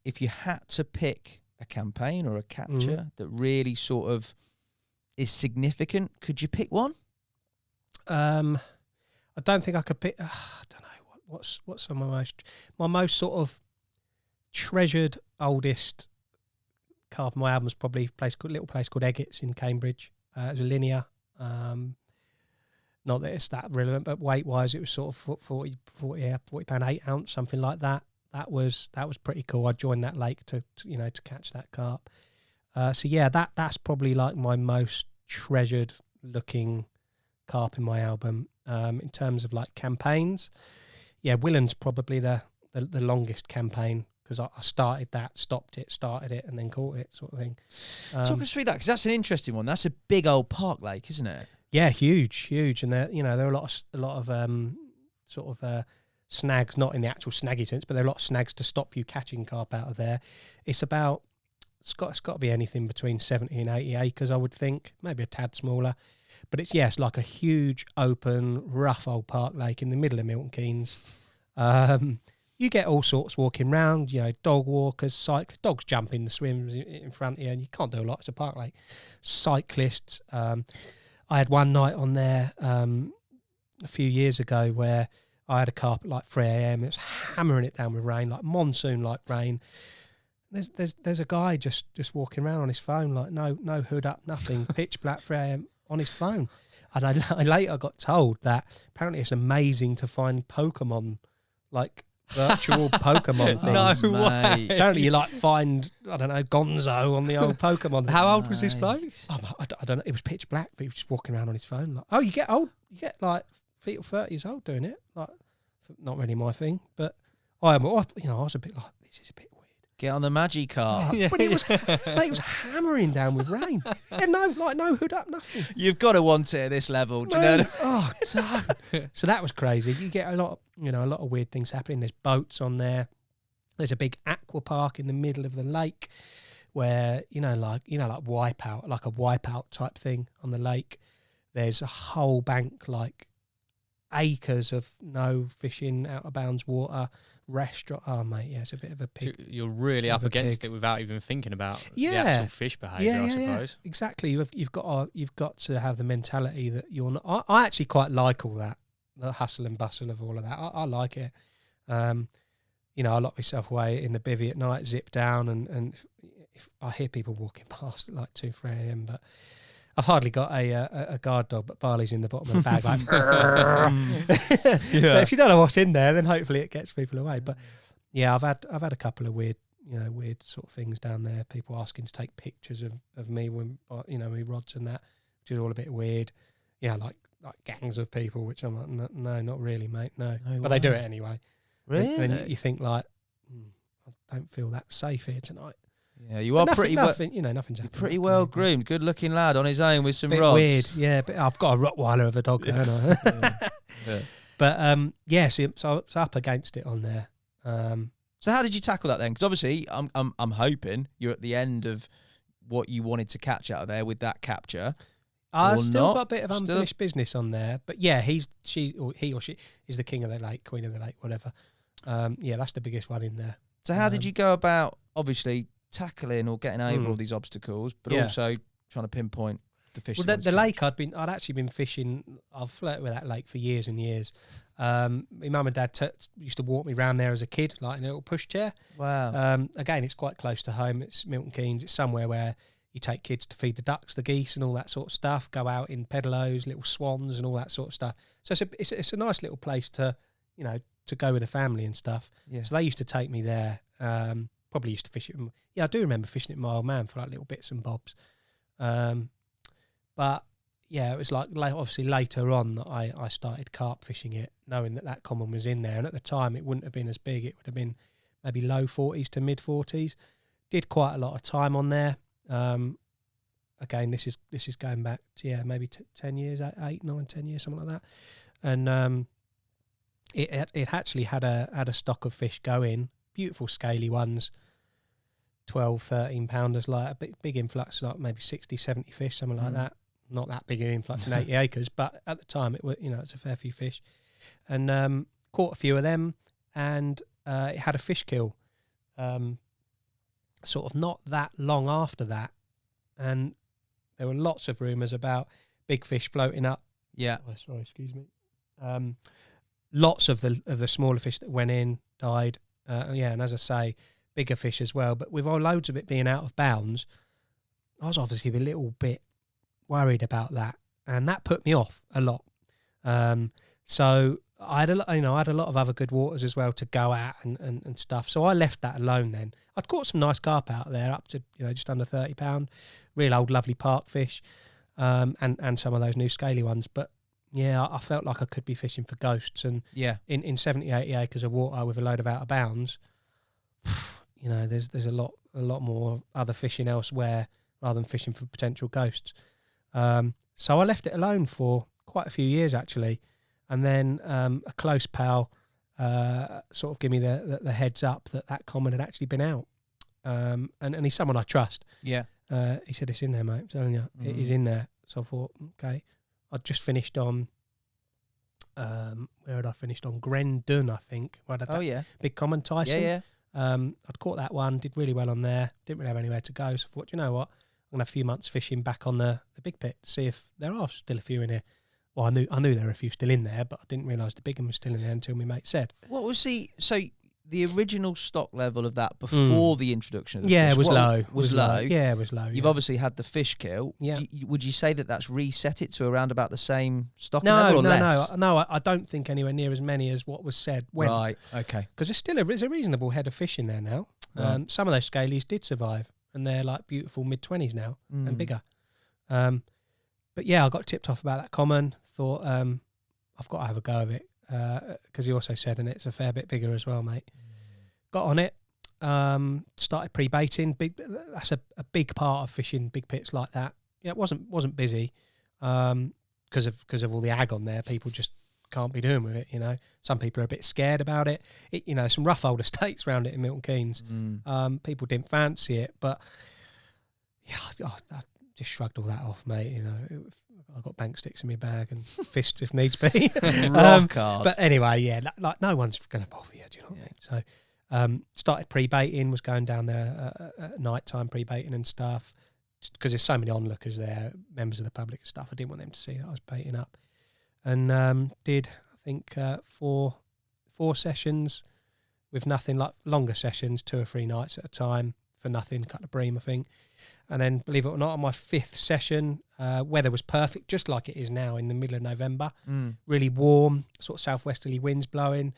[SPEAKER 1] if you had to pick a campaign or a capture that really sort of is significant, could you pick one?
[SPEAKER 4] I don't think I could pick. I don't know what's some of my most sort of treasured oldest carp in my album was probably a little place called Eggett's in Cambridge. It was a linear. Not that it's that relevant, but weight wise, it was sort of 40 pound 8 ounce, something like that. That was pretty cool. I joined that lake to catch that carp. That's probably like my most treasured looking carp in my album. In terms of like campaigns, Willand's probably the longest campaign, because I started that, stopped it, started it, and then caught it, sort of thing.
[SPEAKER 1] Talk us through that, because that's an interesting one. That's a big old park lake, isn't it?
[SPEAKER 4] Yeah, huge, and there are a lot of snags, not in the actual snaggy sense, but there are a lot of snags to stop you catching carp out of there. It's got to be anything between 70 and 80 acres, I would think, maybe a tad smaller. But it's like a huge, open, rough old park lake in the middle of Milton Keynes. You get all sorts walking around, dog walkers, cyclists, dogs jumping the swims in front of you, and you can't do a lot. It's a park lake. Cyclists. I had one night on there a few years ago where I had a carp at like 3 a.m. It was hammering it down with rain, like monsoon-like rain. There's a guy just walking around on his phone, like no hood up, nothing, pitch black, 3 a.m. on his phone. And I later got told that apparently it's amazing to find Pokemon, like virtual Pokemon things.
[SPEAKER 1] No way.
[SPEAKER 4] Apparently you find, I don't know, Gonzo on the old Pokemon thing.
[SPEAKER 3] How old was this bloke?
[SPEAKER 4] I don't know. It was pitch black, but he was just walking around on his phone. Like, oh, you get old. You get like 30 years old doing it. Like, not really my thing, but I was a bit like, this is a bit weird.
[SPEAKER 1] Get on the Magic car.
[SPEAKER 4] But it was hammering down with rain. And no hood up, nothing.
[SPEAKER 1] You've got to want it at this level. Do you know?
[SPEAKER 4] Oh, so that was crazy. You get a lot of weird things happening. There's boats on there. There's a big aqua park in the middle of the lake where, like wipeout, like a wipeout type thing on the lake. There's a whole bank, like acres of no fishing, out of bounds water, restaurant. Oh mate, it's a bit of a pig.
[SPEAKER 3] So you're really up against it without even thinking about the actual fish behaviour, I suppose.
[SPEAKER 4] Yeah, exactly. You've got to have the mentality that you're not. I actually quite like all that, the hustle and bustle of all of that. I like it. I lock myself away in the bivvy at night, zip down, and if I hear people walking past at like 2, 3 a.m, but I've hardly got a guard dog, but Barley's in the bottom of the bag, like. But if you don't know what's in there, then hopefully it gets people away. But Yeah, I've had a couple of weird sort of things down there. People asking to take pictures of me when me rods and that, which is all a bit weird. Yeah, like gangs of people, which I'm like, no, not really, mate. No, but they do it anyway.
[SPEAKER 1] Really?
[SPEAKER 4] And you think like, I don't feel that safe here tonight.
[SPEAKER 1] Yeah, you are nothing's
[SPEAKER 4] nothing's
[SPEAKER 1] you're pretty well groomed, good looking lad on his own with some
[SPEAKER 4] bit
[SPEAKER 1] rods.
[SPEAKER 4] Weird, yeah. But I've got a Rottweiler of a dog, haven't I?
[SPEAKER 1] Yeah.
[SPEAKER 4] But so up against it on there.
[SPEAKER 1] So how did you tackle that then? Because obviously, I'm hoping you're at the end of what you wanted to catch out of there with that capture.
[SPEAKER 4] I've still got a bit of unfinished business on there, but yeah, he or she is the king of the lake, queen of the lake, whatever. Yeah, that's the biggest one in there.
[SPEAKER 1] So how did you go about obviously tackling or getting over all these obstacles, but also trying to pinpoint the fish?
[SPEAKER 4] Well, the lake I'd actually been fishing. I've flirted with that lake for years and years. My mum and dad used to walk me around there as a kid, like in a little pushchair.
[SPEAKER 1] Wow.
[SPEAKER 4] Again, it's quite close to home. It's Milton Keynes. It's somewhere where you take kids to feed the ducks, the geese, and all that sort of stuff. Go out in pedalos, little swans, and all that sort of stuff. So it's a nice little place to go with the family and stuff.
[SPEAKER 1] Yeah.
[SPEAKER 4] So they used to take me there. Probably used to fish it. Yeah, I do remember fishing it with my old man for like little bits and bobs. But yeah, it was like obviously later on that I started carp fishing it, knowing that common was in there. And at the time, it wouldn't have been as big. It would have been maybe low 40s to mid 40s. Did quite a lot of time on there. Again, this is going back to maybe 10 years, 8, 9, 10 years, something like that. And it actually had a stock of fish going, beautiful scaly ones, 12, 13 pounders, like a big influx, like maybe 60, 70 fish, something like that. Not that big an influx in 80 acres, but at the time it's a fair few fish. And caught a few of them, and it had a fish kill sort of not that long after that, and there were lots of rumours about big fish floating up.
[SPEAKER 1] Yeah.
[SPEAKER 4] Oh, sorry, excuse me. Lots of the smaller fish that went in died. And as I say, bigger fish as well. But with loads of it being out of bounds, I was obviously a little bit worried about that, and that put me off a lot. So I had a lot of other good waters as well to go at and stuff. So I left that alone then. I'd caught some nice carp out there, up to just under £30, real old lovely park fish, and some of those new scaly ones. But yeah, I felt like I could be fishing for ghosts, and in 70, 80 acres of water with a load of out of bounds, there's a lot more other fishing elsewhere rather than fishing for potential ghosts. So I left it alone for quite a few years actually, and then a close pal sort of give me the heads up that common had actually been out, and he's someone I trust.
[SPEAKER 1] Yeah.
[SPEAKER 4] He said, "It's in there, mate. I'm telling you, it is in there." So I thought, okay. I'd just finished on, where had I finished on? Grendon, I think. Big common Tyson.
[SPEAKER 1] Yeah.
[SPEAKER 4] I'd caught that one, did really well on there. Didn't really have anywhere to go, so I thought, you know what? I'm gonna have a few months fishing back on the big pit, see if there are still a few in here. Well, I knew there were a few still in there, but I didn't realise the big one was still in there until my mate said.
[SPEAKER 1] What was the original stock level of that before the introduction of the fish?
[SPEAKER 4] It was low.
[SPEAKER 1] Was low.
[SPEAKER 4] Yeah, it was low.
[SPEAKER 1] You've obviously had the fish kill.
[SPEAKER 4] Yeah.
[SPEAKER 1] Would you say that's reset it to around about the same stock level or less?
[SPEAKER 4] No, I don't think anywhere near as many as what was said.
[SPEAKER 1] Right, okay.
[SPEAKER 4] Because there's a reasonable head of fish in there now. Right. Some of those scalies did survive, and they're like beautiful mid-20s now and bigger. But yeah, I got tipped off about that common. Thought I've got to have a go of it, because he also said, and it's a fair bit bigger as well, mate. Got on it, started pre-baiting. That's a big part of fishing big pits like that. Yeah, it wasn't busy because of all the ag on there. People just can't be doing with it. Some people are a bit scared about it. Some rough old estates around it in Milton Keynes. People didn't fancy it, but yeah, I just shrugged all that off, mate. I got bank sticks in my bag and fists if needs be.
[SPEAKER 1] Rock hard.
[SPEAKER 4] But anyway, yeah, like no one's going to bother you. Do you know what I mean? So started pre-baiting, was going down there at night time pre-baiting and stuff, because there's so many onlookers there, members of the public and stuff. I didn't want them to see that I was baiting up, and did I think 4 sessions with nothing, like longer sessions, 2 or 3 nights at a time for nothing, cut the bream I think. And then, believe it or not, on my 5th session, weather was perfect, just like it is now in the middle of November. Really warm, sort of southwesterly winds blowing.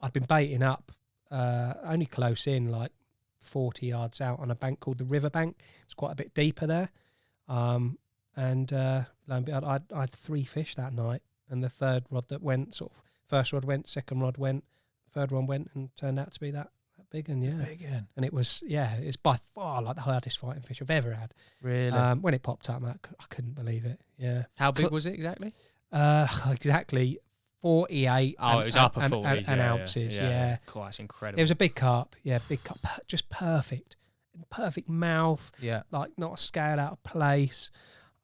[SPEAKER 4] I'd been baiting up only close in, like 40 yards out on a bank called the River Bank. It's quite a bit deeper there. Lo and behold, I had 3 fish that night, and the third rod that went, sort of first rod went, second rod went, third one went, and turned out to be that big one, yeah.
[SPEAKER 1] Big one.
[SPEAKER 4] And it's by far like the hardest fighting fish I've ever had.
[SPEAKER 1] Really?
[SPEAKER 4] When it popped up, I couldn't believe it. Yeah.
[SPEAKER 3] How big was it exactly?
[SPEAKER 4] Exactly 48.
[SPEAKER 3] Oh, it was upper 40s.
[SPEAKER 4] And ounces, yeah.
[SPEAKER 3] Cool, that's incredible.
[SPEAKER 4] It was a big carp, yeah, big carp, just perfect mouth,
[SPEAKER 1] Yeah.
[SPEAKER 4] like not a scale out of place.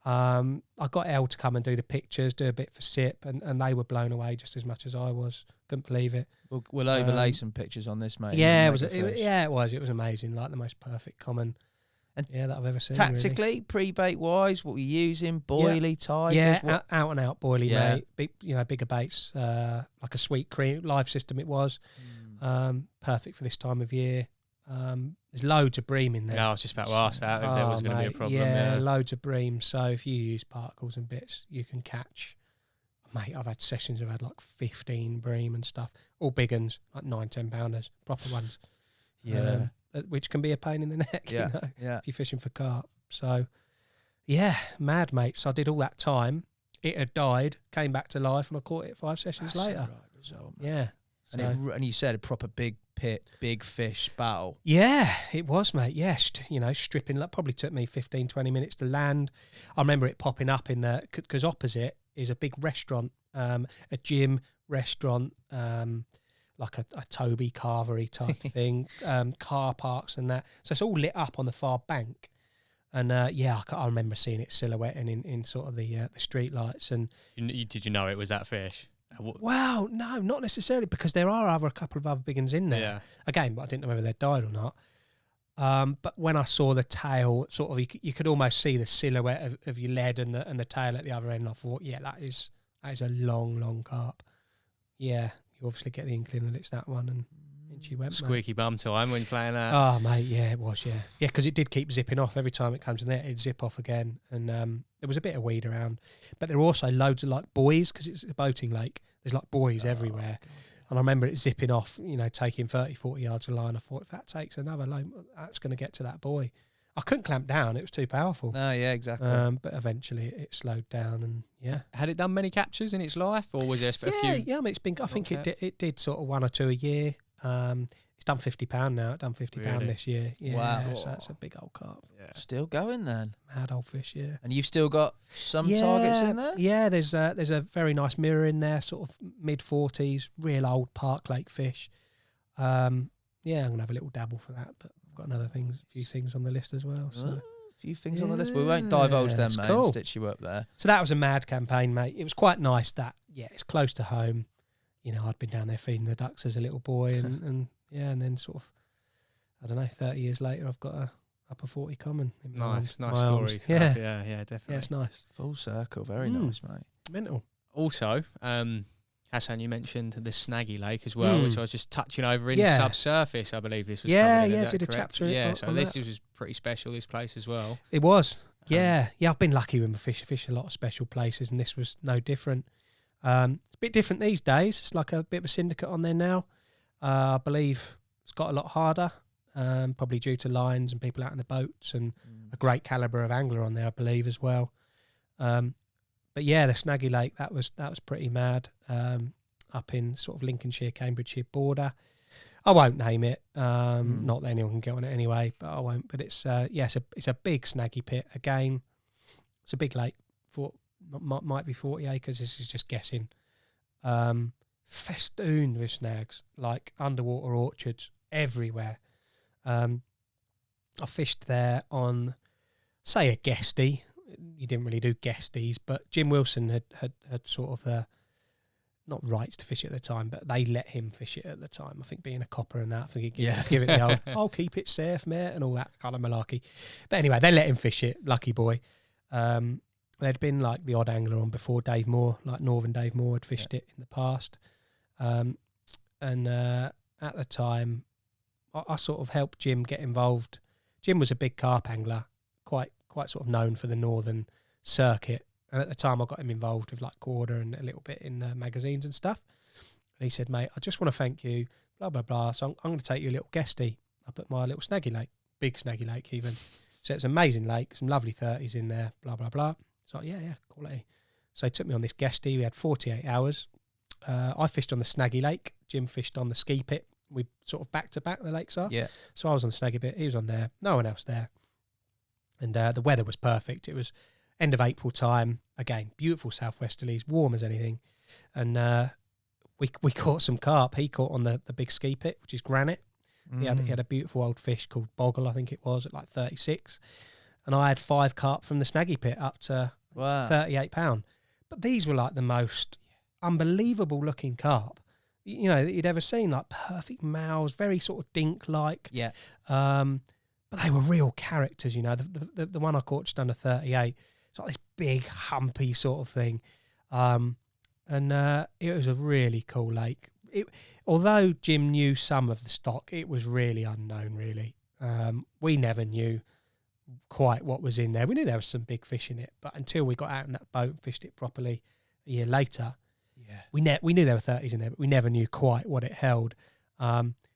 [SPEAKER 4] I got Elle to come and do the pictures, do a bit for SIP, and they were blown away just as much as I was. Couldn't believe it.
[SPEAKER 1] We'll overlay some pictures on this, mate.
[SPEAKER 4] Yeah, it was amazing, like the most perfect common,
[SPEAKER 1] and
[SPEAKER 4] that I've ever seen.
[SPEAKER 1] Tactically,
[SPEAKER 4] really.
[SPEAKER 1] Pre-bait wise, what were you using? Boilie, tigers?
[SPEAKER 4] Yeah, out and out boilie,
[SPEAKER 1] Yeah.
[SPEAKER 4] mate. Big, bigger baits, like a sweet cream live system. It was perfect for this time of year. There's loads of bream in there.
[SPEAKER 3] No, I was just about to ask that if there was going to be a problem.
[SPEAKER 4] Yeah, loads of bream. So if you use particles and bits, you can catch. Mate, I've had sessions where I've had like 15 bream and stuff, all big uns, like 9-10 pounders, proper ones.
[SPEAKER 1] Yeah,
[SPEAKER 4] which can be a pain in the neck.
[SPEAKER 1] Yeah,
[SPEAKER 4] if you're fishing for carp. So, yeah, mad, mate. So I did all that time. It had died, came back to life, and I caught it 5 sessions later.
[SPEAKER 1] That's the right result, mate.
[SPEAKER 4] Yeah.
[SPEAKER 1] And you said a proper big pit, big fish battle.
[SPEAKER 4] Yeah, it was, mate. Yeah, stripping. That probably took me 15-20 minutes to land. I remember it popping up in the, because opposite is a big restaurant, a gym restaurant, like a Toby Carvery type thing, car parks and that. So it's all lit up on the far bank. And I remember seeing it silhouetting in sort of the street lights. And
[SPEAKER 3] did you know it was that fish?
[SPEAKER 4] Wow, no, not necessarily, because there are a couple of other big ones in there.
[SPEAKER 3] Yeah.
[SPEAKER 4] Again, but I didn't know whether they'd died or not. But when I saw the tail, sort of, you could almost see the silhouette of your lead and the tail at the other end. And I thought, yeah, that is a long carp. Yeah, you obviously get the inkling that it's that one, and in she went.
[SPEAKER 3] Squeaky bum time when playing that.
[SPEAKER 4] Oh, mate, yeah, it was, yeah, because it did keep zipping off every time it comes in there. It'd zip off again, and there was a bit of weed around, but there were also loads of like buoys, because it's a boating lake. There's like buoys everywhere. God. And I remember it zipping off, taking 30-40 yards of line. I thought, if that takes another load, that's going to get to that buoy. I couldn't clamp down. It was too powerful.
[SPEAKER 1] No, yeah, exactly.
[SPEAKER 4] But eventually it slowed down, and yeah.
[SPEAKER 3] Had it done many captures in its life, or was there a few?
[SPEAKER 4] Yeah, I mean, I think it did sort of 1 or 2 a year. It's done £50 now. It done £50 this year. Yeah,
[SPEAKER 1] wow.
[SPEAKER 4] So that's a big old carp.
[SPEAKER 3] Yeah.
[SPEAKER 1] Still going then.
[SPEAKER 4] Mad old fish, yeah.
[SPEAKER 1] And you've still got some targets in there?
[SPEAKER 4] Yeah, there's a very nice mirror in there, sort of mid-40s, real old Park Lake fish. Yeah, I'm going to have a little dabble for that, but I've got a few things on the list as well. So.
[SPEAKER 1] A few things on the list. We won't divulge them, mate,
[SPEAKER 4] cool.
[SPEAKER 1] and stitch you up there.
[SPEAKER 4] So that was a mad campaign, mate. It was quite nice that, it's close to home. I'd been down there feeding the ducks as a little boy, and then sort of, I don't know, 30 years later, I've got a upper 40 common. In
[SPEAKER 3] nice
[SPEAKER 4] my
[SPEAKER 3] story.
[SPEAKER 4] arms. Yeah,
[SPEAKER 3] definitely.
[SPEAKER 4] Yeah, it's nice.
[SPEAKER 1] Full circle, very nice, mate.
[SPEAKER 4] Mental.
[SPEAKER 3] Also, Hassan, you mentioned the Snaggy Lake as well, which I was just touching over in subsurface. I believe this was covered in,
[SPEAKER 4] did
[SPEAKER 3] correct?
[SPEAKER 4] A chapter.
[SPEAKER 3] Yeah, so this was pretty special. This place as well.
[SPEAKER 4] It was. Yeah. I've been lucky with my fish. I fish a lot of special places, and this was no different. It's a bit different these days. It's like a bit of a syndicate on there now. I believe it's got a lot harder, probably due to lines and people out in the boats, and a great calibre of angler on there, I believe, as well. But yeah, the Snaggy Lake, that was pretty mad. Up in sort of Lincolnshire, Cambridgeshire border. I won't name it. Not that anyone can get on it anyway, but I won't. But it's it's a big snaggy pit again. It's a big lake. Might be 40 acres. This is just guessing. Festooned with snags, like underwater orchards everywhere. I fished there on, say, a guestie. You didn't really do guesties, but Jim Wilson had sort of the, not rights to fish it at the time, but they let him fish it at the time. I think being a copper and that, I think he'd give it the old, I'll keep it safe, mate, and all that kind of malarkey. But anyway, they let him fish it, lucky boy. There'd been like the odd angler on before Dave Moore, like Northern Dave Moore had fished it in the past. And at the time, I sort of helped Jim get involved. Jim was a big carp angler, quite sort of known for the northern circuit. And at the time, I got him involved with like Corda and a little bit in the magazines and stuff. he said, mate, I just want to thank you, blah, blah, blah. So I'm going to take you a little guestie up at my little Snaggy Lake, big Snaggy Lake even. So it's an amazing lake, some lovely 30s in there, blah, blah, blah. So yeah, quality. So he took me on this guestie. We had 48 hours. I fished on the Snaggy Lake. Jim fished on the ski pit. We sort of back to back, the lakes are.
[SPEAKER 1] Yeah.
[SPEAKER 4] So I was on the Snaggy pit. He was on there. No one else there. And the weather was perfect. It was end of April time. Again, beautiful southwesterlies, warm as anything. And we caught some carp. He caught on the big ski pit, which is granite. He had a beautiful old fish called boggle, I think it was, at like 36. And I had 5 carp from the Snaggy pit up to 38 pound. But these were like the most unbelievable looking carp, you know, that you'd ever seen. Like perfect mouths, very sort of dink-like.
[SPEAKER 1] Yeah.
[SPEAKER 4] But they were real characters, you know. The one I caught just under 38, it's like this big humpy sort of thing. And it was a really cool lake. Although Jim knew some of the stock, it was really unknown, really. We never knew quite what was in there. We knew there was some big fish in it, but until we got out in that boat and fished it properly a year later, we knew there were 30s in there, but we never knew quite what it held.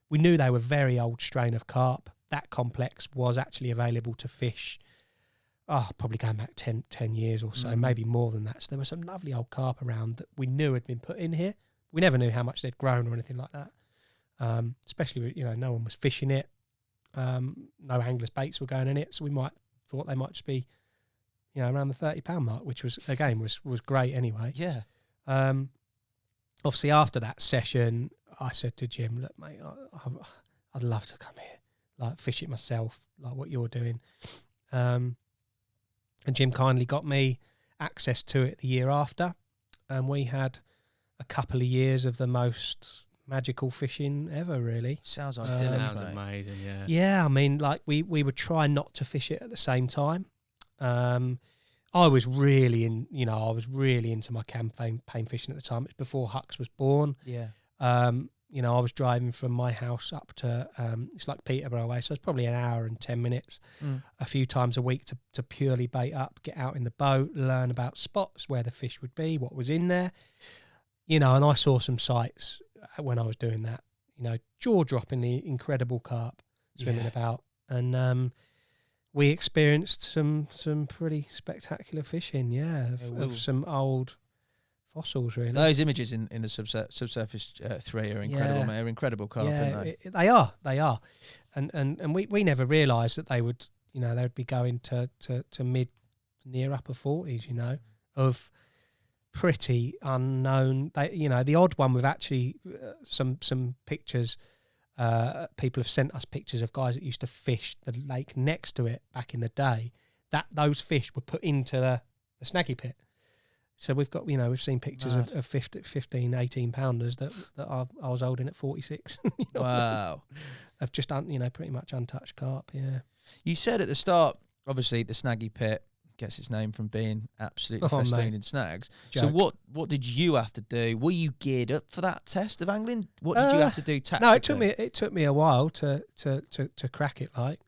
[SPEAKER 4] We knew they were very old strain of carp. That complex was actually available to fish, probably going back 10 years or so, maybe more than that. So there were some lovely old carp around that we knew had been put in here. We never knew how much they'd grown or anything like that. Especially, you know, no one was fishing it. No anglers' baits were going in it, so we thought they might just be, you know, around the 30 pound mark, which was again was great anyway.
[SPEAKER 1] Yeah.
[SPEAKER 4] Obviously, after that session, I said to Jim, "Look, mate, I'd love to come here, like fish it myself, like what you're doing." And Jim kindly got me access to it the year after, and we had a couple of years of the most magical fishing ever, really.
[SPEAKER 1] Sounds like
[SPEAKER 3] sounds amazing, yeah.
[SPEAKER 4] Yeah, I mean, like we would try not to fish it at the same time. I was really into my campaign fishing at the time. It's before Hux was born.
[SPEAKER 1] Yeah.
[SPEAKER 4] You know, I was driving from my house up to it's like Peterborough way, so it's probably an hour and 10 minutes, a few times a week to purely bait up, get out in the boat, learn about spots where the fish would be, what was in there. You know, and I saw some sights when I was doing that, you know, jaw-droppingly incredible carp swimming about. And we experienced some pretty spectacular fishing, of some old fossils, really.
[SPEAKER 1] Those images in the subsurface 3 are incredible, mate. They're incredible carp, aren't they?
[SPEAKER 4] They are. And we never realised that they would, you know, they'd be going to near upper 40s, you know, of pretty unknown. They, you know, the odd one with actually some pictures. People have sent us pictures of guys that used to fish the lake next to it back in the day. That those fish were put into the Snaggy pit. So we've got, you know, we've seen pictures of 15, 18 pounders that I was holding at 46. You know,
[SPEAKER 1] wow.
[SPEAKER 4] Of just pretty much untouched carp. Yeah.
[SPEAKER 1] You said at the start, obviously the Snaggy pit gets its name from being absolutely festooned in snags.
[SPEAKER 4] Joke.
[SPEAKER 1] So what did you have to do? Were you geared up for that test of angling? What did you have to do tactically?
[SPEAKER 4] No, it took me a while to crack it. Like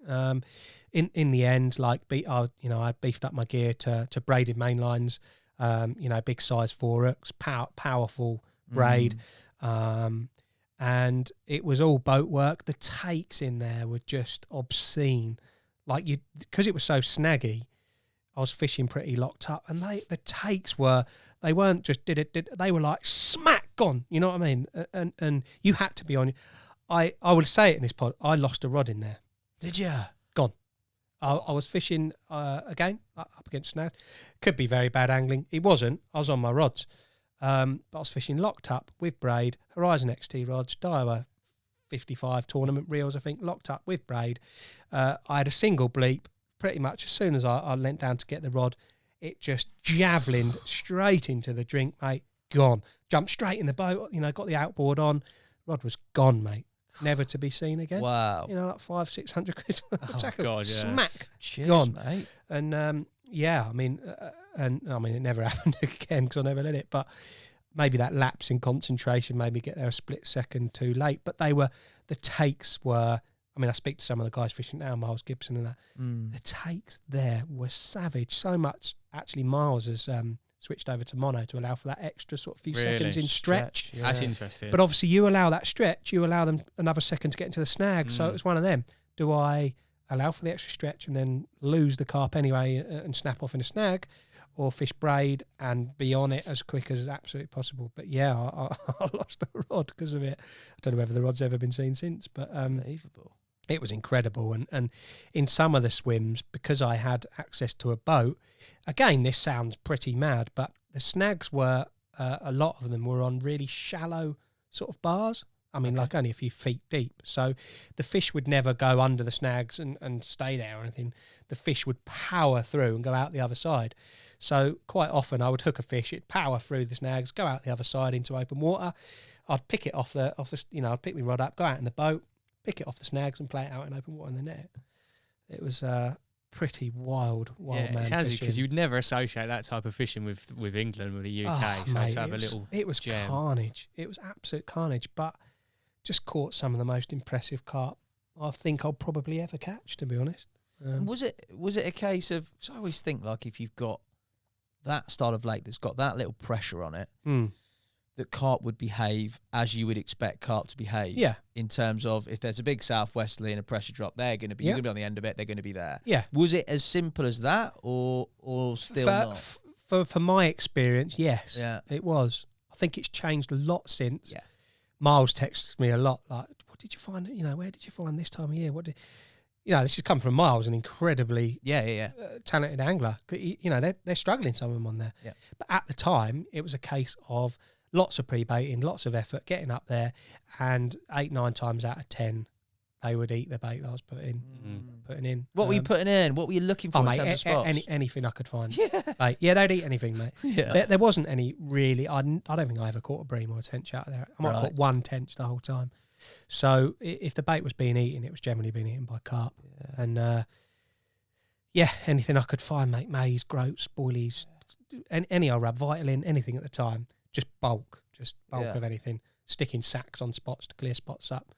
[SPEAKER 4] in the end, like I beefed up my gear to braided main lines. Big size 4-hooks, powerful braid, and it was all boat work. The takes in there were just obscene. Like because it was so snaggy, I was fishing pretty locked up, and the takes they weren't just they were like smack gone. You know what I mean? And you had to be on. I will say it in this pod. I lost a rod in there.
[SPEAKER 1] Did you?
[SPEAKER 4] Gone. I was fishing again up against snags. Could be very bad angling. It wasn't. I was on my rods, but I was fishing locked up with braid, Horizon XT rods, Daiwa 55 tournament reels, I think, locked up with braid. I had a single bleep. Pretty much as soon as I leant down to get the rod, it just javelined straight into the drink, mate. Gone. Jumped straight in the boat. You know, got the outboard on. Rod was gone, mate. Never to be seen again.
[SPEAKER 1] Wow.
[SPEAKER 4] You know, like 500-600 quid.
[SPEAKER 3] Oh, God, yeah.
[SPEAKER 4] Smack.
[SPEAKER 1] Cheers,
[SPEAKER 4] gone,
[SPEAKER 1] mate.
[SPEAKER 4] And it never happened again because I never let it. But maybe that lapse in concentration made me get there a split second too late. But the takes were. I mean, I speak to some of the guys fishing now, Miles Gibson and that. The takes there were savage. So much, actually, Miles has switched over to mono to allow for that extra sort of few seconds in stretch.
[SPEAKER 1] Yeah.
[SPEAKER 3] That's interesting.
[SPEAKER 4] But obviously you allow that stretch, you allow them another second to get into the snag. So it was one of them. Do I allow for the extra stretch and then lose the carp anyway and snap off in a snag, or fish braid and be on it as quick as absolutely possible? But yeah, I lost a rod because of it. I don't know whether the rod's ever been seen since, but
[SPEAKER 1] Unbelievable.
[SPEAKER 4] it was incredible. And in some of the swims, because I had access to a boat, again, this sounds pretty mad, but the snags were, a lot of them were on really shallow sort of bars. I mean, like only a few feet deep. So the fish would never go under the snags and stay there or anything. The fish would power through and go out the other side. So quite often I would hook a fish, it'd power through the snags, go out the other side into open water. I'd pick it off the I'd pick my rod up, go out in the boat, pick it off the snags and play it out in open water in the net. It was pretty wild man
[SPEAKER 3] it sounds
[SPEAKER 4] fishing.
[SPEAKER 3] because you'd never associate that type of fishing with England, with the UK.
[SPEAKER 4] Mate,
[SPEAKER 3] to have a little
[SPEAKER 4] it was
[SPEAKER 3] gem.
[SPEAKER 4] carnage. It was absolute carnage, but just caught some of the most impressive carp I think I'll probably ever catch, to be honest.
[SPEAKER 1] Was it a case of? Cause I always think like if you've got that style of lake that's got that little pressure on it, that carp would behave as you would expect carp to behave.
[SPEAKER 4] Yeah.
[SPEAKER 1] In terms of if there's a big southwesterly and a pressure drop, they're going to be you're going to be on the end of it. They're going to be there.
[SPEAKER 4] Yeah.
[SPEAKER 1] Was it as simple as that, or still not?
[SPEAKER 4] For my experience, yes.
[SPEAKER 1] Yeah.
[SPEAKER 4] It was. I think it's changed a lot since.
[SPEAKER 1] Yeah.
[SPEAKER 4] Miles texts me a lot, like, what did you find? Where did you find this time of year? This has come from Miles, an incredibly talented angler. They're struggling, some of them on there.
[SPEAKER 1] Yeah.
[SPEAKER 4] But at the time, it was a case of lots of pre-baiting, lots of effort, getting up there, and 8-9 times out of 10, they would eat the bait that I was putting in.
[SPEAKER 1] What were you putting in? What were you looking for in terms of spots?
[SPEAKER 4] Anything I could find.
[SPEAKER 1] Yeah.
[SPEAKER 4] They'd eat anything, mate.
[SPEAKER 1] Yeah.
[SPEAKER 4] There wasn't any really. I don't think I ever caught a bream or a tench out there. I might have caught one tench the whole time. So if the bait was being eaten, it was generally being eaten by carp. Yeah. And anything I could find, mate. Maize, groats, boilies, any old rub, Vitalin, anything at the time. Just bulk of anything. Sticking sacks on spots to clear spots up.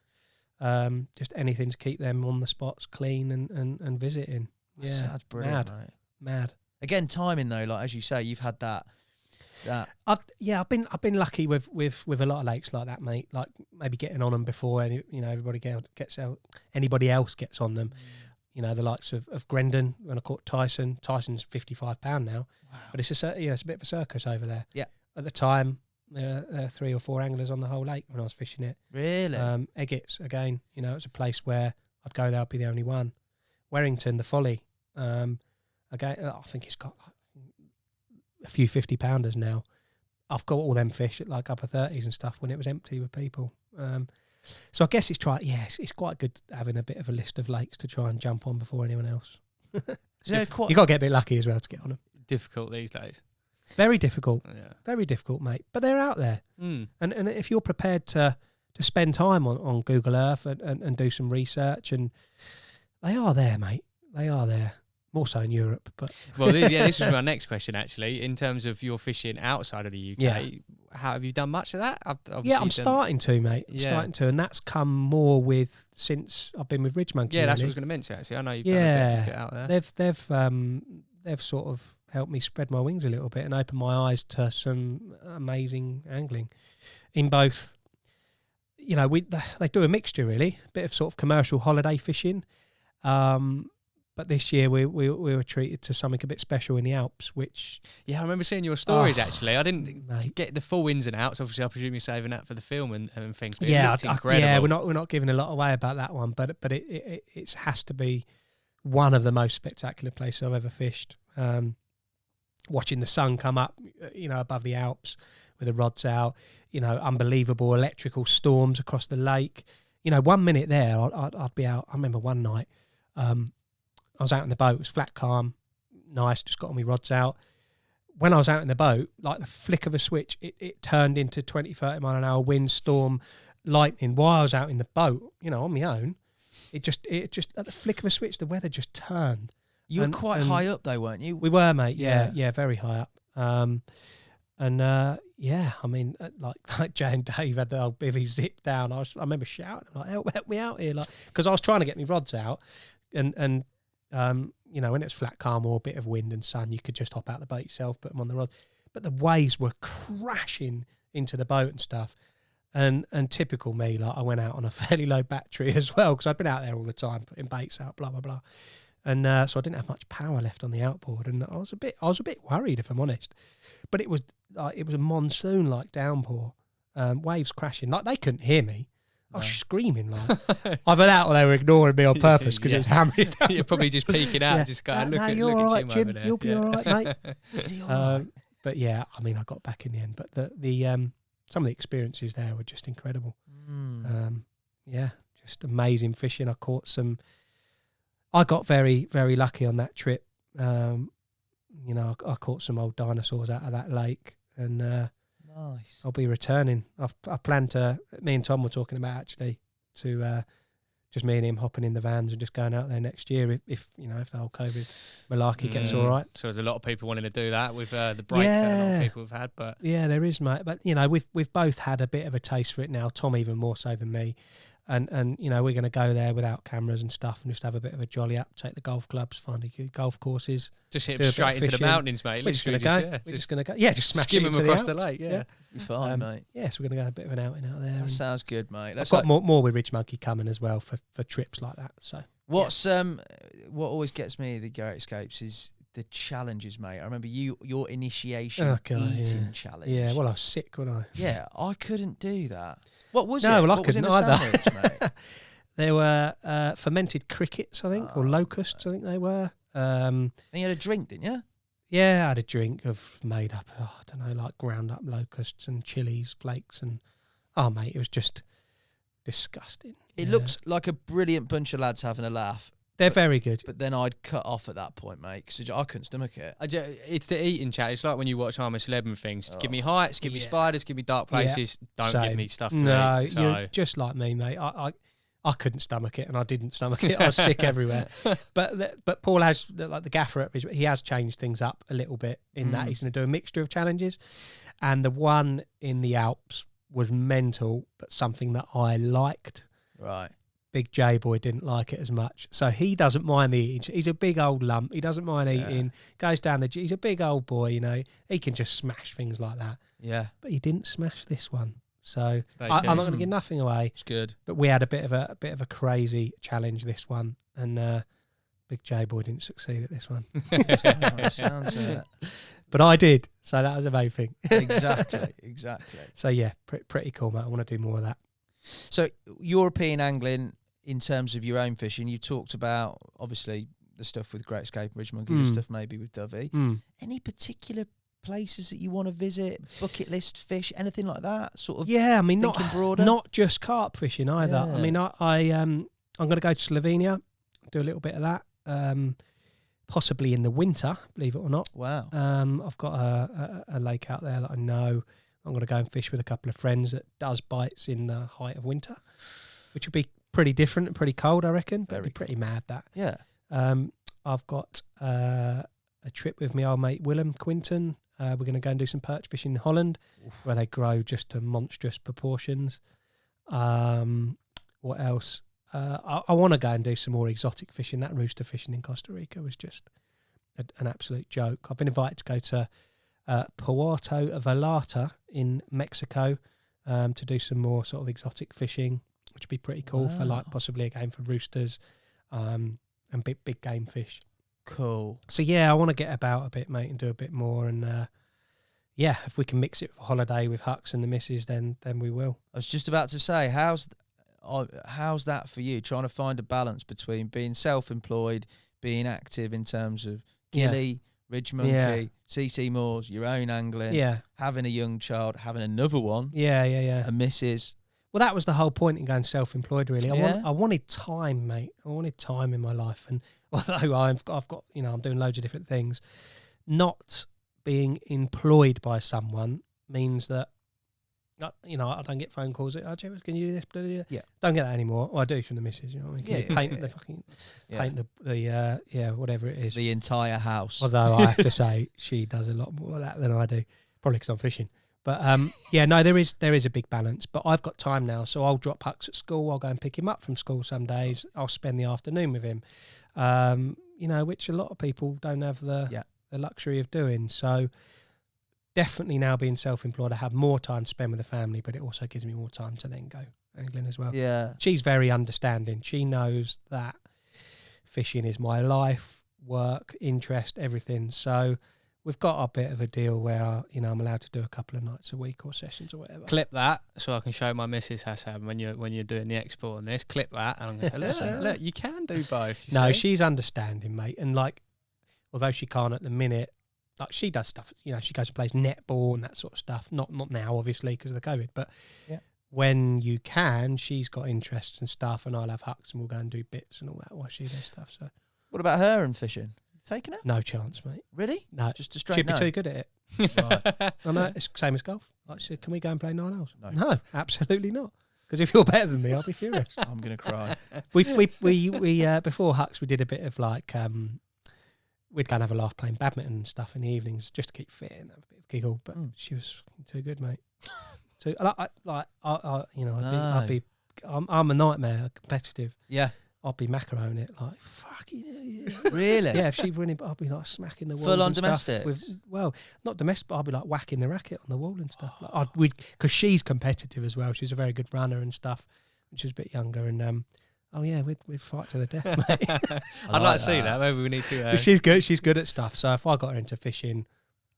[SPEAKER 4] Just anything to keep them on the spots clean and visiting.
[SPEAKER 1] Yeah, sounds brilliant,
[SPEAKER 4] Mad.
[SPEAKER 1] Again, timing though, like as you say, you've had that.
[SPEAKER 4] I've been lucky with a lot of lakes like that, mate. Like maybe getting on them before anybody else gets on them. The likes of Grendon when I caught Tyson. Tyson's £55 now, but it's a bit of a circus over there. Yeah. At the time, there were 3 or 4 anglers on the whole lake when I was fishing it.
[SPEAKER 1] Really?
[SPEAKER 4] Eggett's again. It's a place where I'd go there, I'd be the only one. Warrington, the Folly. Again, I think it's got a few 50-pounders now. I've got all them fish at like upper 30s and stuff when it was empty with people. So I guess it's quite good having a bit of a list of lakes to try and jump on before anyone else. You got to get a bit lucky as well to get on them.
[SPEAKER 3] Difficult these days.
[SPEAKER 4] Very difficult. Yeah. Very difficult, mate. But they're out there. And if you're prepared to spend time on Google Earth and do some research, and they are there, mate. They are there. More so in Europe, but
[SPEAKER 3] this is my next question actually. In terms of your fishing outside of the UK, how have you done much of that?
[SPEAKER 4] I'm starting to, mate. Starting to, and that's come more since I've been with Ridge Monkey.
[SPEAKER 3] Yeah, that's what I was going to mention. Actually, I know you've done a bit out there. They've sort of helped me spread my wings a little bit and open my eyes to some amazing angling in both. They do a mixture really, a bit of sort of commercial holiday fishing. But this year we were treated to something a bit special in the Alps, which... Yeah, I remember seeing your stories, actually. I didn't get the full ins and outs. Obviously, I presume you're saving that for the film and things. But it looked incredible.
[SPEAKER 4] We're not giving a lot away about that one, but it has to be one of the most spectacular places I've ever fished. Watching the sun come up, above the Alps with the rods out, unbelievable electrical storms across the lake. 1 minute there, I'd be out. I remember one night... I was out in the boat, it was flat calm, nice, just got all my rods out. When I was out in the boat, like the flick of a switch, it turned into 20, 30 mile an hour wind, storm, lightning. While I was out in the boat, on my own, it just at the flick of a switch, the weather just turned.
[SPEAKER 1] You were quite high up though, weren't you?
[SPEAKER 4] We were, mate, yeah, very high up. I mean, like Jay and Dave had the old bivvy zip down. I remember shouting, like, help me out here, like, because I was trying to get my rods out, and when it's flat calm or a bit of wind and sun, you could just hop out the boat yourself, put them on the rod. but the waves were crashing into the boat and stuff. And typical me, like I went out on a fairly low battery as well, because I'd been out there all the time putting baits out, blah blah blah, and so I didn't have much power left on the outboard, and I was a bit worried, if I'm honest. But it was a monsoon like downpour, waves crashing, like they couldn't hear me. I was screaming like either that or they were ignoring me on purpose because it was hammering down.
[SPEAKER 3] You're probably just peeking out, just going, look at Jim over there.
[SPEAKER 4] You'll be all right, mate. Is he all right? But yeah, I mean, I got back in the end. But the some of the experiences there were just incredible. Yeah, just amazing fishing. I got very, very lucky on that trip. I caught some old dinosaurs out of that lake, and
[SPEAKER 1] nice.
[SPEAKER 4] I'll be returning. I've planned to. Me and Tom were talking about actually to just me and him hopping in the vans and just going out there next year if the whole COVID malarkey gets all right.
[SPEAKER 3] So there's a lot of people wanting to do that with the break that a lot of people have had. But
[SPEAKER 4] yeah, there is, mate. But we've both had a bit of a taste for it now. Tom even more so than me. And we're going to go there without cameras and stuff and just have a bit of a jolly up, take the golf clubs, find a few golf courses.
[SPEAKER 3] Just hit them straight into the mountains, mate.
[SPEAKER 4] We're just going to go. We're just going to go. Yeah, just smash
[SPEAKER 3] skim
[SPEAKER 4] it
[SPEAKER 3] them
[SPEAKER 4] into
[SPEAKER 3] across
[SPEAKER 4] the
[SPEAKER 3] lake. Yeah.
[SPEAKER 1] Be fine, mate.
[SPEAKER 4] Yeah, so we're going to go a bit of an outing out there.
[SPEAKER 1] That sounds good, mate.
[SPEAKER 4] I've got more with Ridge Monkey coming as well for trips like that. So
[SPEAKER 1] what's what always gets me the Garrett Escapes is the challenges, mate. I remember your initiation eating challenge.
[SPEAKER 4] Yeah, well, I was sick, wasn't I?
[SPEAKER 1] Yeah, I couldn't do that. What was it?
[SPEAKER 4] No, well, I
[SPEAKER 1] What was
[SPEAKER 4] couldn't
[SPEAKER 1] in the
[SPEAKER 4] either.
[SPEAKER 1] sandwich, mate?
[SPEAKER 4] They were fermented crickets, I think, or locusts, I think they were.
[SPEAKER 1] And you had a drink, didn't you?
[SPEAKER 4] Yeah, I had a drink of made up, I don't know, like ground up locusts and chilies, flakes, and mate, it was just disgusting.
[SPEAKER 1] It looks like a brilliant bunch of lads having a laugh.
[SPEAKER 4] They're very good.
[SPEAKER 1] But then I'd cut off at that point, mate, because I couldn't stomach it.
[SPEAKER 3] It's the eating chat. It's like when you watch I'm a Celeb and things. Give me heights, give me spiders, give me dark places. Don't give me stuff to eat.
[SPEAKER 4] No, you're just like me, mate. I couldn't stomach it, and I didn't stomach it. I was sick everywhere. But Paul has, like the gaffer, he has changed things up a little bit in that he's going to do a mixture of challenges. And the one in the Alps was mental, but something that I liked.
[SPEAKER 1] Right.
[SPEAKER 4] Big J boy didn't like it as much. So he doesn't mind the eating. He's a big old lump. He doesn't mind eating. Goes down he's a big old boy, He can just smash things like that.
[SPEAKER 1] Yeah.
[SPEAKER 4] But he didn't smash this one. So I'm not going to give nothing away.
[SPEAKER 1] It's good.
[SPEAKER 4] But we had a bit of a crazy challenge this one, and Big J boy didn't succeed at this one.
[SPEAKER 1] Sounds
[SPEAKER 4] but I did, so that was the main thing.
[SPEAKER 1] Exactly.
[SPEAKER 4] So yeah, pretty cool, mate. I want to do more of that.
[SPEAKER 1] So European angling, in terms of your own fishing, you talked about obviously the stuff with Great Escape, Ridge Monkey, the stuff maybe with Dovey. Any particular places that you want to visit, bucket list fish, anything like that? Sort of. Yeah, I mean,
[SPEAKER 4] not just carp fishing either. Yeah. I mean, I'm going to go to Slovenia, do a little bit of that. Possibly in the winter, believe it or not.
[SPEAKER 1] Wow.
[SPEAKER 4] I've got a lake out there that I know. I'm going to go and fish with a couple of friends that does bites in the height of winter, which would be pretty different and pretty cold, I reckon. But it'd be pretty mad, that.
[SPEAKER 1] Yeah.
[SPEAKER 4] I've got a trip with my old mate Willem Quinton. We're going to go and do some perch fishing in Holland, where they grow just to monstrous proportions. What else? I want to go and do some more exotic fishing. That rooster fishing in Costa Rica was just an absolute joke. I've been invited to go to Puerto Vallarta in Mexico to do some more sort of exotic fishing, which would be pretty cool for like possibly a game for roosters and big game fish.
[SPEAKER 1] Cool.
[SPEAKER 4] So yeah, I want to get about a bit, mate, and do a bit more. And if we can mix it with a holiday with Hux and the missus, then we will.
[SPEAKER 1] I was just about to say, how's that for you? Trying to find a balance between being self-employed, being active in terms of Gilly, Ridge Monkey, CC Moores, your own angling, having a young child, having another one, a missus.
[SPEAKER 4] Well, that was the whole point in going self-employed, really. I wanted time, mate. I wanted time in my life. And although I've got, I'm doing loads of different things, not being employed by someone means that, I don't get phone calls. Oh, James, can you do this? Blah, blah, blah. Yeah. Don't get that anymore. Well, I do from the missus, you know what I mean? Can you paint the fucking, paint the whatever it is.
[SPEAKER 1] The entire house.
[SPEAKER 4] Although I have to say, she does a lot more of that than I do. Probably because I'm fishing. But there is a big balance. But I've got time now, so I'll drop Hux at school. I'll go and pick him up from school some days. I'll spend the afternoon with him, which a lot of people don't have the luxury of doing. So definitely now being self-employed, I have more time to spend with the family, but it also gives me more time to then go angling as well.
[SPEAKER 1] Yeah.
[SPEAKER 4] She's very understanding. She knows that fishing is my life, work, interest, everything. So we've got a bit of a deal where, you know, I'm allowed to do a couple of nights a week or sessions or whatever.
[SPEAKER 3] Clip that so I can show my missus Hassan when you're doing the export on this. Clip that, and I'm going to say, listen, look, you can do both. You
[SPEAKER 4] No,
[SPEAKER 3] see?
[SPEAKER 4] she's understanding, mate. And like, although she can't at the minute, like she does stuff. You know, she goes and plays netball and that sort of stuff. Not now, obviously, because of the COVID. But when you can, she's got interests and stuff, and I'll have hucks and we'll go and do bits and all that while she does stuff. So,
[SPEAKER 1] What about her and fishing? Taking it?
[SPEAKER 4] no chance, mate.
[SPEAKER 1] Really?
[SPEAKER 4] No,
[SPEAKER 1] Just a straight
[SPEAKER 4] she'd be
[SPEAKER 1] no?
[SPEAKER 4] too good at it.
[SPEAKER 1] Right.
[SPEAKER 4] I know, it's the same as golf. Like, she said, can we go and play 9 holes?
[SPEAKER 1] No.
[SPEAKER 4] No, absolutely not. Because if you're better than me, I'll be furious.
[SPEAKER 1] I'm going to cry.
[SPEAKER 4] we before hucks, we did a bit of like, we'd go and have a laugh playing badminton and stuff in the evenings just to keep fit and have a bit of giggle. But she was too good, mate. I'm a nightmare, competitive.
[SPEAKER 1] Yeah.
[SPEAKER 4] I'd be macaroning it like fucking yeah.
[SPEAKER 1] Really?
[SPEAKER 4] Yeah, if she were in it, I'd be like smacking the wall.
[SPEAKER 1] Full on
[SPEAKER 4] and stuff
[SPEAKER 1] domestics?
[SPEAKER 4] well, not domestic, but I'd be like whacking the racket on the wall and stuff. Like because she's competitive as well. She's a very good runner and stuff. When she was a bit younger, and we'd fight to the death, mate.
[SPEAKER 3] I'd like to see that. Maybe we need to.
[SPEAKER 4] But she's good. She's good at stuff. So if I got her into fishing,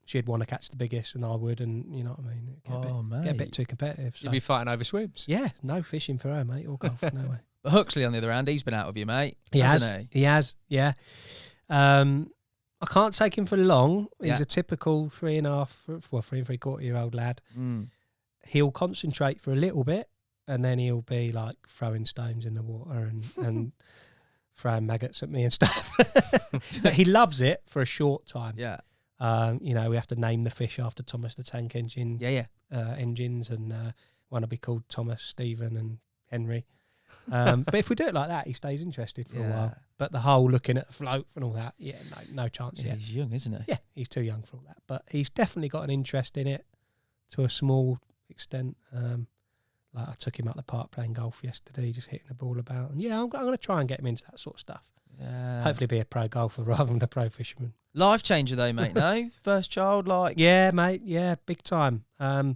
[SPEAKER 4] she'd want to catch the biggest, and I would, and you know what I mean. Get a bit too competitive. So.
[SPEAKER 3] You'd be fighting over swims.
[SPEAKER 4] Yeah, no fishing for her, mate, or golf. No way.
[SPEAKER 1] But Huxley, on the other hand, he's been out with you, mate.
[SPEAKER 4] He
[SPEAKER 1] hasn't
[SPEAKER 4] has. He has. Yeah. I can't take him for long. He's a typical 3 and 3.75 year old lad. He'll concentrate for a little bit, and then he'll be like throwing stones in the water and throwing maggots at me and stuff. But he loves it for a short time.
[SPEAKER 1] Yeah.
[SPEAKER 4] You know, we have to name the fish after Thomas the Tank Engine.
[SPEAKER 1] Yeah.
[SPEAKER 4] Engines, and one will be called Thomas, Stephen, and Henry. But if we do it like that, he stays interested for a while. But the whole looking at the float and all that, no chance yet.
[SPEAKER 1] He's young, isn't he?
[SPEAKER 4] Yeah, he's too young for all that. But he's definitely got an interest in it to a small extent. Like I took him out the park playing golf yesterday, just hitting the ball about. And I'm going to try and get him into that sort of stuff.
[SPEAKER 1] Yeah.
[SPEAKER 4] Hopefully be a pro golfer rather than a pro fisherman.
[SPEAKER 1] Life changer though, mate, no? First child, like...
[SPEAKER 4] Yeah, mate, yeah, big time. I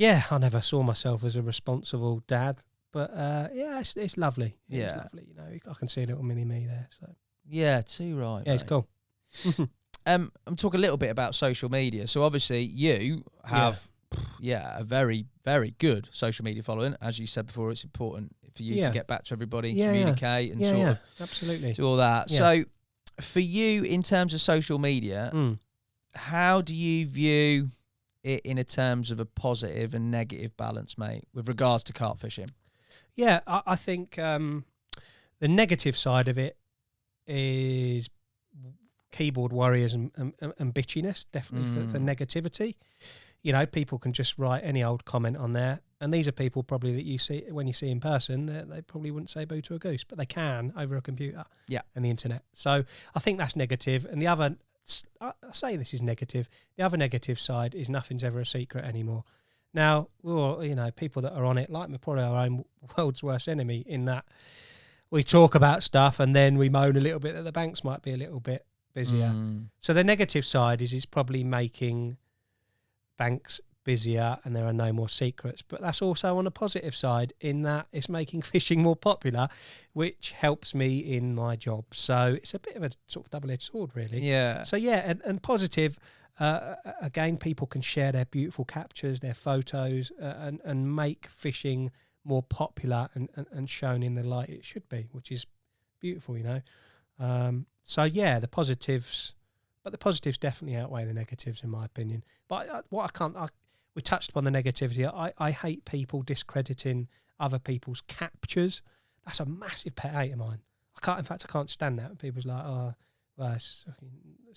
[SPEAKER 4] never saw myself as a responsible dad. But it's lovely. It's lovely. You know, I can see a little mini me there. So
[SPEAKER 1] yeah, too right.
[SPEAKER 4] Yeah,
[SPEAKER 1] mate.
[SPEAKER 4] it's cool.
[SPEAKER 1] I'm talking a little bit about social media. So obviously you have a very, very good social media following. As you said before, it's important for you to get back to everybody, communicate and sort of
[SPEAKER 4] absolutely
[SPEAKER 1] do all that.
[SPEAKER 4] Yeah.
[SPEAKER 1] So for you, in terms of social media, how do you view it in terms of a positive and negative balance, mate, with regards to carp fishing?
[SPEAKER 4] Yeah, I think the negative side of it is keyboard warriors and bitchiness, definitely for negativity. You know, people can just write any old comment on there, and these are people probably that you see when you see in person, they probably wouldn't say boo to a goose, but they can over a computer and the internet. So I think that's negative. And the other, I say this is negative, the other negative side is nothing's ever a secret anymore. Now, people that are on it, like we're probably our own world's worst enemy in that we talk about stuff and then we moan a little bit that the banks might be a little bit busier. So the negative side is it's probably making banks busier and there are no more secrets. But that's also on the positive side in that it's making fishing more popular, which helps me in my job. So it's a bit of a sort of double-edged sword, really.
[SPEAKER 1] Yeah.
[SPEAKER 4] So, and positive... again, people can share their beautiful captures, their photos, and make fishing more popular and shown in the light it should be, which is beautiful, you know. The positives, but the positives definitely outweigh the negatives, in my opinion. But we touched upon the negativity. I hate people discrediting other people's captures. That's a massive pet hate of mine. I can't stand that. People's like, oh, well, it's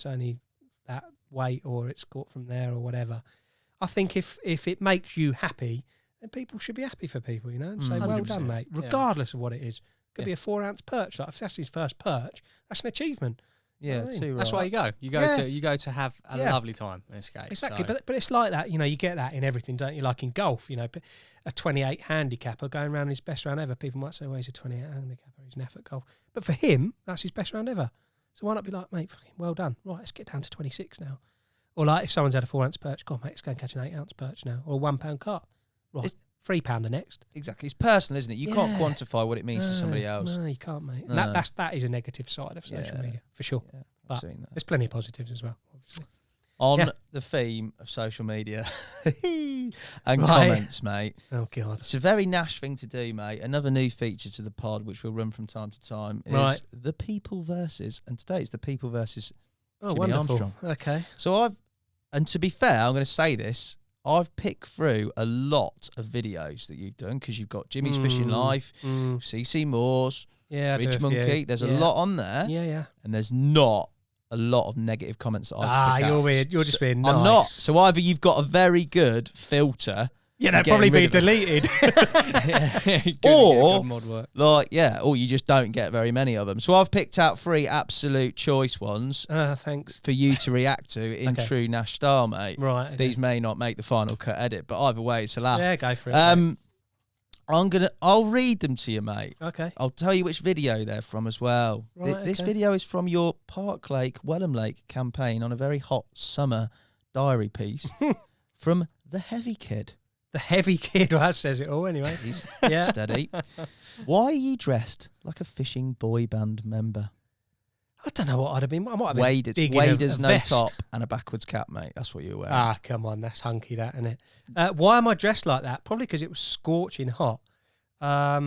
[SPEAKER 4] only that weight or it's caught from there or whatever. I think if it makes you happy, then people should be happy for people, you know, and say, well done, mate, regardless of what it is. Could be a 4-ounce perch. Like if that's his first perch, that's an achievement.
[SPEAKER 1] Yeah, too right.
[SPEAKER 3] That's why you go. You go to have a lovely time and escape.
[SPEAKER 4] Exactly,
[SPEAKER 3] so.
[SPEAKER 4] but it's like that, you know, you get that in everything, don't you? Like in golf, you know, a 28 handicapper going around his best round ever. People might say, well, he's a 28 handicapper, he's naff at golf. But for him, that's his best round ever. So why not be like, mate, fucking well done. Right, let's get down to 26 now. Or like if someone's had a 4 ounce perch, go on, mate, let's go and catch an 8 ounce perch now. Or a £1 carp. Right,
[SPEAKER 1] It's-
[SPEAKER 4] £3 next.
[SPEAKER 1] Exactly. It's personal, isn't it? You can't
[SPEAKER 4] Yeah.
[SPEAKER 1] quantify what it means to somebody else.
[SPEAKER 4] No, you can't, mate.
[SPEAKER 1] No.
[SPEAKER 4] That is a negative side of social
[SPEAKER 1] Yeah.
[SPEAKER 4] media, for sure.
[SPEAKER 1] Yeah, I've
[SPEAKER 4] But
[SPEAKER 1] seen that.
[SPEAKER 4] There's plenty of positives as well, obviously.
[SPEAKER 1] On
[SPEAKER 4] Yeah.
[SPEAKER 1] the theme of social media and
[SPEAKER 4] Right.
[SPEAKER 1] comments, mate.
[SPEAKER 4] Oh, God.
[SPEAKER 1] It's a very Nash thing to do, mate. Another new feature to the pod, which we'll run from time to time, is
[SPEAKER 4] Right.
[SPEAKER 1] the people versus. And today it's the people versus
[SPEAKER 4] Oh,
[SPEAKER 1] Jimmy
[SPEAKER 4] wonderful.
[SPEAKER 1] Armstrong.
[SPEAKER 4] Okay.
[SPEAKER 1] So and to be fair, I'm going to say this, I've picked through a lot of videos that you've done because you've got Jimmy's Fishing Life, CC Moore's,
[SPEAKER 4] Yeah, I do
[SPEAKER 1] Ridge
[SPEAKER 4] a few.
[SPEAKER 1] Monkey. There's a
[SPEAKER 4] Yeah.
[SPEAKER 1] lot on there,
[SPEAKER 4] Yeah.
[SPEAKER 1] and there's not a lot of negative comments that I can pick out.
[SPEAKER 4] You're weird. You're just being nice.
[SPEAKER 1] I'm not. So either you've got a very good filter,
[SPEAKER 4] Yeah, they'd
[SPEAKER 1] getting
[SPEAKER 4] probably be
[SPEAKER 1] rid of it.
[SPEAKER 4] deleted.
[SPEAKER 1] Or-
[SPEAKER 3] mod work.
[SPEAKER 1] or you just don't get very many of them. So I've picked out 3 absolute choice ones
[SPEAKER 4] Thanks.
[SPEAKER 1] for you to react to in
[SPEAKER 4] Okay.
[SPEAKER 1] true Nash style, mate.
[SPEAKER 4] Right. Okay.
[SPEAKER 1] These may not make the final cut edit, but either way, it's a laugh.
[SPEAKER 4] Yeah, go for it. mate.
[SPEAKER 1] I'll read them to you, mate.
[SPEAKER 4] Okay.
[SPEAKER 1] I'll tell you which video they're from as well.
[SPEAKER 4] Right,
[SPEAKER 1] This
[SPEAKER 4] okay.
[SPEAKER 1] video is from your Park Lake, Welham Lake campaign on a very hot summer diary piece from the Heavy Kid.
[SPEAKER 4] The Heavy Kid. Well, that says it all anyway.
[SPEAKER 1] He's
[SPEAKER 4] Yeah.
[SPEAKER 1] steady. Why are you dressed like a fishing boy band member?
[SPEAKER 4] I don't know what I'd have been. I might have been
[SPEAKER 1] Waders,
[SPEAKER 4] digging
[SPEAKER 1] waders
[SPEAKER 4] a
[SPEAKER 1] no
[SPEAKER 4] vest.
[SPEAKER 1] top, and a backwards cap, mate. That's what you're wearing.
[SPEAKER 4] Ah, come on. That's hunky, that, isn't it? Why am I dressed like that? Probably because it was scorching hot. I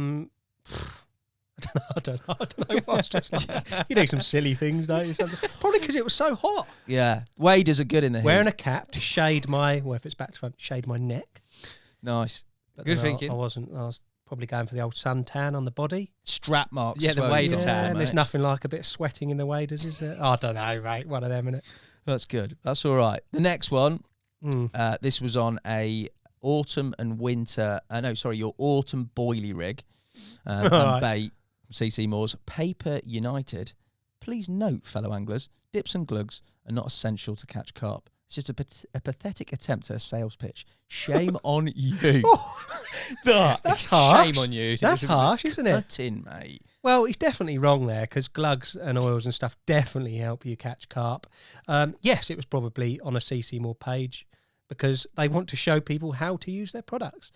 [SPEAKER 4] don't know why I was dressed like that. You do some silly things, don't you? Probably because it was so hot.
[SPEAKER 1] Yeah, waders are good in the
[SPEAKER 4] Wearing
[SPEAKER 1] heat.
[SPEAKER 4] a cap to shade my, well, if it's back to front, shade my neck.
[SPEAKER 1] Nice.
[SPEAKER 4] But
[SPEAKER 3] Good
[SPEAKER 4] then I
[SPEAKER 3] thinking.
[SPEAKER 4] wasn't. I was probably going for the old suntan on the body.
[SPEAKER 1] Strap marks.
[SPEAKER 3] Yeah,
[SPEAKER 1] as
[SPEAKER 3] the
[SPEAKER 1] well,
[SPEAKER 3] wader
[SPEAKER 1] you've got,
[SPEAKER 3] tan,
[SPEAKER 4] and there's
[SPEAKER 1] mate.
[SPEAKER 4] nothing like a bit of sweating in the waders, is there? I don't know, mate. One of them, innit?
[SPEAKER 1] That's good. That's all right. The next one,
[SPEAKER 4] Mm.
[SPEAKER 1] this was on a autumn and winter. Your autumn boilie rig and
[SPEAKER 4] Right.
[SPEAKER 1] bait. CC Moore's Paper United. Please note, fellow anglers, dips and glugs are not essential to catch carp. It's just a pathetic attempt at a sales pitch. Shame on you.
[SPEAKER 4] That's harsh.
[SPEAKER 3] Shame on you.
[SPEAKER 4] That's harsh, isn't it?
[SPEAKER 1] Cut in, mate.
[SPEAKER 4] Well, he's definitely wrong there because glugs and oils and stuff definitely help you catch carp. Yes, it was probably on a CC Moore page because they want to show people how to use their products.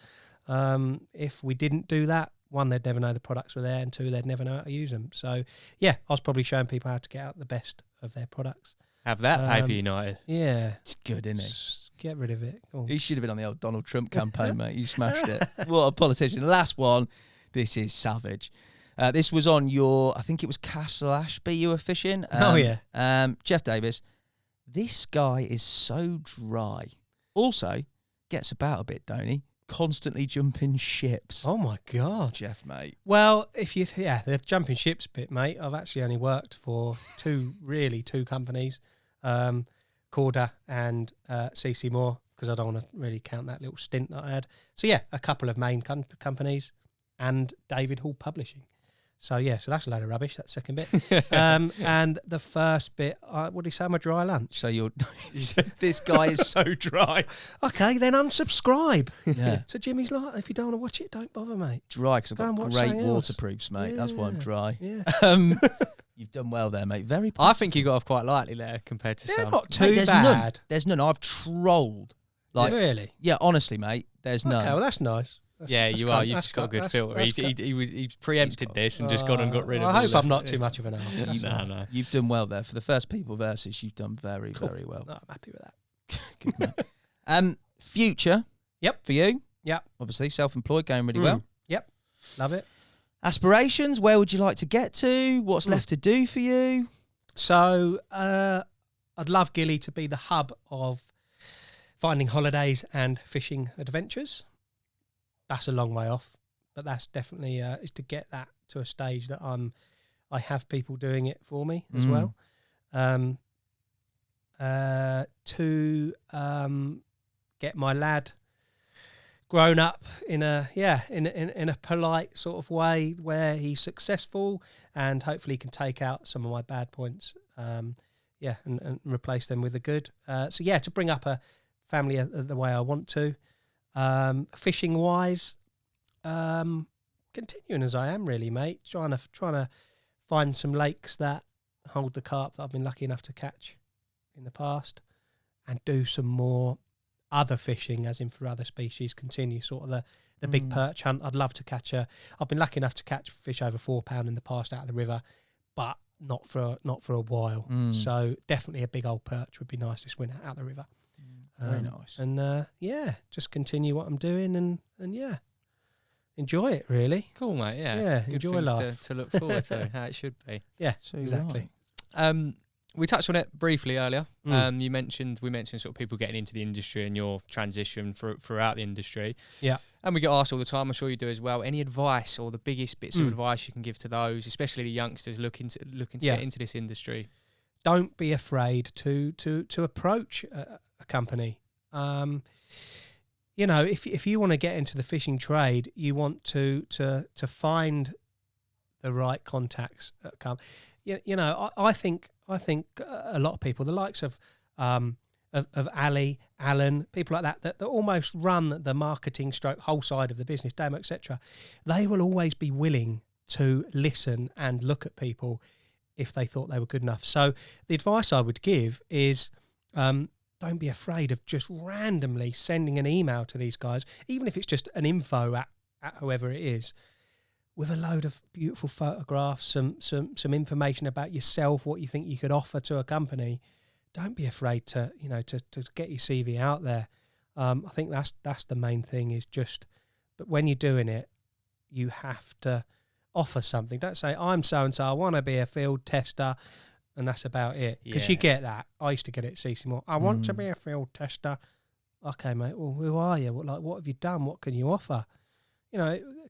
[SPEAKER 4] If we didn't do that, 1, they'd never know the products were there, and 2, they'd never know how to use them. So, yeah, I was probably showing people how to get out the best of their products.
[SPEAKER 3] Have that, Paper United.
[SPEAKER 4] Yeah.
[SPEAKER 1] It's good, isn't it?
[SPEAKER 4] Just get rid of it. Go on.
[SPEAKER 1] He should have been on the old Donald Trump campaign, mate. You smashed it. What a politician. The last one, this is savage. This was on I think it was Castle Ashby you were fishing.
[SPEAKER 4] Oh, yeah.
[SPEAKER 1] Jeff Davis. This guy is so dry. Also, gets about a bit, don't he? Constantly jumping ships.
[SPEAKER 4] Oh, my God.
[SPEAKER 1] Jeff, mate.
[SPEAKER 4] Well, the jumping ships bit, mate. I've actually only worked for two companies, Corda and CC Moore, because I don't want to really count that little stint that I had. So yeah, a couple of main companies and David Hall Publishing. So yeah, so that's a load of rubbish. That second bit, and the first bit, what did he say? My dry lunch.
[SPEAKER 1] So you said this guy is so dry.
[SPEAKER 4] Okay, then unsubscribe.
[SPEAKER 1] Yeah.
[SPEAKER 4] So Jimmy's like, if you don't want to watch it, don't bother, mate.
[SPEAKER 1] Dry because I've
[SPEAKER 4] Go and
[SPEAKER 1] got
[SPEAKER 4] watch
[SPEAKER 1] great
[SPEAKER 4] something else.
[SPEAKER 1] waterproofs, mate. That's why I'm
[SPEAKER 4] Yeah.
[SPEAKER 1] dry.
[SPEAKER 4] Yeah.
[SPEAKER 1] You've done well there, mate. Very
[SPEAKER 3] I think you got off quite lightly there compared to
[SPEAKER 4] They're
[SPEAKER 3] some.
[SPEAKER 4] not too
[SPEAKER 1] Mate, there's
[SPEAKER 4] bad.
[SPEAKER 1] none. There's none. I've trolled. Like,
[SPEAKER 4] Really?
[SPEAKER 1] yeah, honestly, mate. There's none.
[SPEAKER 4] Okay, well that's nice.
[SPEAKER 3] Yeah,
[SPEAKER 4] That's
[SPEAKER 3] you
[SPEAKER 4] kind-
[SPEAKER 3] are. You've
[SPEAKER 4] that's
[SPEAKER 3] just got a
[SPEAKER 4] kind-
[SPEAKER 3] good
[SPEAKER 4] that's-
[SPEAKER 3] filter.
[SPEAKER 4] that's kind-
[SPEAKER 3] He's preempted this and just gone and got rid of it.
[SPEAKER 4] I hope I'm not too much of an arse.
[SPEAKER 1] You-
[SPEAKER 3] No.
[SPEAKER 1] You've done well there. For the first people versus, you've done very,
[SPEAKER 4] Cool.
[SPEAKER 1] very well.
[SPEAKER 4] No, I'm happy with that.
[SPEAKER 1] Good, mate. Future.
[SPEAKER 4] Yep.
[SPEAKER 1] For you.
[SPEAKER 4] Yep.
[SPEAKER 1] Obviously, self-employed, going really well.
[SPEAKER 4] Yep. Love it.
[SPEAKER 1] Aspirations. Where would you like to get to? What's left to do for you?
[SPEAKER 4] So I'd love Gilly to be the hub of finding holidays and fishing adventures. That's a long way off, but that's definitely is to get that to a stage that I have people doing it for me as well. To get my lad grown up in a polite sort of way where he's successful and hopefully can take out some of my bad points. And replace them with the good. To bring up a family the way I want to. Fishing wise, continuing as I am really, mate. Trying to find some lakes that hold the carp that I've been lucky enough to catch in the past, and do some more other fishing, as in for other species, continue sort of the big perch hunt. I'd love to catch I've been lucky enough to catch fish over £4 in the past out of the river, but not for a while. So definitely a big old perch would be nice this winter out of the river.
[SPEAKER 1] Very nice.
[SPEAKER 4] And just continue what I'm doing and enjoy it, really.
[SPEAKER 3] Cool, mate. Yeah.
[SPEAKER 4] Yeah,
[SPEAKER 3] Good
[SPEAKER 4] enjoy
[SPEAKER 3] things
[SPEAKER 4] life.
[SPEAKER 3] to look forward to. How it should be.
[SPEAKER 4] Yeah,
[SPEAKER 1] So
[SPEAKER 4] exactly.
[SPEAKER 1] right.
[SPEAKER 3] We touched on it briefly earlier. We mentioned sort of people getting into the industry and your transition throughout the industry.
[SPEAKER 4] Yeah.
[SPEAKER 3] And we get asked all the time, I'm sure you do as well, any advice or the biggest bits of advice you can give to those, especially the youngsters looking to get into this industry?
[SPEAKER 4] Don't be afraid to approach a company. If you want to get into the fishing trade, you want to find the right contacts at I think a lot of people, the likes of Ali, Alan, people like that almost run the marketing stroke whole side of the business, demo, etc. They will always be willing to listen and look at people if they thought they were good enough. So the advice I would give is don't be afraid of just randomly sending an email to these guys, even if it's just an info at whoever it is, with a load of beautiful photographs, some information about yourself, what you think you could offer to a company. Don't be afraid to get your CV out there. I think that's the main thing is just, but when you're doing it, you have to offer something. Don't say, I'm so-and-so, I want to be a field tester, and that's about it. Because you get that. I used to get it at CC Moore. I want to be a field tester. Okay, mate, well, who are you? What have you done? What can you offer?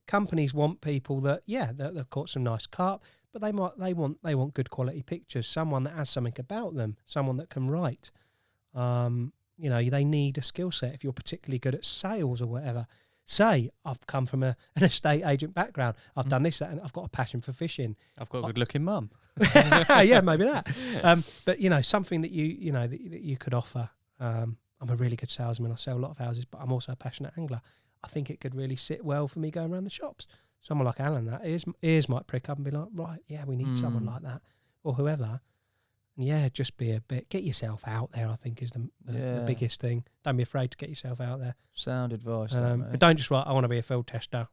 [SPEAKER 4] Companies want people that they've caught some nice carp, but they want good quality pictures, someone that has something about them, someone that can write. They need a skill set. If you're particularly good at sales or whatever, say I've come from an estate agent background, I've done this, that, and I've got a passion for fishing.
[SPEAKER 3] I've got a good-looking mum.
[SPEAKER 4] Yeah, maybe that. But something that you could offer. I'm a really good salesman. I sell a lot of houses, but I'm also a passionate angler. I think it could really sit well for me going around the shops. Someone like Alan, that ears might prick up and be like, right, yeah, we need someone like that, or whoever. And just be get yourself out there, I think, is the biggest thing. Don't be afraid to get yourself out there.
[SPEAKER 1] Sound advice.
[SPEAKER 4] But don't just write, I want to be a field tester.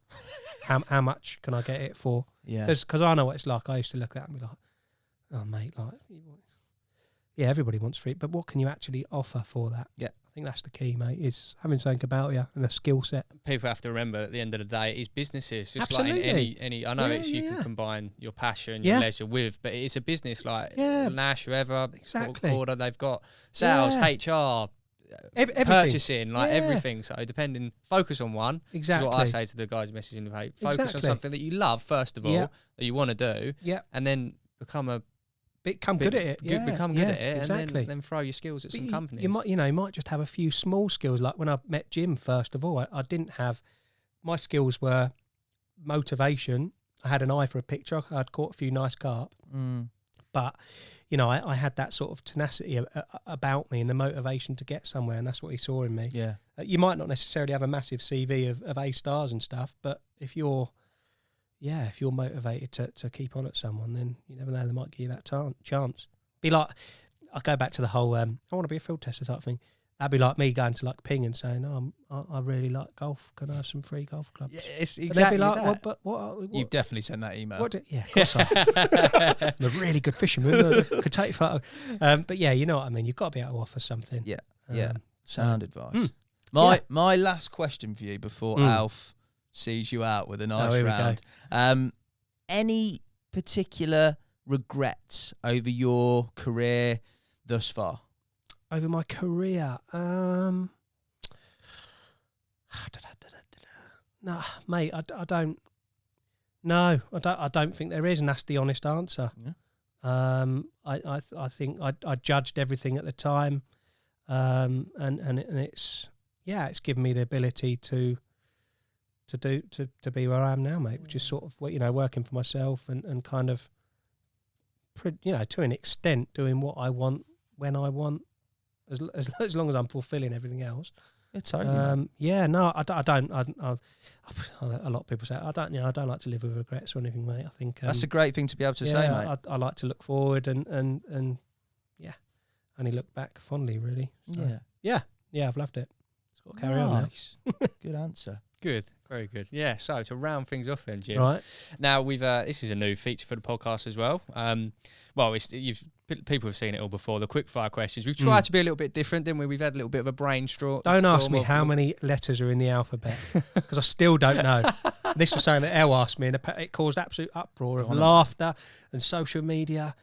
[SPEAKER 4] How much can I get it for?
[SPEAKER 1] Yeah.
[SPEAKER 4] Because I know what it's like. I used to look at that and be like, oh, mate, everybody wants free, but what can you actually offer for that?
[SPEAKER 1] Yeah.
[SPEAKER 4] I think that's the key, mate, is having something about you and a skill set.
[SPEAKER 3] People have to remember at the end of the day, it's businesses. Just
[SPEAKER 4] Absolutely.
[SPEAKER 3] like any I know you can combine your passion, your leisure with, but it's a business like Nash, whoever,
[SPEAKER 4] Exactly.
[SPEAKER 3] Corda, they've got sales, HR,
[SPEAKER 4] Everything.
[SPEAKER 3] purchasing, everything. So focus on one.
[SPEAKER 4] Exactly.
[SPEAKER 3] That's what I say to the guys messaging the page. Focus on something that you love, first of all, that you want to do, and then become good at it. Become good at it,
[SPEAKER 4] exactly.
[SPEAKER 3] and then throw your skills at some companies.
[SPEAKER 4] You might just have a few small skills. Like when I met Jim, first of all, I didn't have, my skills were motivation. I had an eye for a picture. I'd caught a few nice carp, but I had that sort of tenacity about me and the motivation to get somewhere, and that's what he saw in me.
[SPEAKER 1] Yeah,
[SPEAKER 4] you might not necessarily have a massive CV of A stars and stuff, but if you're motivated to keep on at someone, then you never know, they might give you that chance. Be like, I'll go back to the whole, I want to be a field tester type thing. That'd be like me going to like Ping and saying, I really like golf. Can I have some free golf clubs?
[SPEAKER 1] Yeah, it's
[SPEAKER 4] And
[SPEAKER 1] exactly
[SPEAKER 4] they'd be like,
[SPEAKER 1] that.
[SPEAKER 4] what?
[SPEAKER 1] You've definitely sent that email.
[SPEAKER 4] Yeah, of course I'm a really good fisherman. Could take a photo. But yeah, you know what I mean. You've got to be able to offer something.
[SPEAKER 1] Yeah. Sound advice. My last question for you before Alf sees you out with a nice round. Any particular regrets over your career thus far?
[SPEAKER 4] Over my career, no, mate, I don't. No, I don't think there is, and that's the honest answer.
[SPEAKER 1] Yeah.
[SPEAKER 4] I think I judged everything at the time, and it's given me the ability to be where I am now, mate, which is sort of working for myself and kind of, to an extent doing what I want when I want. As long as I'm fulfilling everything else.
[SPEAKER 1] Totally.
[SPEAKER 4] I don't. A lot of people say I don't like to live with regrets or anything, mate. I think
[SPEAKER 1] that's a great thing to be able to say, mate.
[SPEAKER 4] I like to look forward and only look back fondly, really. So,
[SPEAKER 1] Yeah.
[SPEAKER 4] yeah, I've loved it. It's got to carry on now.
[SPEAKER 1] Nice. Good answer.
[SPEAKER 3] Good, very good. Yeah, so to round things off then, Jim.
[SPEAKER 4] Right.
[SPEAKER 3] Now we've this is a new feature for the podcast as well. People have seen it all before. The quick fire questions. We've tried to be a little bit different, didn't we? We've had a little bit of a brainstorm.
[SPEAKER 4] Don't ask me how many letters are in the alphabet because I still don't know. This was something that Elle asked me, and it caused absolute uproar of laughter and social media.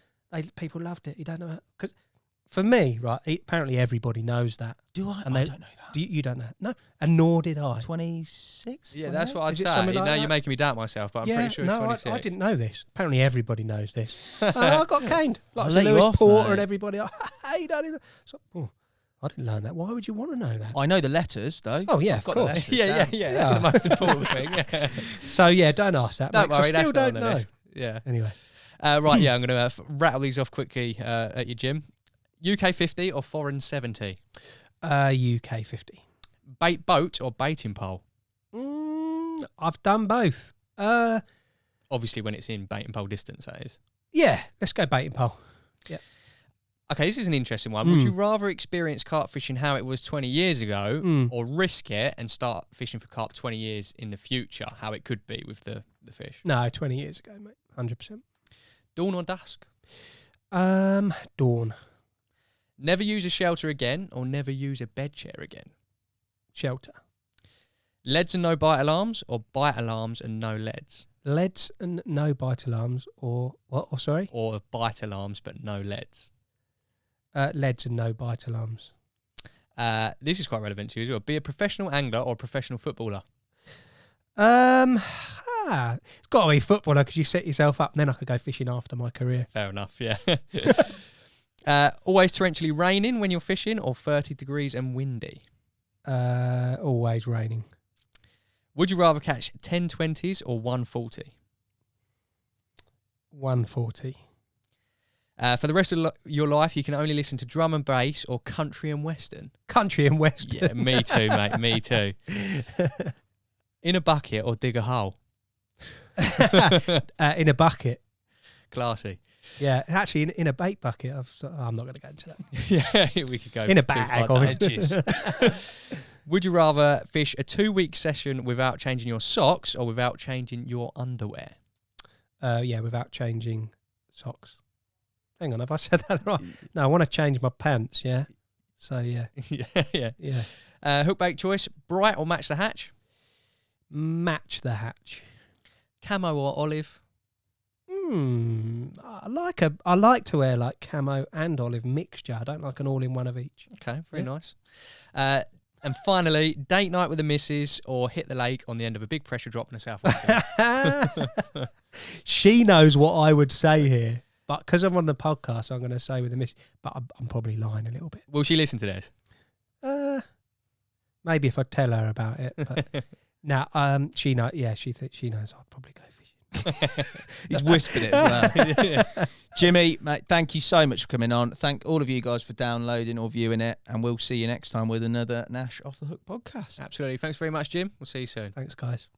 [SPEAKER 4] People loved it. You don't know, because for me, right? Apparently, everybody knows that.
[SPEAKER 1] Do I?
[SPEAKER 4] And
[SPEAKER 1] I don't know that.
[SPEAKER 4] You don't know? No, and nor did I.
[SPEAKER 1] 26?
[SPEAKER 3] Yeah, that's what I'd
[SPEAKER 4] Is it
[SPEAKER 3] say.
[SPEAKER 4] something like
[SPEAKER 3] Now
[SPEAKER 4] that?
[SPEAKER 3] you're making me doubt myself, but I'm pretty sure it's 26.
[SPEAKER 4] I didn't know this. Apparently, everybody knows this. I got caned. Like
[SPEAKER 1] I'll
[SPEAKER 4] Sir
[SPEAKER 1] let you
[SPEAKER 4] Lewis
[SPEAKER 1] off,
[SPEAKER 4] Porter
[SPEAKER 1] mate.
[SPEAKER 4] and everybody. Hey, don't even. So, I didn't learn that. Why would you want to know that?
[SPEAKER 1] I know the letters, though.
[SPEAKER 4] Oh yeah,
[SPEAKER 1] I've
[SPEAKER 4] of
[SPEAKER 1] got the
[SPEAKER 4] course.
[SPEAKER 1] letters
[SPEAKER 3] Yeah,
[SPEAKER 1] down.
[SPEAKER 3] That's the most important thing. Yeah.
[SPEAKER 4] So yeah, don't ask that.
[SPEAKER 3] Don't
[SPEAKER 4] mate, 'cause
[SPEAKER 3] worry,
[SPEAKER 4] I
[SPEAKER 3] that's
[SPEAKER 4] still
[SPEAKER 3] not on
[SPEAKER 4] don't
[SPEAKER 3] the
[SPEAKER 4] know.
[SPEAKER 3] list. Yeah.
[SPEAKER 4] Anyway,
[SPEAKER 3] Right, yeah, I'm going to rattle these off quickly at you, Jim. UK 50 or foreign 70?
[SPEAKER 4] UK 50.
[SPEAKER 3] Bait boat or baiting pole?
[SPEAKER 4] I've done both.
[SPEAKER 3] Obviously, when it's in baiting pole distance, that is.
[SPEAKER 4] Yeah, let's go baiting pole. Yeah.
[SPEAKER 3] Okay, this is an interesting one. Would you rather experience carp fishing how it was 20 years ago or risk it and start fishing for carp 20 years in the future, how it could be with the fish?
[SPEAKER 4] No, 20 years ago, mate. 100%.
[SPEAKER 3] Dawn or dusk?
[SPEAKER 4] Dawn.
[SPEAKER 3] Never use a shelter again or never use a bed chair again?
[SPEAKER 4] Shelter.
[SPEAKER 3] Leads and no bite alarms or bite alarms and no leads?
[SPEAKER 4] Leads and no bite alarms or what? Oh, sorry?
[SPEAKER 3] Or bite alarms but no leads?
[SPEAKER 4] Leads and no bite alarms.
[SPEAKER 3] This is quite relevant to you as well. Be a professional angler or a professional footballer?
[SPEAKER 4] It's got to be footballer because you set yourself up and then I could go fishing after my career.
[SPEAKER 3] Fair enough, yeah. Always torrentially raining when you're fishing or 30 degrees and windy?
[SPEAKER 4] Always raining.
[SPEAKER 3] Would you rather catch 10/20s or 140?
[SPEAKER 4] 140.
[SPEAKER 3] For the rest of your life, you can only listen to drum and bass or country and western.
[SPEAKER 4] Country and western.
[SPEAKER 3] Yeah, me too, mate. Me too. In a bucket or dig a hole?
[SPEAKER 4] In a bucket.
[SPEAKER 3] Classy.
[SPEAKER 4] Yeah, actually, in a bait bucket. I'm not going to go into that.
[SPEAKER 3] Yeah, we could go
[SPEAKER 4] In a
[SPEAKER 3] too
[SPEAKER 4] bag.
[SPEAKER 3] far down.
[SPEAKER 4] Obviously.
[SPEAKER 3] Would you rather fish a 2-week session without changing your socks or without changing your underwear?
[SPEAKER 4] Yeah, without changing socks. Hang on, have I said that right? No, I want to change my pants, yeah? So, yeah.
[SPEAKER 3] Yeah.
[SPEAKER 4] Yeah.
[SPEAKER 3] Hook choice, bright or match the hatch?
[SPEAKER 4] Match the hatch.
[SPEAKER 3] Camo or olive?
[SPEAKER 4] I like to wear like camo and olive mixture. I don't like an all-in-one of each.
[SPEAKER 3] Okay, very nice. And finally, date night with the missus or hit the lake on the end of a big pressure drop in the southwest.
[SPEAKER 4] She knows what I would say here, but because I'm on the podcast, I'm going to say with the missus. But I'm probably lying a little bit.
[SPEAKER 3] Will she listen to this?
[SPEAKER 4] Maybe if I tell her about it. But now, she knows. Yeah, she knows I'd probably go fishing.
[SPEAKER 1] He's whispered it as well. Jimmy, mate, thank you so much for coming on. Thank all of you guys for downloading or viewing it, and we'll see you next time with another Nash Off the Hook podcast.
[SPEAKER 3] Absolutely. Thanks very much, Jim. We'll see you soon.
[SPEAKER 4] Thanks, guys.